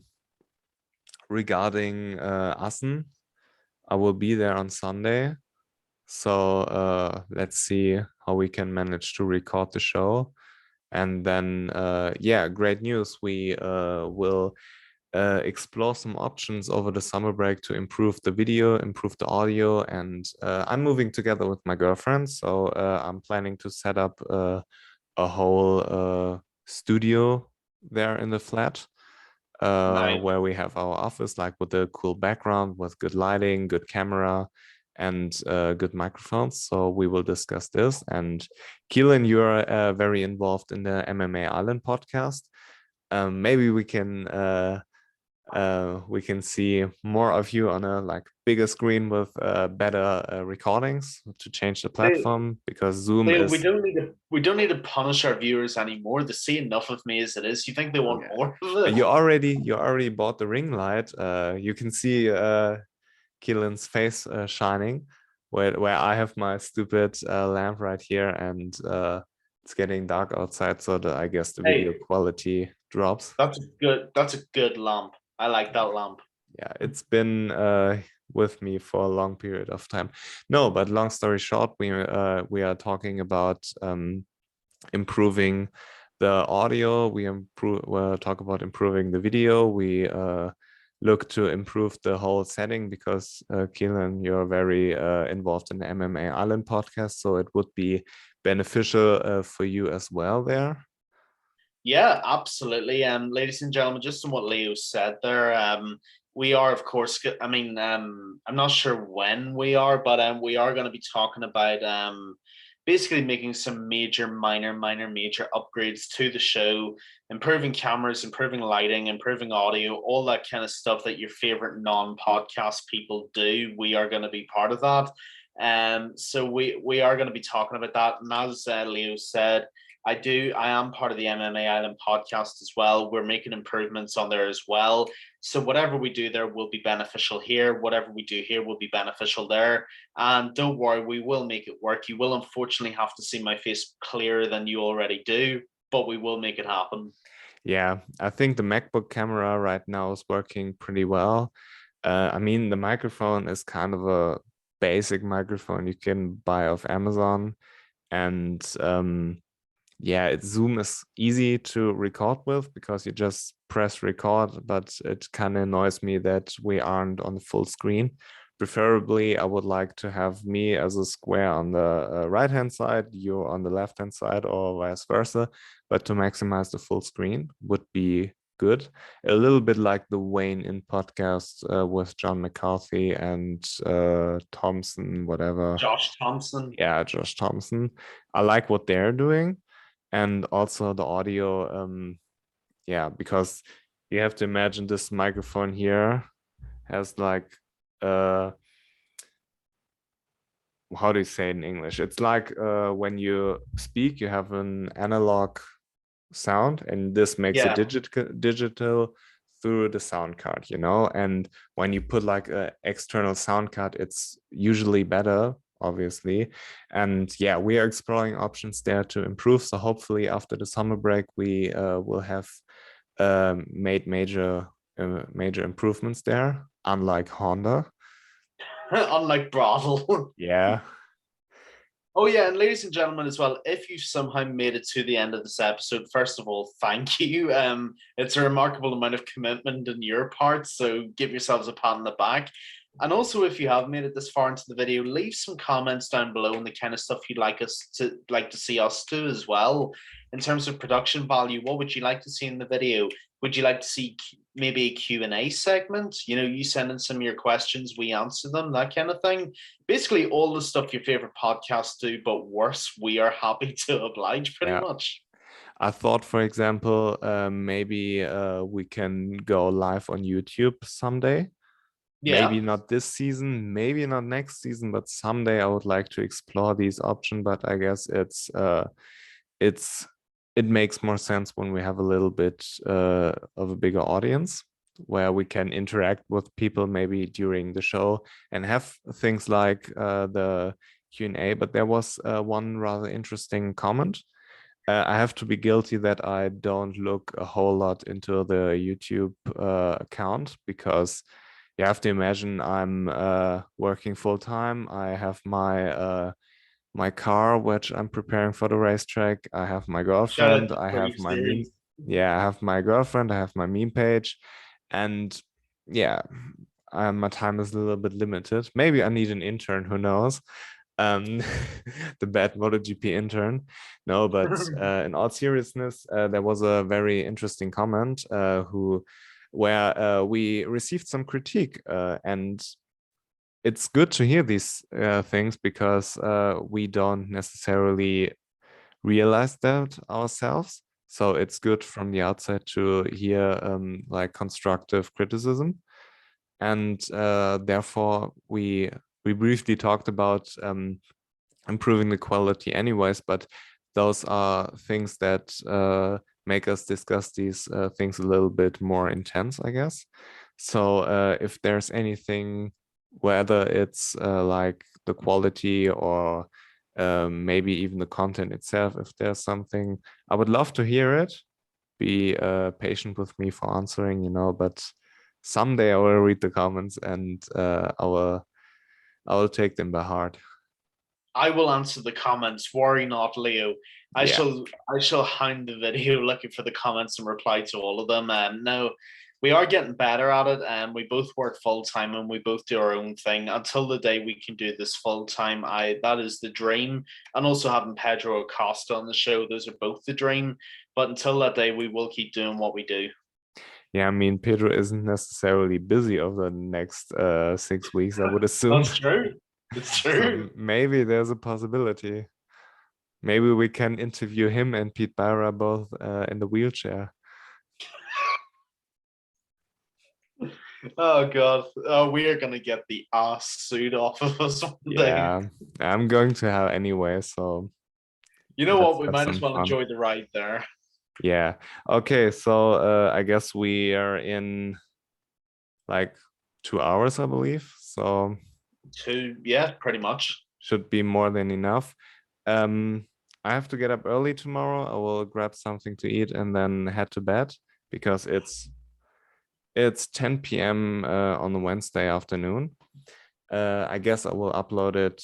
regarding Assen, I will be there on Sunday. So let's see how we can manage to record the show. And then, yeah, great news. We will explore some options over the summer break to improve the video, improve the audio. And I'm moving together with my girlfriend. So I'm planning to set up a whole studio there in the flat. Nice. Where we have our office, like with a cool background, with good lighting, good camera, and good microphones. So we will discuss this. And Keelan, you're very involved in the MMA Island podcast. Maybe we can see more of you on a like bigger screen with better recordings to change the platform, because Zoom Leo, is. we don't need to punish our viewers anymore. They see enough of me as it is. You think they want Yeah. more of it? You already bought the ring light. You can see Keelan's face shining, where I have my stupid lamp right here, and it's getting dark outside, so I guess the video Hey, quality drops. that's a good lamp. I like that lamp. Yeah, it's been with me for a long period of time. No, but long story short, we are talking about improving the audio. We'll talk about improving the video. We look to improve the whole setting because Keelan, you're very involved in the MMA Island podcast, so it would be beneficial for you as well there. Yeah, absolutely. Ladies and gentlemen, just on what Leo said there, we are, of course, I mean, I'm not sure when we are, but we are going to be talking about basically making some major upgrades to the show, improving cameras, improving lighting, improving audio, all that kind of stuff that your favorite non-podcast people do. We are going to be part of that. So we are going to be talking about that. And as Leo said, I do. I am part of the MMA Island podcast as well. We're making improvements on there as well. So whatever we do there will be beneficial here. Whatever we do here will be beneficial there. And don't worry, we will make it work. You will unfortunately have to see my face clearer than you already do, but we will make it happen. Yeah, I think the MacBook camera right now is working pretty well. I mean, the microphone is kind of a basic microphone you can buy off Amazon. And yeah, Zoom is easy to record with because you just press record, but it kind of annoys me that we aren't on the full screen. Preferably, I would like to have me as a square on the right-hand side, you on the left-hand side, or vice versa. But to maximize the full screen would be good. A little bit like the Wayne in podcast with John McCarthy and Thompson, whatever. Josh Thompson. Yeah, Josh Thompson. I like what they're doing. And also the audio, yeah, because you have to imagine this microphone here has like how do you say it in English? It's like when you speak, you have an analog sound, and this makes it digital through the sound card, you know. And when you put like an external sound card, it's usually better, obviously. And yeah, we are exploring options there to improve. So hopefully after the summer break, we will have made major improvements there, unlike Honda. Unlike Brattle. Yeah. Oh, yeah. And ladies and gentlemen, as well, if you somehow made it to the end of this episode, first of all, thank you. It's a remarkable amount of commitment on your part. So give yourselves a pat on the back. And also, if you have made it this far into the video, leave some comments down below on the kind of stuff you'd like to see us do as well. In terms of production value, what would you like to see in the video? Would you like to see maybe a Q&A segment? You know, you send in some of your questions, we answer them, that kind of thing. Basically, all the stuff your favorite podcasts do, but worse, we are happy to oblige pretty much. I thought, for example, maybe we can go live on YouTube someday. Yeah. Maybe not this season, maybe not next season, but someday I would like to explore these options. But I guess it makes more sense when we have a little bit of a bigger audience where we can interact with people maybe during the show and have things like the Q&A. But there was one rather interesting comment. I have to be guilty that I don't look a whole lot into the YouTube account because you have to imagine I'm working full time. I have my car, which I'm preparing for the racetrack. I have my girlfriend. I have my meme. Yeah, I have my girlfriend. I have my meme page, and yeah, my time is a little bit limited. Maybe I need an intern. Who knows? The BadMotoGP intern. No, but in all seriousness, there was a very interesting comment where we received some critique, and it's good to hear these things because we don't necessarily realize that ourselves. So it's good from the outside to hear like constructive criticism, and therefore we briefly talked about improving the quality anyways, but those are things that make us discuss these things a little bit more intense, I guess. So if there's anything, whether it's like the quality or maybe even the content itself, if there's something, I would love to hear it. Be patient with me for answering, you know, but someday I will read the comments and I will take them by heart. I will answer the comments. Worry not, Leo. I shall hound the video looking for the comments and reply to all of them. No, we are getting better at it, and we both work full time and we both do our own thing. Until the day we can do this full time, that is the dream. And also having Pedro Acosta on the show, those are both the dream. But until that day, we will keep doing what we do. Yeah, I mean, Pedro isn't necessarily busy over the next 6 weeks, I would assume. That's true. It's true. So maybe there's a possibility. Maybe we can interview him and Pete Byra both in the wheelchair. Oh God! We are gonna get the ass suit off of us one day. Yeah, I'm going to have anyway. So You know Let's what? We have might as some well fun. enjoy the ride there. Yeah. Okay, so I guess we are in like 2 hours, I believe. So Yeah, pretty much. should be more than enough. Um, I have to get up early tomorrow. I will grab something to eat and then head to bed because it's 10 p.m. On the Wednesday afternoon. I guess I will upload it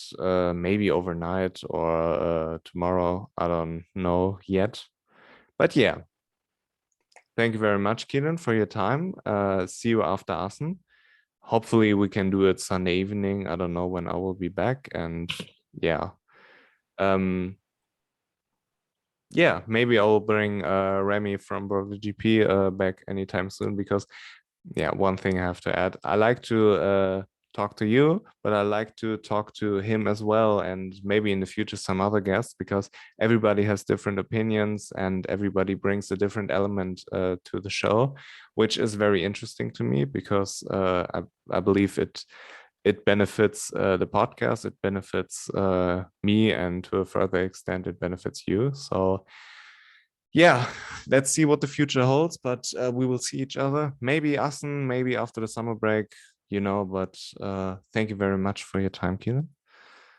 maybe overnight or tomorrow. I don't know yet. But yeah, thank you very much, Keelan, for your time. See you after Assen. Hopefully we can do it Sunday evening. I don't know when I will be back. And yeah. Yeah, maybe I will bring Remy from MotoGP back anytime soon because yeah, one thing I have to add. I like to talk to you, but I like to talk to him as well, and maybe in the future some other guests because everybody has different opinions and everybody brings a different element to the show, which is very interesting to me because I believe it benefits the podcast, it benefits me, and to a further extent, it benefits you. So yeah, let's see what the future holds, but we will see each other. Maybe Assen, maybe after the summer break, but thank you very much for your time, Keelan.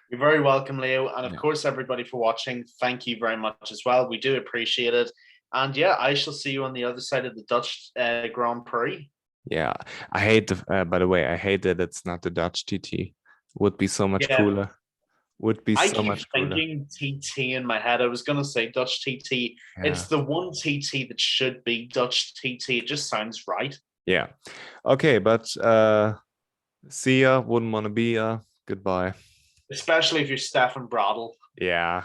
You're very welcome, Leo. And of Yeah. course, everybody for watching, thank you very much as well. We do appreciate it. And yeah, I shall see you on the other side of the Dutch Grand Prix. Yeah, I hate by the way, I hate that it's not the Dutch TT. Would be so much Yeah, cooler. Would be I so keep much cooler. thinking TT in my head. I was going to say Dutch TT. Yeah. It's the one TT that should be Dutch TT. It just sounds right. Yeah. Okay, but see ya. Wouldn't want to be ya. Goodbye. Especially if you're Stefan Bradl. Yeah.